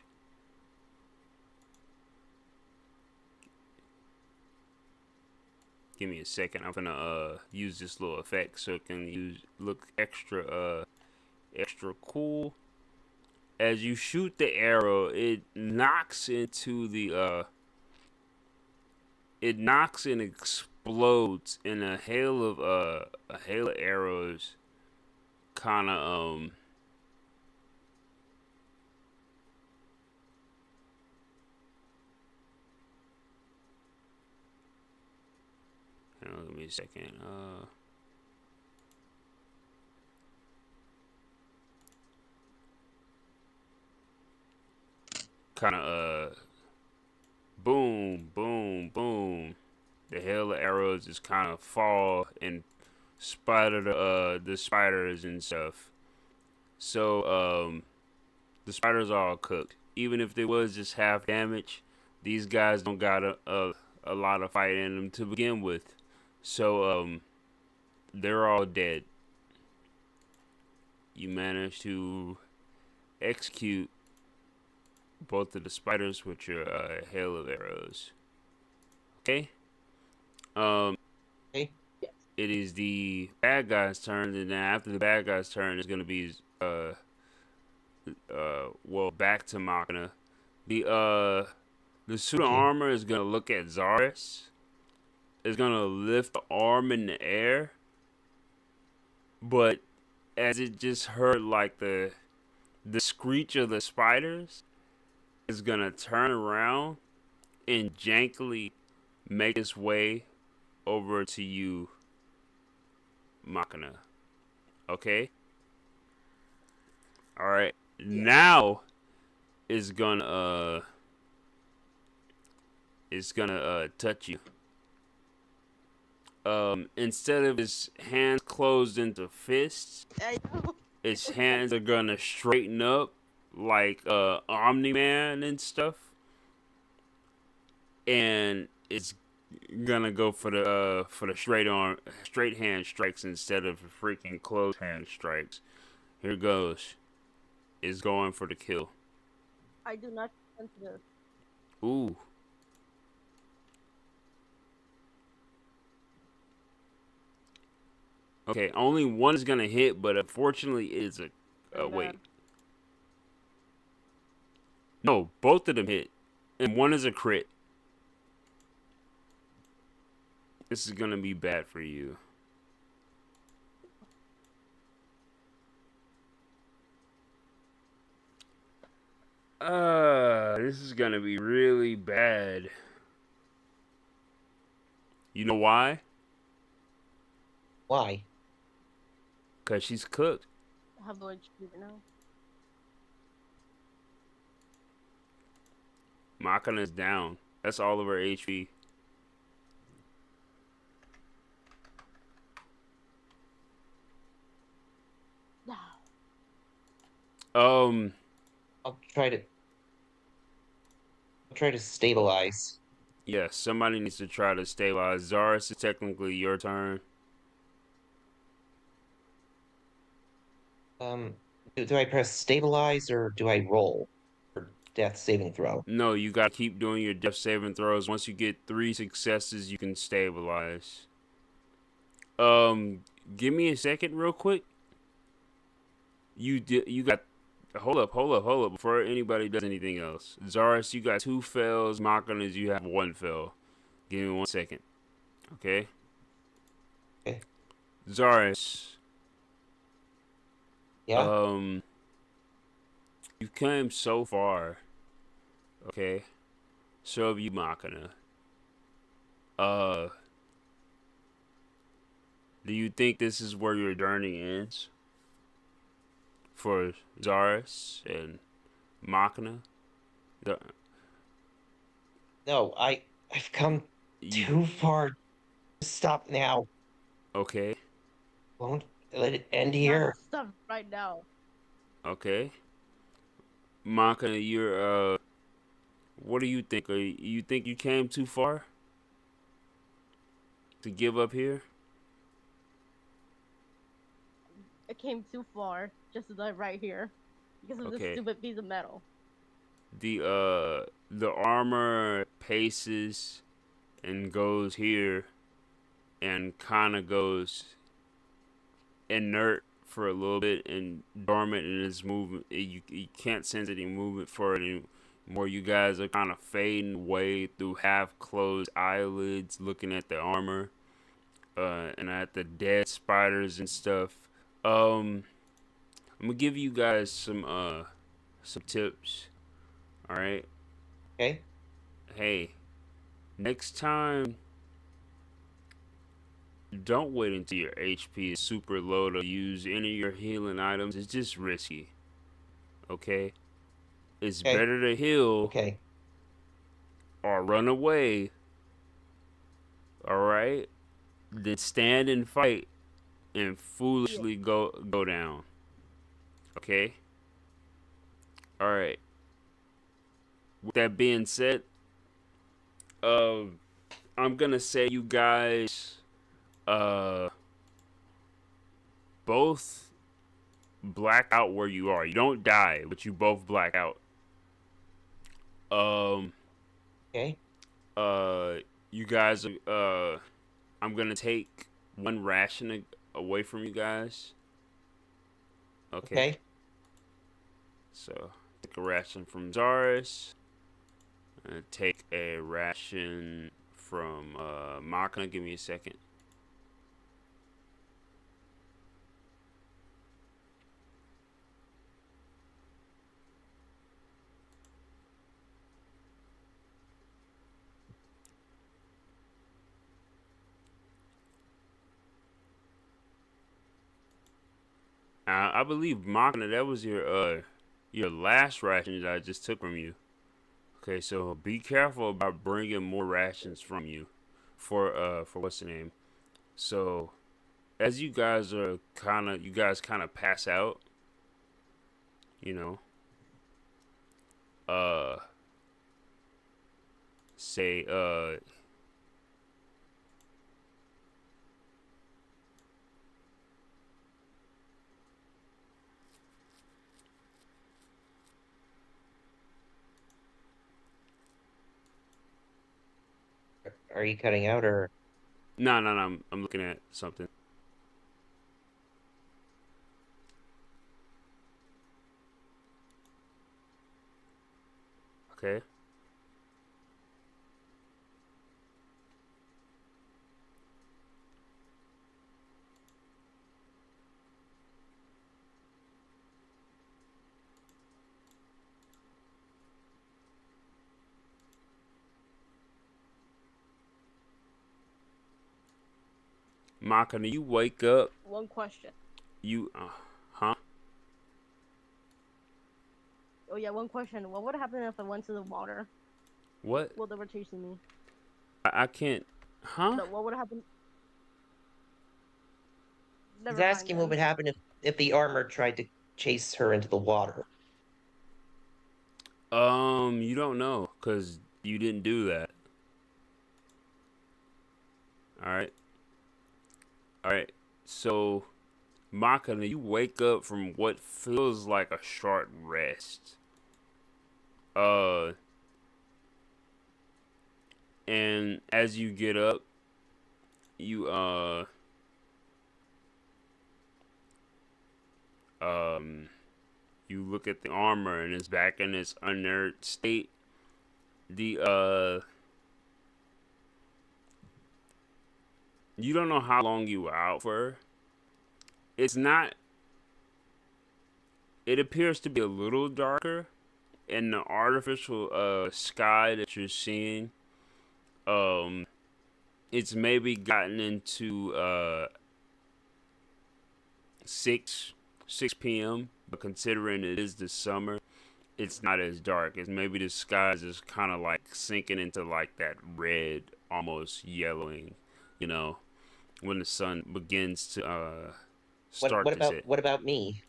Give me a second. I'm gonna use this little effect so it can look extra cool. As you shoot the arrow, it knocks into the it knocks and explodes in a hail of arrows kind of hang on, give me a second. Kind of boom, boom, boom. The hail of arrows just kind of fall and spider the spiders and stuff. So the spiders are all cooked. Even if there was just half damage, these guys don't got a lot of fight in them to begin with. So they're all dead. You managed to execute both of the spiders with your hail of arrows. Okay. Okay. Yes. It is the bad guy's turn, and then after the bad guy's turn, it's gonna be back to Machina. The suit of Thank you. armor is gonna look at Zaris. It's gonna lift the arm in the air, but as it just heard like the screech of the spiders, it's gonna turn around and jankily make its way over to you, Machina. Okay? Alright. Yeah. Now it's gonna touch you. Instead of his hands closed into fists, I know. its hands are gonna straighten up like Omni Man and stuff. And it's gonna go for the straight hand strikes instead of freaking closed hand strikes. Here goes. It's going for the kill. I do not consent to this. Ooh. Okay, only one is gonna hit, but unfortunately, it's a. Very Wait. bad. No, both of them hit, and one is a crit. This is gonna be bad for you. This is gonna be really bad. You know why? Why? Cause she's cooked. I have low HP right now. Machina's down. That's all of her HP. No. I'll try to stabilize. Yeah, somebody needs to try to stabilize. Zaris, is technically your turn. Do I press stabilize or do I roll for death saving throw? No, you gotta keep doing your death saving throws. Once you get 3 successes, you can stabilize. Give me a second, real quick. You got. Hold up. Before anybody does anything else, Zaris, you got 2 fails. Machina's, you have 1 fail. Give me 1 second. Okay. Okay. Zaris. Yeah. You came so far. Okay. So have you, Machina. Uh. Do you think this is where your journey ends? For Zaris and Machina? No, I've come You too far to stop now. okay? Won't let it end Not here. stuff right now. Okay. Machina, you're what do you think? You think you came too far to give up here? I came too far just to die right here because of this Okay. stupid piece of metal. The armor paces and goes here and kind of goes inert for a little bit and dormant in its movement. You can't sense any movement for it anymore. You guys are kind of fading away through half closed eyelids, looking at the armor and at the dead spiders and stuff. I'm gonna give you guys some tips. All right. Okay. Hey, next time, don't wait until your HP is super low to use any of your healing items. It's just risky. Okay? It's Okay. better to heal Okay. or run away, alright? Than stand and fight and foolishly go down. Okay? Alright. With that being said, I'm gonna say you guys both black out where you are. You don't die, but you both black out. Um Okay. you guys I'm gonna take 1 ration away from you guys. Okay. Okay. So take a ration from Zaris. Take a ration from Machina. Give me a second. I believe Machina, that was your last ration that I just took from you. Okay, so be careful about bringing more rations from you, for what's the name. So as you guys kind of pass out, you know, uh, say Are you cutting out or no, no, no, I'm looking at something. Okay. Machina, you wake up, One question. you huh? Oh yeah, one question. What would happen if I went to the water? What? Well, they were chasing me. I can't. Huh? No, what would happen? he's Never mind asking what then. would happen if the armor tried to chase her into the water? You don't know, cause you didn't do that. All right, all right. So, Machina, you wake up from what feels like a short rest. Uh, and as you get up, you um you look at the armor and it's back in its inert state. The you don't know how long you were out for. It's not. It appears to be a little darker, and the artificial sky that you're seeing, um, it's maybe gotten into 6 p.m. But considering it is the summer, it's not as dark. It's maybe the sky is just kind of like sinking into like that red, almost yellowing. You know, when the sun begins to What start what to about set. what about me?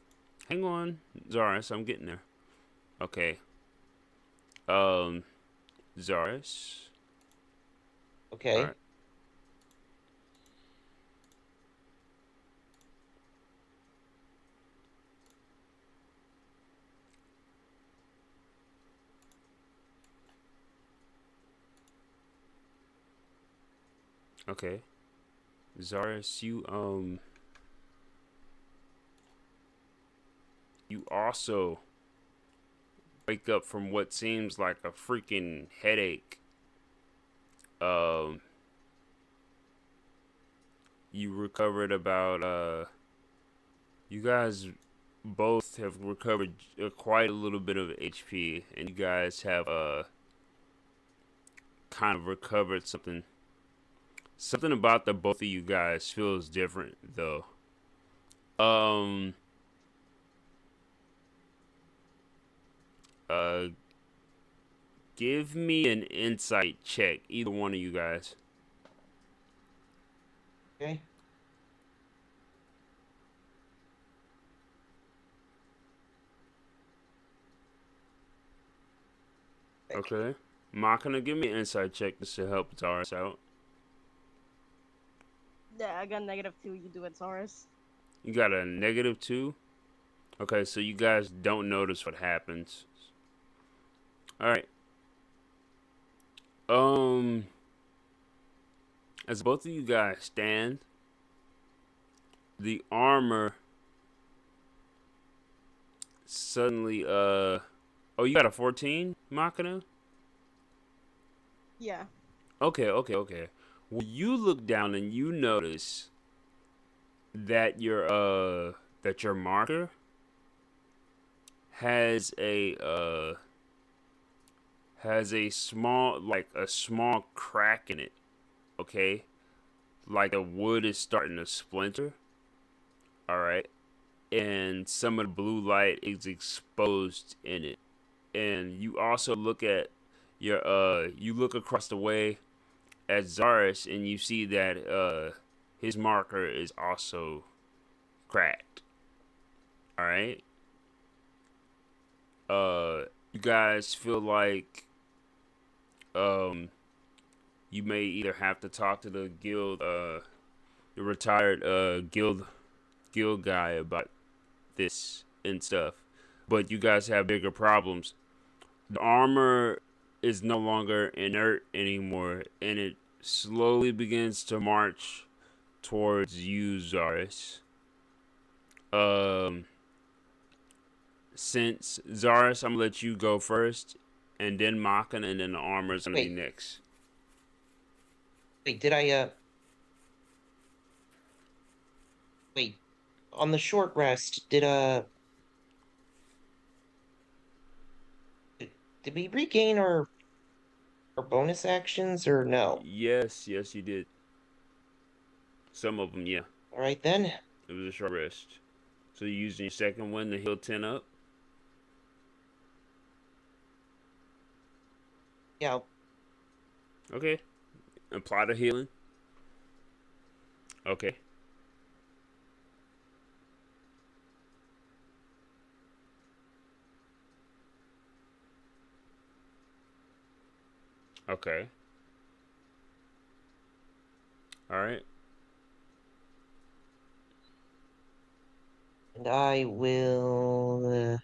Hang on, Zaris, I'm getting there. Okay. Um, Zaris. All Okay. right. Okay. Zaris, you also wake up from what seems like a freaking headache. Um, you recovered about you guys both have recovered quite a little bit of HP, and you guys have kind of recovered something. Something about the both of you guys feels different though. Um, uh, give me an insight check, either one of you guys. Okay. Okay. Machina, give me an insight check just to help Taurus out. Yeah, I got -2. You do it, Taurus. You got a -2. Okay, so you guys don't notice what happens. All right. Um, as both of you guys stand, the armor suddenly oh, you got a 14, Machina? Yeah. Okay. Well, you look down and you notice that your marker has a small crack in it. Okay, like the wood is starting to splinter. All right, and some of the blue light is exposed in it. And you also look at you look across the way at Zaris, and you see that his marker is also cracked. All right. You guys feel like um you may either have to talk to the guild, the retired guild guy about this and stuff, but you guys have bigger problems. The armor is no longer inert anymore, and it slowly begins to march towards you, Zaris. Um, since Zaris, I'm gonna let you go first, and then Makan, and then the armor is gonna be Wait, next. wait, did I wait, on the short rest, did we regain our bonus actions or no? Yes, you did. Some of them, yeah. All right then. It was a short rest. So you're using your second one to heal 10 up? Yeah, Okay. Apply the healing. Okay. Okay. All right. and I will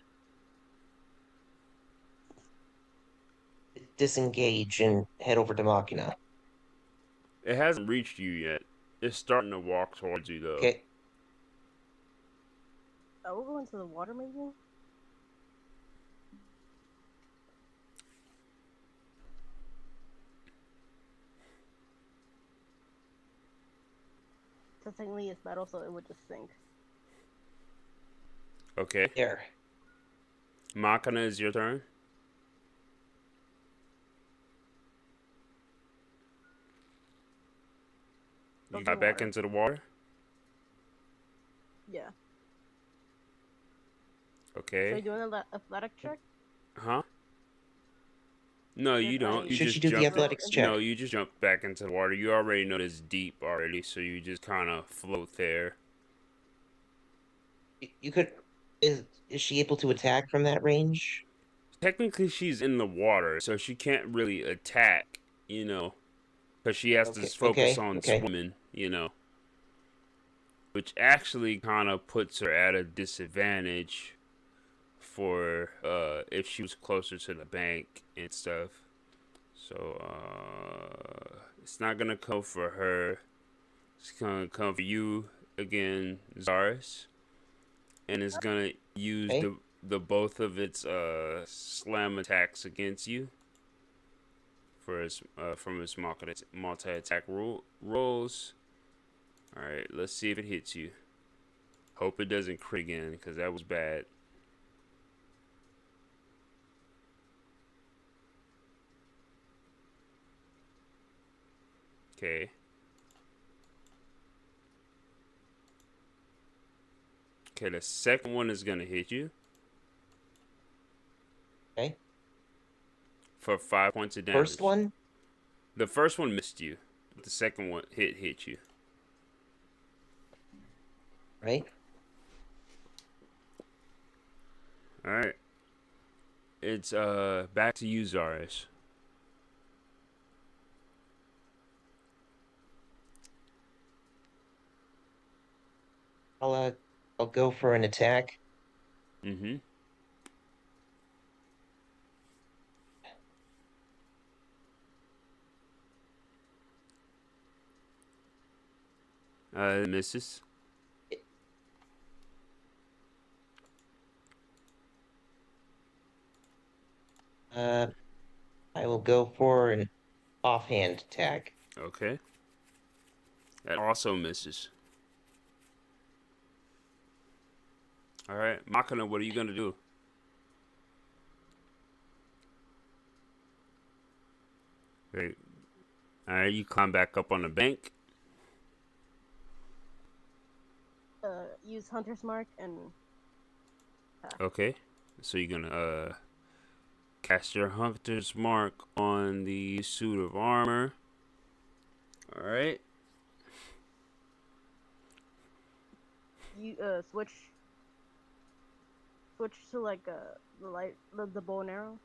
disengage and head over to Machina. It hasn't reached you yet. It's starting to walk towards you, though. Okay. I will go into the water, maybe. So technically, it's metal, so it would just sink. Okay. There. Makana, is your turn. Go You to the got back water. into the water? Yeah. So Okay. you're doing an athletic check? Huh? No, Should you don't. I You Should you just do the jump. roll athletics into check? No, you just jump back into the water. You already know it's deep already, so you just kind of float there. You could. Is she able to attack from that range? Technically, she's in the water, so she can't really attack, because she has to Okay, focus okay, on okay. swimming, which actually kind of puts her at a disadvantage for if she was closer to the bank and stuff. So it's not gonna come for her. It's gonna come for you again, Zaris, and it's gonna use Okay. the both of its slam attacks against you for its from its multi attack rolls. All right, let's see if it hits you. Hope it doesn't crit again, because that was bad. Okay. Okay, the second one is gonna hit you Okay. for 5 points of First damage. one. The first one missed you. The second one hit you. Right. All right. It's back to you, Zaris. I'll uh, I'll go for an attack. Mm-hmm. It misses. Uh, I will go for an offhand attack. Okay. That also misses. All right, Machina, what are you gonna do? Great. All right, you climb back up on the bank. Use Hunter's Mark and Okay, so you're gonna cast your Hunter's Mark on the suit of armor. All right. you switch to like the bow and arrow.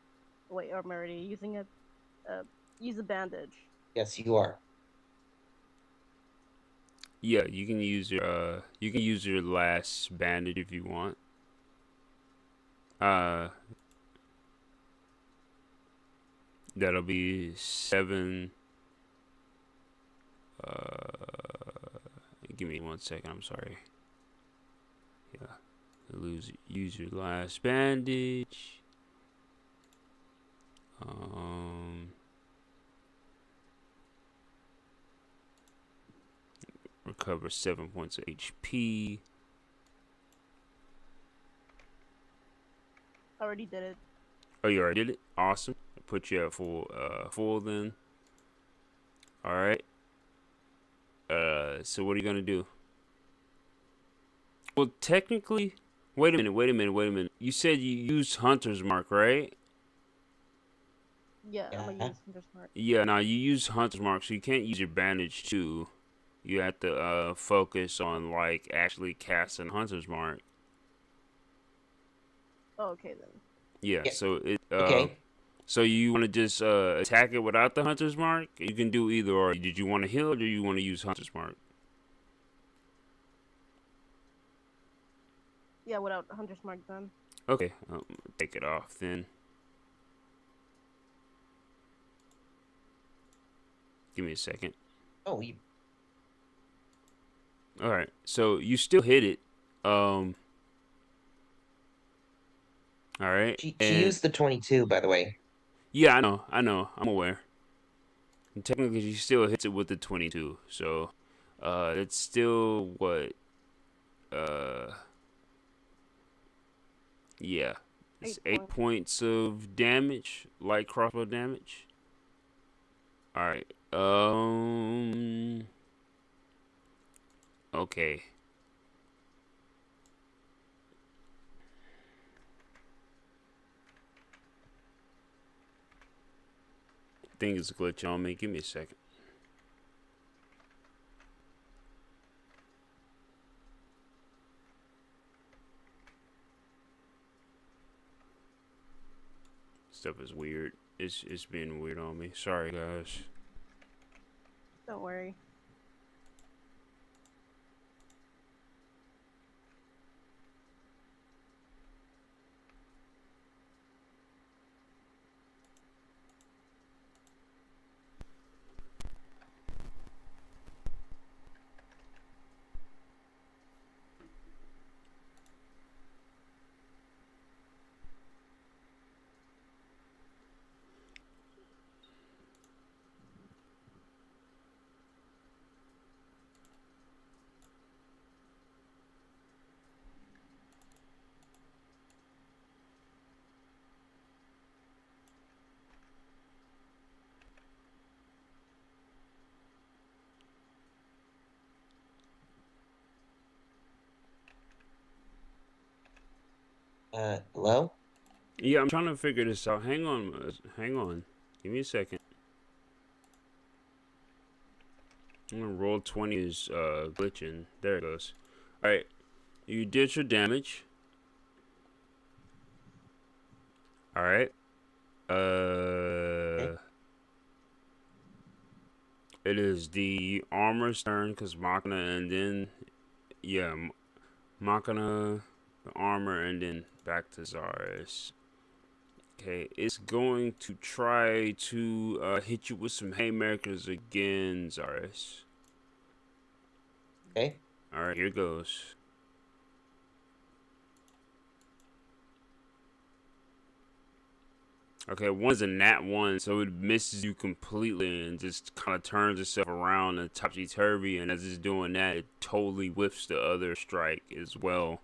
Wait, I'm already using it. Use a bandage. Yes, you are. Yeah, you can use your last bandage if you want. Uh, that'll be 7. Give me 1 second. I'm sorry. Yeah, use your last bandage. Recover 7 points of HP. Already did it. Oh, you already did it. Awesome. Put you at full then. All right. So what are you gonna do? Well, technically, wait a minute. You said you used Hunter's Mark, right? Yeah, I'm Yeah. gonna use Hunter's Mark. Yeah. Now you use Hunter's Mark, so you can't use your bandage too. You have to focus on like actually casting Hunter's Mark. Oh, okay then. Yeah. Yeah. So it. Okay. So you want to just attack it without the Hunter's Mark? You can do either or. Did you want to heal or do you want to use Hunter's Mark? Yeah, without Hunter's Mark then. Okay, take it off then. Give me a second. Oh, you All right, so you still hit it. All right, she and used the 22, by the way. yeah, I know, I'm aware. And technically, she still hits it with the 22. So, it's still what? Yeah, it's 8 points of damage, light crossbow damage. All right. Okay. I think it's a glitch on me. Give me a second. Stuff is weird. It's being weird on me. Sorry, guys. Don't worry. Hello? Yeah, I'm trying to figure this out. Hang on, hang on. Give me a second. I'm gonna roll 20 is glitching. There it goes. All right, you did your damage. All right. Okay. It is the armor's turn because Machina, and then yeah, Machina, the armor, and then back to Zaris. Okay, it's going to try to hit you with some haymakers again, Zaris. Okay. All right, here goes. Okay, one's a nat one, so it misses you completely and just kind of turns itself around and topsy turvy. And as it's doing that, it totally whiffs the other strike as well.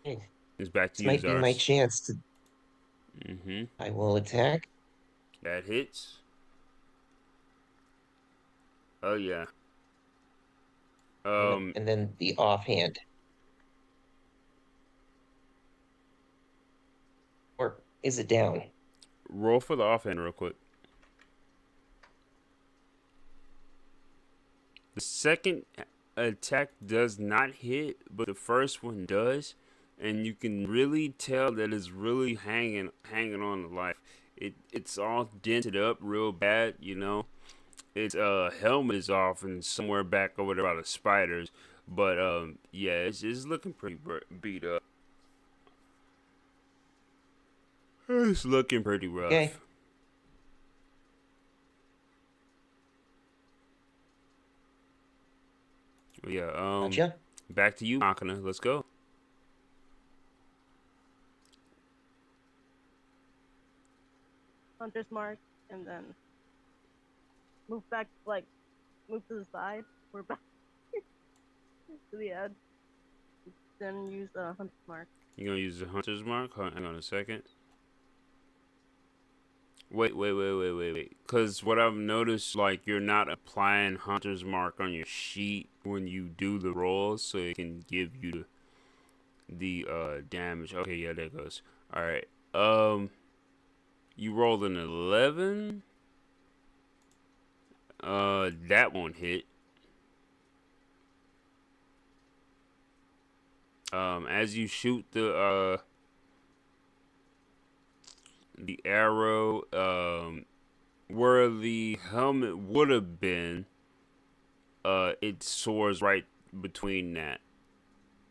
Hey, It's back to this you, might be my Zars. chance to. Mm-hmm. I will attack. That hits. Oh yeah. And, Um, and then the offhand. Or is it down? roll for the offhand real quick. The second attack does not hit, but the first one does, and you can really tell that it's really hanging on to life. It's all dented up real bad, you know. Its helmet is off and somewhere back over there by the spiders, but yeah, it's looking pretty beat up. It's looking pretty Okay. rough. Yeah. Gotcha. Back to you, Makina. Let's go. Hunter's mark, and then move back, like move to the side. We're back to the edge. Then use hunter's mark. You gonna use the hunter's mark? Hang on a second. Wait. Because what I've noticed, like, you're not applying hunter's mark on your sheet when you do the rolls, so it can give you the damage. Okay, yeah, there goes. All right. You rolled an 11. That won't hit. As you shoot the arrow, where the helmet would have been, it soars right between that.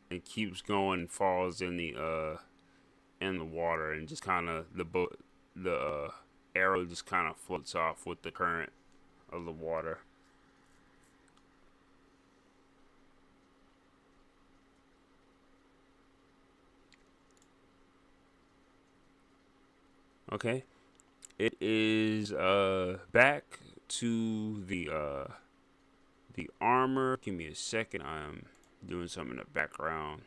It keeps going, falls in the water, and just kind of the arrow just kind of floats off with the current of the water. Okay, it is back to the armor. Give me a second. I'm doing something in the background.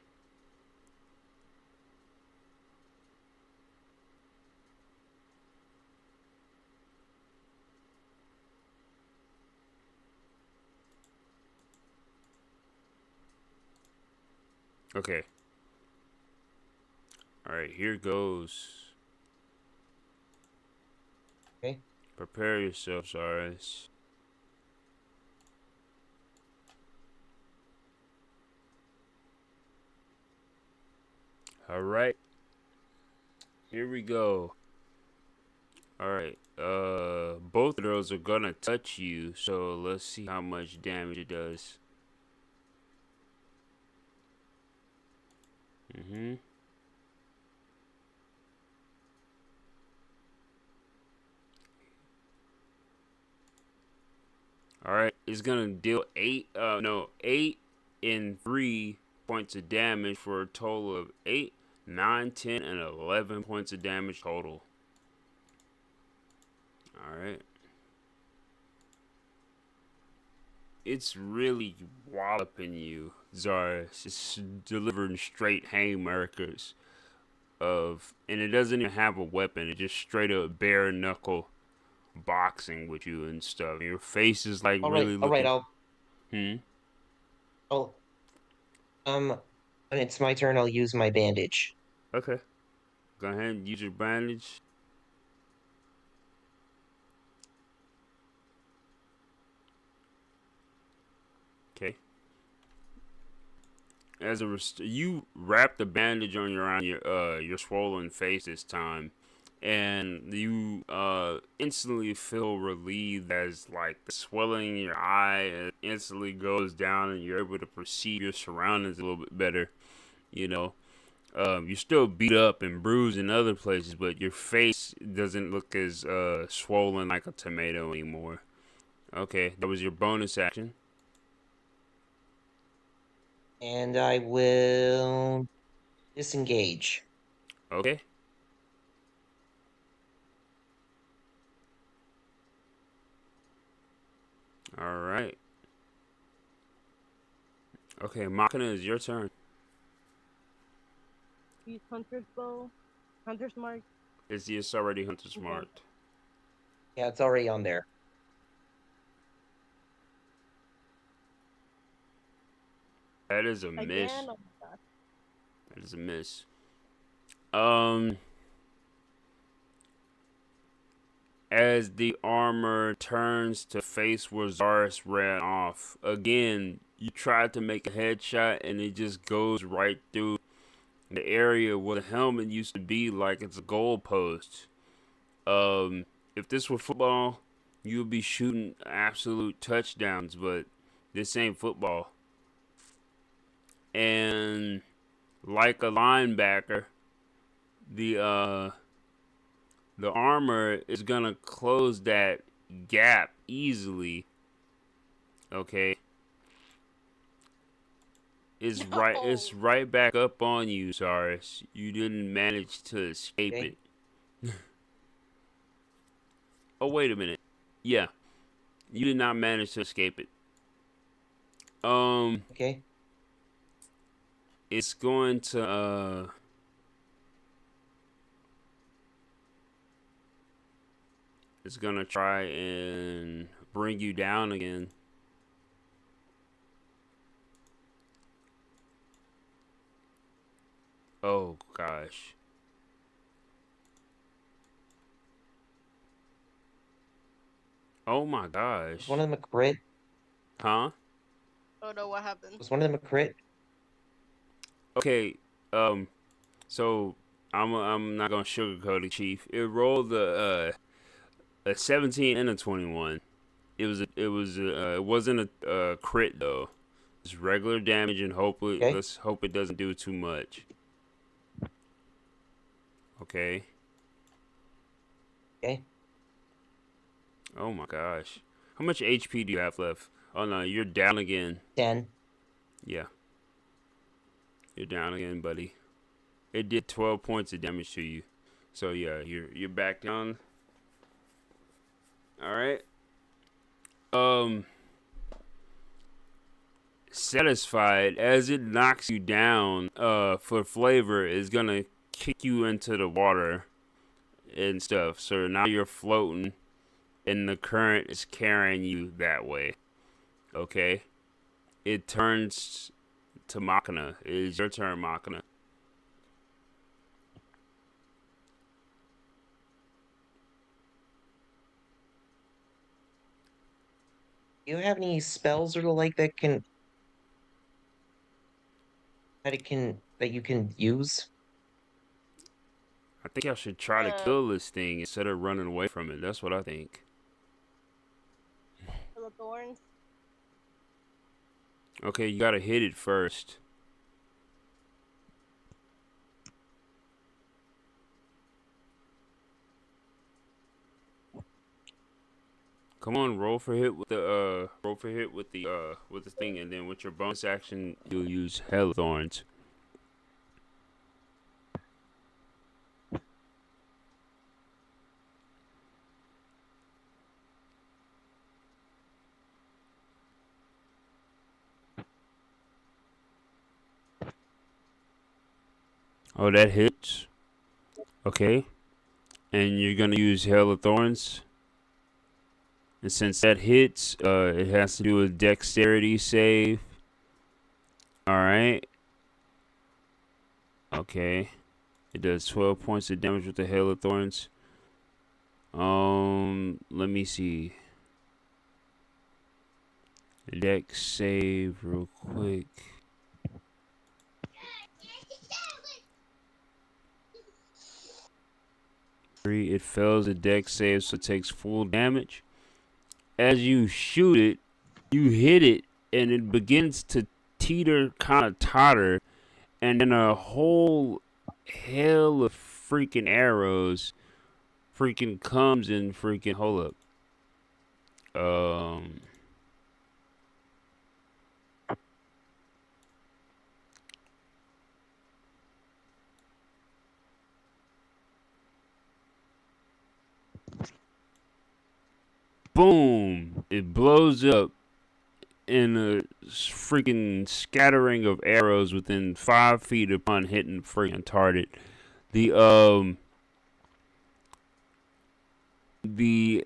Okay. All right, here goes. Okay. Prepare yourself, Saris. All right, here we go. All right, both of those are gonna touch you, so let's see how much damage it does. Mm-hmm. All right, it's gonna deal 8 and 3 points of damage for a total of 8, 9, 10, and 11 points of damage total. All right. It's really walloping you, Zaris. It's delivering straight haymakers and it doesn't even have a weapon. It just straight up bare knuckle boxing with you and stuff. Your face is like All right. really All right. looking. Hmm. I'll when it's my turn, I'll use my bandage. Okay. Go ahead and use your bandage. Okay. You wrap the bandage on your swollen face this time, and you instantly feel relieved as like the swelling in your eye instantly goes down, and you're able to perceive your surroundings a little bit better. You know, you're still beat up and bruised in other places, but your face doesn't look as swollen like a tomato anymore. Okay, that was your bonus action. And I will Disengage. Okay. All right. Okay, Machina, is your turn. Use Hunter's Bow. Hunter's Mark. It's already Hunter's Okay. marked. Yeah, it's already on there. That is a miss. Again? Oh my god. That is a miss. Um, as the armor turns to face where Zaris ran off, again, you tried to make a headshot and it just goes right through the area where the helmet used to be, like it's a goalpost. If this were football, you would be shooting absolute touchdowns, but this ain't football. And like a linebacker, the the armor is gonna close that gap easily. Okay. It's No. right back up on you, Saris. You didn't manage to escape Okay. it. Oh, wait a minute. Yeah. You did not manage to escape it. Okay. It's going to it's gonna try and bring you down again. Oh gosh. Oh my Was gosh. one of them a crit? Huh? Oh no, what happened? Was one of them a crit? Okay. So I'm not gonna sugarcoat it, Chief. It rolled a 17 and a 21. It wasn't a crit though. It's regular damage and Okay. let's hope it doesn't do too much. Okay. Okay. Oh my gosh. How much HP do you have left? Oh no, you're down again. 10. Yeah. You're down again, buddy. It did 12 points of damage to you. So yeah, you're back down. All right. Satisfied as it knocks you down, for flavor is gonna kick you into the water and stuff. So now you're floating and the current is carrying you that way. Okay? It turns to Machina. It is your turn, Machina. Do you have any spells or the like that you can use? I think I should try to Uh, kill this thing instead of running away from it. That's what I think. for the thorns. Okay, you gotta hit it first. Come on, roll for hit with the thing, and then with your bonus action, you'll use Hell Thorns. Oh, that hits. Okay, and you're gonna use Hell of Thorns. And since that hits, it has to do a dexterity save. Alright. Okay. It does 12 points of damage with the Hail of Thorns. Let me see. Dex save real quick. It fails the dex save, so it takes full damage. As you shoot it, you hit it, and it begins to teeter, kind of totter, and then a whole hail of freaking arrows freaking comes and freaking hold up. boom! It blows up in a freaking scattering of arrows within 5 feet upon hitting freaking target. The the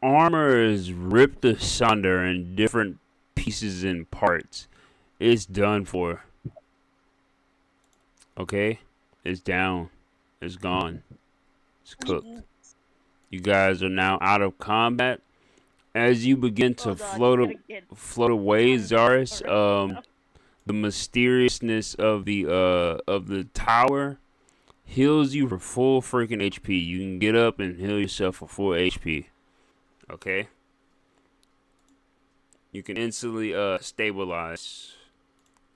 armor is ripped asunder in different pieces and parts. It's done for. Okay? It's down. It's gone. It's cooked. You guys are now out of combat. As you begin to float away, Zaris, the mysteriousness of the tower heals you for full freaking HP. You can get up and heal yourself for full HP. Okay? You can instantly stabilize.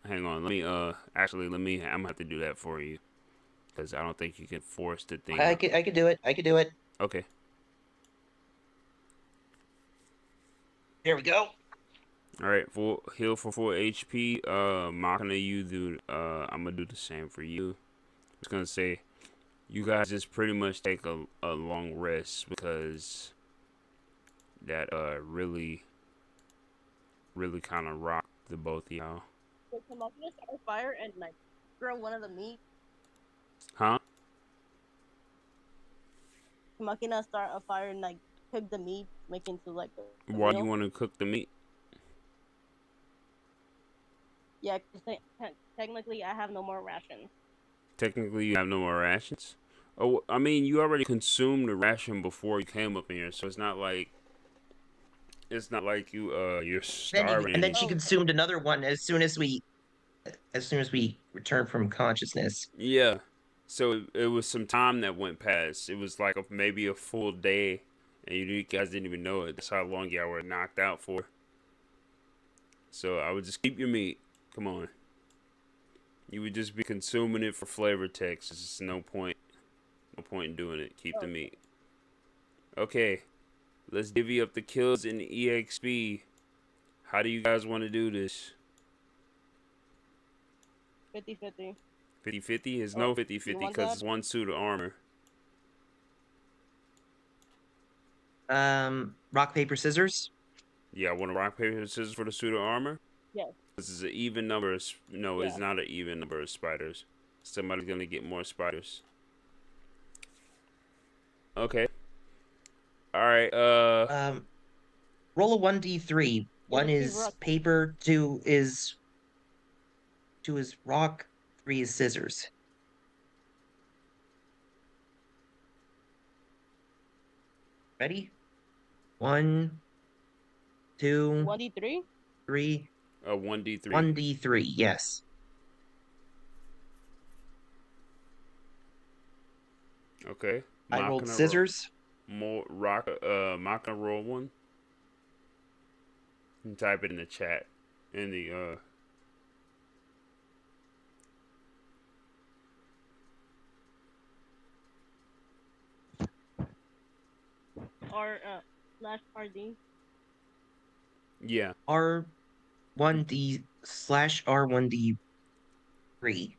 Hang on, let me I'm gonna have to do that for you. Because I don't think you can force the thing. I could do it. I could do it. Okay. There we go. Alright, full heal for full HP. Machina, you do I'm gonna do the same for you. I was gonna say you guys just pretty much take a long rest because that really kinda rocked the both of y'all. So can Machina start a fire and like grill one of the meat? Huh? Can Machina start a fire and like cook the meat, make into like a Why do meal? you want to cook the meat? Yeah, 'cause technically I have no more rations. Technically, you have no more rations. Oh, I mean, you already consumed the ration before you came up in here, so it's not like you're starving. And then she consumed another one as soon as we returned from consciousness. Yeah. So it was some time that went past. It was like maybe a full day, and you guys didn't even know it. That's how long y'all were knocked out for. So I would just keep your meat. Come on. You would just be consuming it for flavor text. There's just no point in doing it. Keep the meat. Okay. Let's divvy up the kills in the EXP. How do you guys want to do this? 50-50. 50-50? There's no 50-50 because it's one suit of armor. Rock, paper, scissors? Yeah, I want to rock, paper, scissors for the suit of armor? Yes. This is an even number of... No, Yeah. It's not an even number of spiders. Somebody's going to get more spiders. Okay. Alright, roll a 1d3. One is paper, two is rock, three is scissors. Ready? 1, 2, 1d3? 3. 1d3. 1d3, yes. Okay. I rolled scissors. Machina roll one. And type it in the chat. In the Or /RD. Yeah. R1D/R1D3.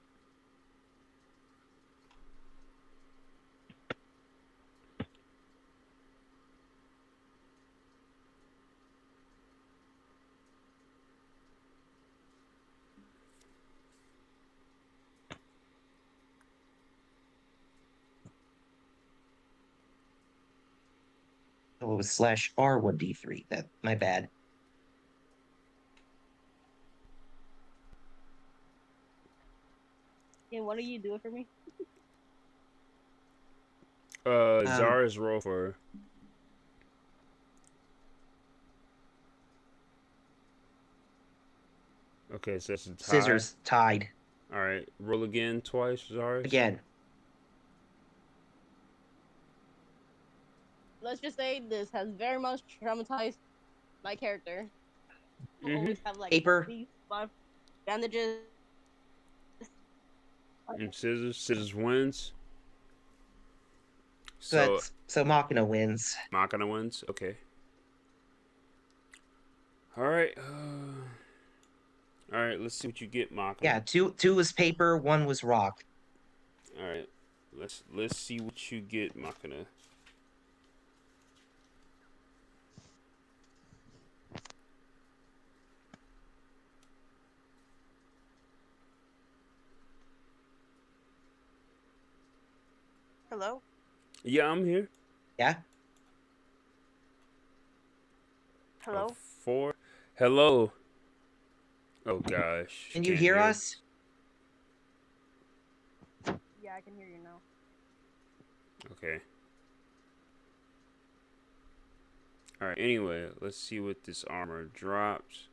Oh, it was /R1D3. That my bad. And what do you do it for me? Zara's roll for her. Okay, so it's a tie. Scissors tied. Alright, roll again twice, Zara. Again. Let's just say this has very much traumatized my character. I always have like Paper. 5 bandages. And scissors wins. So Machina wins. Machina wins. Okay. All right. All right. Let's see what you get, Machina. Yeah, two was paper, one was rock. All right. Let's see what you get, Machina. Hello? Yeah, I'm here. Yeah? Oh, Hello? 4. Hello. Oh gosh, Can you can't hear hear. us? Yeah, I can hear you now. Okay. All right. Anyway, let's see what this armor drops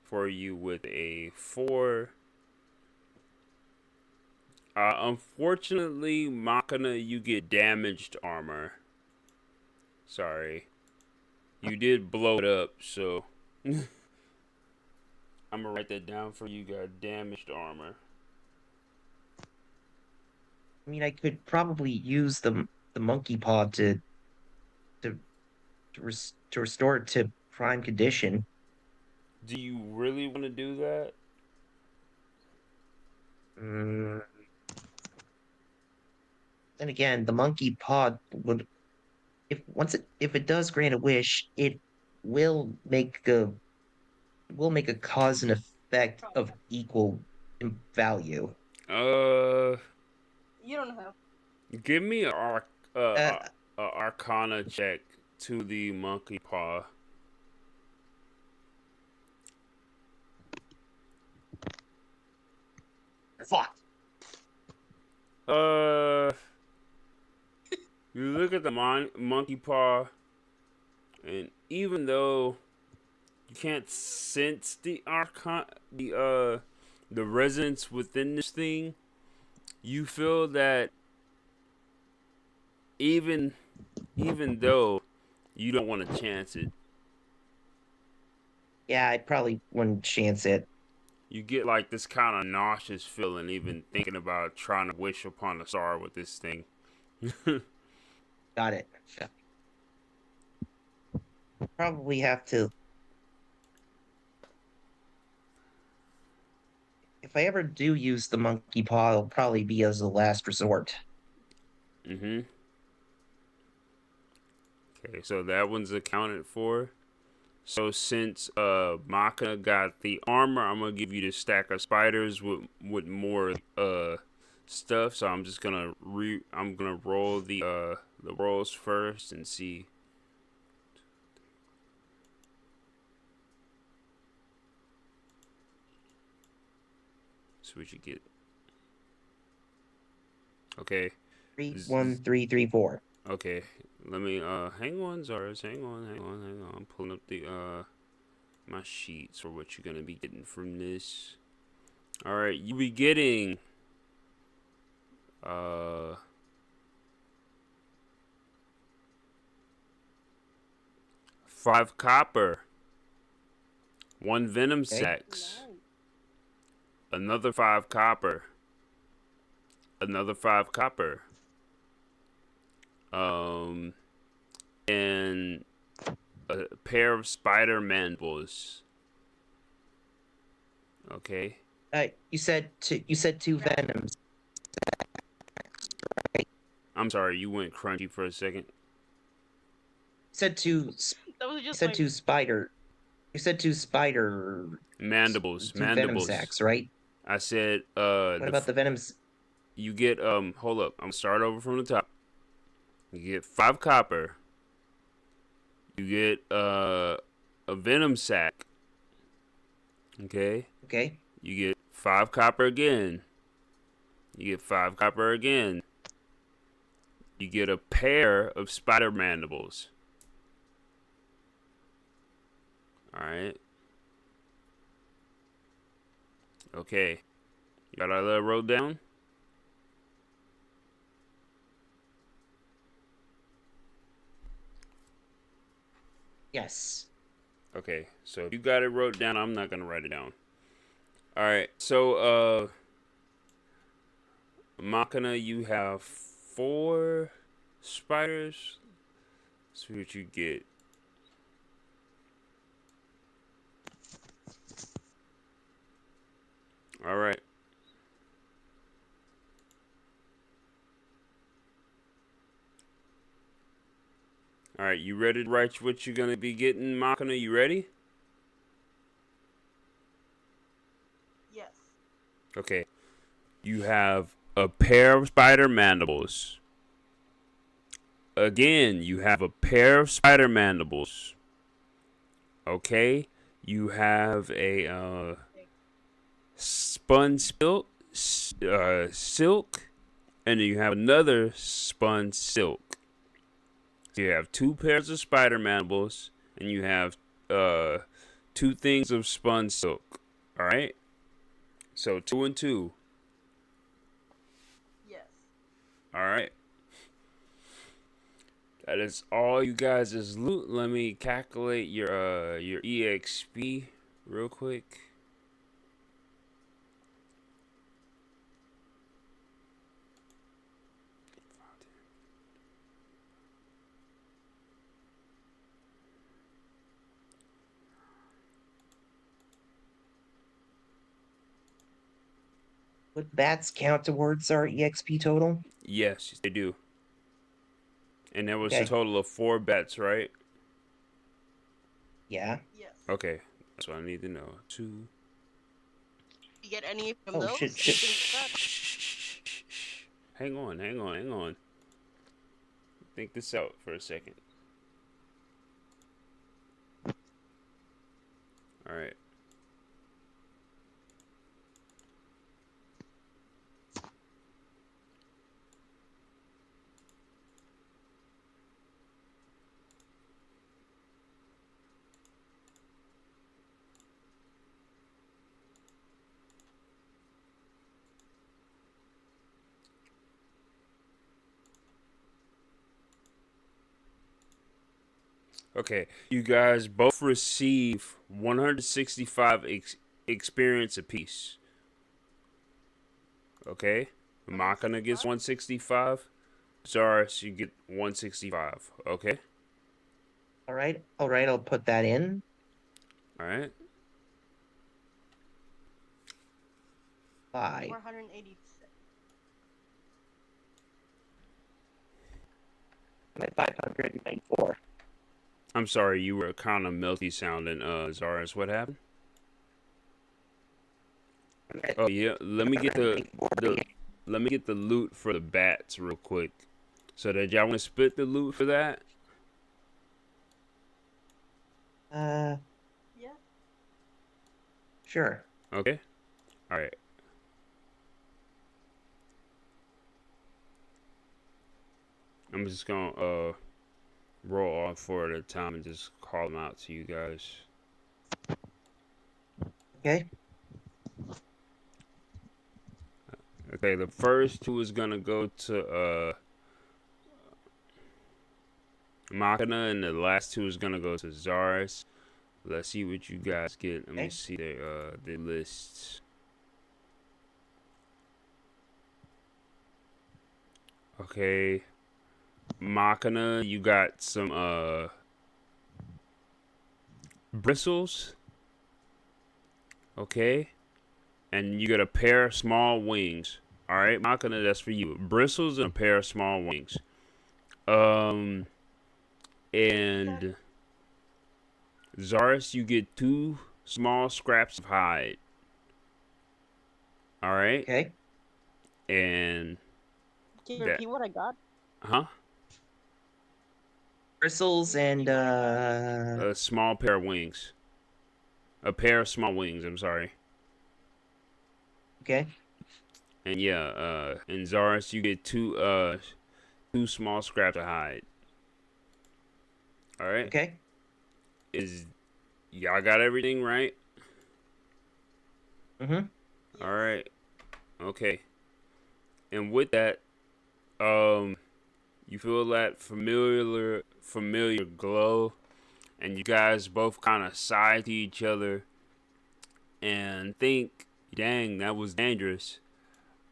for you with a 4. Unfortunately, Machina, you get damaged armor. Sorry. You did blow it up, so I'm gonna write that down for you. Got damaged armor. I mean, I could probably use the monkey paw to to restore it to prime condition. Do you really want to do that? Mm, then again, the monkey paw would if it does grant a wish, it will make a cause and effect of equal value. Uh, You don't know. give me Uh, a Arcana check to the monkey paw. fuck. Uh, you look at the monkey paw, and even though you can't sense the resonance within this thing, you feel that even though you don't want to chance it, Yeah, I probably wouldn't chance it. you get like this kind of nauseous feeling even thinking about trying to wish upon a star with this thing. Got it. Probably have to. If I ever do use the monkey paw, it'll probably be as a last resort. Mm-hmm. Okay, so that one's accounted for. So since Maka got the armor, I'm gonna give you the stack of spiders with more stuff. So I'm just gonna roll the rolls first and see. See what you get. Okay. 3-1-3-3-4. Okay. Let me hang on, Zars. Hang on. I'm pulling up the my sheets for what you're gonna be getting from this. Alright, you be getting 5 copper, 1 venom Okay. sacs, Nice. another 5 copper, another 5 copper, and a pair of spider mandibles. Okay. You said 2 venoms. I'm sorry, you went crunchy for a second. You said two. That was You just said my. 2 spider. You said 2 spider. Mandibles, 2 venom mandibles. sacs, right? I said What about the venoms? you get hold up. I'm gonna start over from the top. You get 5 copper. You get a venom sac. Okay? Okay. You get 5 copper again. You get 5 copper again. You get a pair of spider mandibles. Alright. Okay. You got all that wrote down? Yes. Okay. So if you got it wrote down, I'm not gonna write it down. Alright, so Machina, you have 4 spiders. See what you get. Alright. Alright, you ready to write what you're gonna be getting, Machina? You ready? Yes. Okay. You have a pair of spider mandibles. again, you have a pair of spider mandibles. Okay, you have a spun silk, and then you have another spun silk. So you have two pairs of spider mandibles, and you have two things of spun silk. All right. So 2 and 2. Yes. All right. That is all you guys' loot. Let me calculate your EXP real quick. Would bats count towards our EXP total? Yes, they do. And there was a Okay. total of 4 bets, right? Yeah. Yes. Okay, that's what I need to know. 2. You get any from Oh, those? shit. Hang on. Think this out for a second. All right. Okay, you guys both receive 165 experience apiece. Okay, Makana gets 165. Zaris, you get 165. Okay. All right. I'll put that in. All right. 5. 486. I'm at 594. I'm sorry, you were kind of melty sounding, Zaris. What happened? Oh yeah, let me get the loot for the bats real quick. So did y'all want to split the loot for that? Yeah. Sure. Okay. All right. I'm just gonna roll off 4 at a time and just call them out to you guys. Okay. Okay, the first 2 is gonna go to Machina, and the last 2 is gonna go to Zaris. Let's see what you guys get. Let me see their lists. Okay. Machina, you got some bristles. Okay. And you got a pair of small wings. Alright, Machina, that's for you. Bristles and a pair of small wings. And Zaris, you get 2 small scraps of hide. Alright? Okay. And Can you repeat what I got? huh? Bristles and A small pair of wings. A pair of small wings, I'm sorry. Okay. And yeah, and Zaris, you get 2 small scraps of hide. Alright? Okay. Y'all got everything right? Mm-hmm. Alright. Okay. And with that, you feel that familiar glow, and you guys both kind of sigh to each other and think, dang, that was dangerous.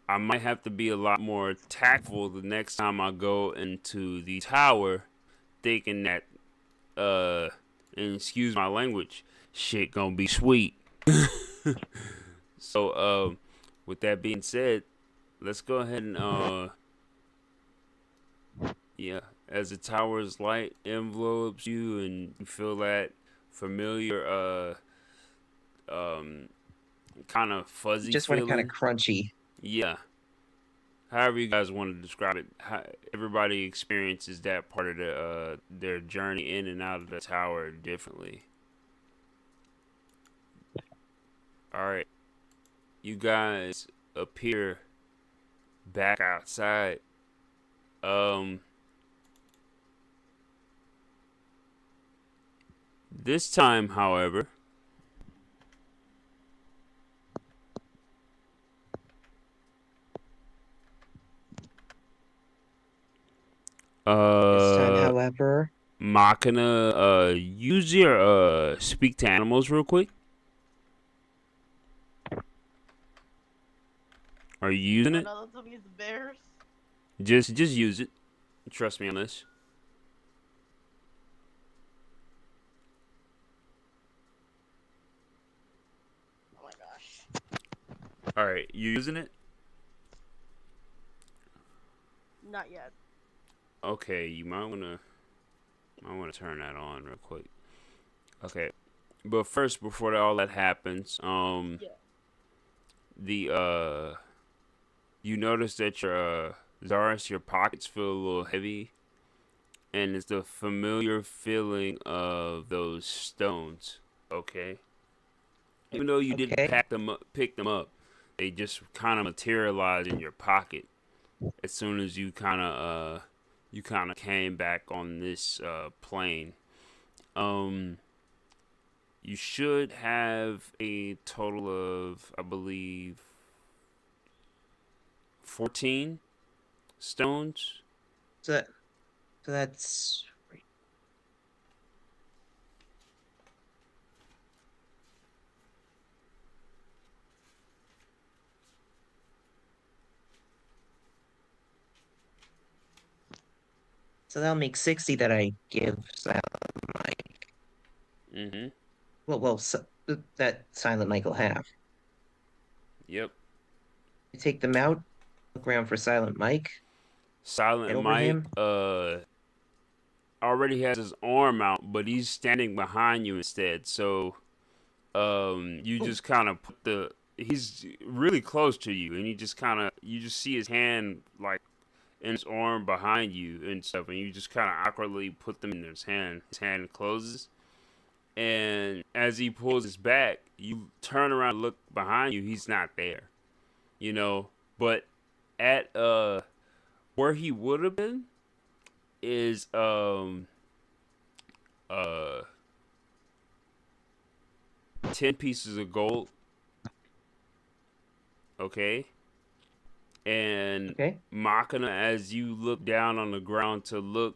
I might have to be a lot more tactful the next time I go into the tower, thinking that, and excuse my language, shit gonna be sweet. So, with that being said, let's go ahead and, yeah, as the tower's light envelopes you and you feel that familiar, kind of fuzzy Just went kind of feeling. crunchy. Yeah. however you guys want to describe it. How, everybody experiences that part of their journey in and out of the tower differently. All right, you guys appear back outside. Um, this time, however, This time, uh, however, Machina, use your speak to animals real quick. Are you using Oh it? no, that's these bears. Just use it. Trust me on this. Oh my gosh. All right, you using it? Not yet. Okay, you might wanna turn that on real quick. Okay, but first, before all that happens, Yeah. the you notice that your Zaris, your pockets feel a little heavy, and it's the familiar feeling of those stones. Okay, even though you didn't okay, pick them up, they just kind of materialize in your pocket as soon as you kind of came back on this plane. Um, you should have a total of, I believe, 14 stones. so that, so that's so that'll make 60 that I give Silent Mike. Mm-hmm. Well, that Silent Mike will have. Yep. I take them out, look around for Silent Mike, head Silent over to Mike him. already has his arm out, but he's standing behind you instead. So you Oh, just kind of put the he's really close to you, and you just see his hand like in his arm behind you and stuff, and you just kind of awkwardly put them in his hand. His hand closes, and as he pulls his back, you turn around and look behind you. He's not there, you know. But at where he would have been is uh 10 pieces of gold, okay? And okay, Machina, as you look down on the ground to look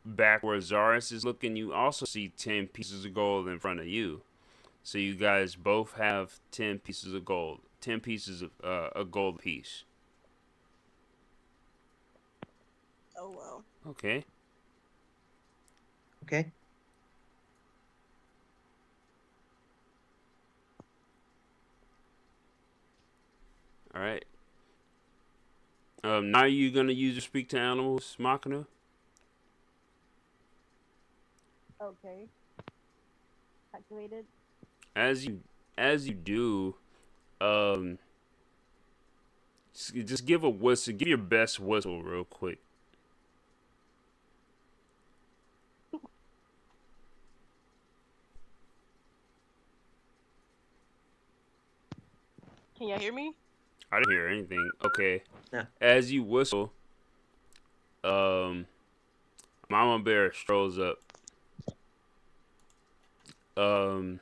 back where Zaris is looking, you also see 10 pieces of gold in front of you. So you guys both have 10 pieces of gold. 10 pieces of a gold piece. Oh well. Okay. okay. All right. Now you're gonna use your speak to animals, Machina. Okay. Activated. As you do, um, just give a whistle. Give your best whistle real quick. Can y'all hear me? I didn't hear anything. Okay. Yeah. As you whistle, um, Mama Bear strolls up. Um,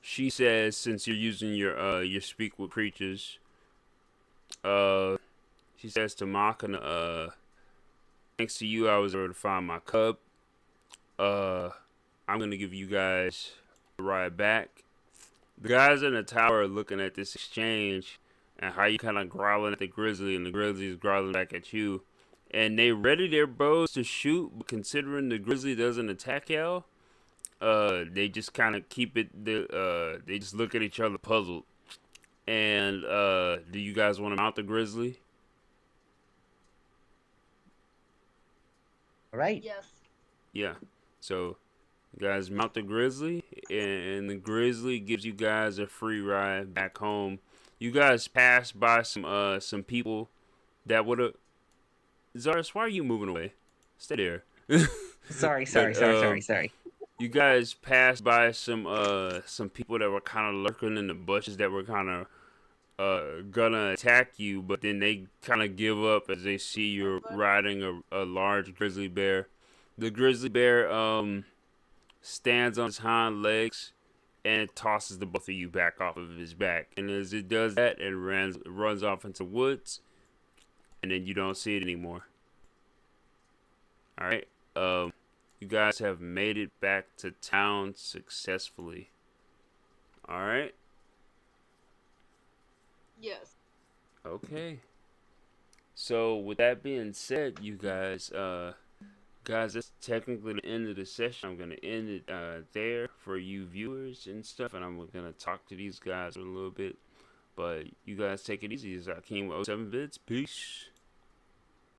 she says, since you're using your speak with creatures, uh, she says to Machina, thanks to you, I was able to find my cub. Uh, I'm gonna give you guys a ride back. The guys in the tower are looking at this exchange and how you kind of growling at the grizzly and the grizzly is growling back at you. And they ready their bows to shoot, but considering the grizzly doesn't attack y'all, they just kind of keep it. They just look at each other puzzled. And do you guys want to mount the grizzly? All right. Yes. Yeah. So you guys mount the grizzly, and the grizzly gives you guys a free ride back home. You guys pass by some people that would have. Zaris, why are you moving away? Stay there. Sorry, sorry, But sorry, sorry, sorry. you guys passed by some people that were kind of lurking in the bushes that were kind of gonna attack you, but then they kind of give up as they see you're riding a large grizzly bear. The grizzly bear stands on his hind legs and it tosses the both of you back off of his back. And as it does that, it runs off into the woods, and then you don't see it anymore. All right. You guys have made it back to town successfully. All right. Yes. Okay. So with that being said, you guys, guys, that's technically the end of the session. I'm gonna end it there for you viewers and stuff, and I'm gonna talk to these guys a little bit. But you guys take it easy. As I came with 07 bits. Peace.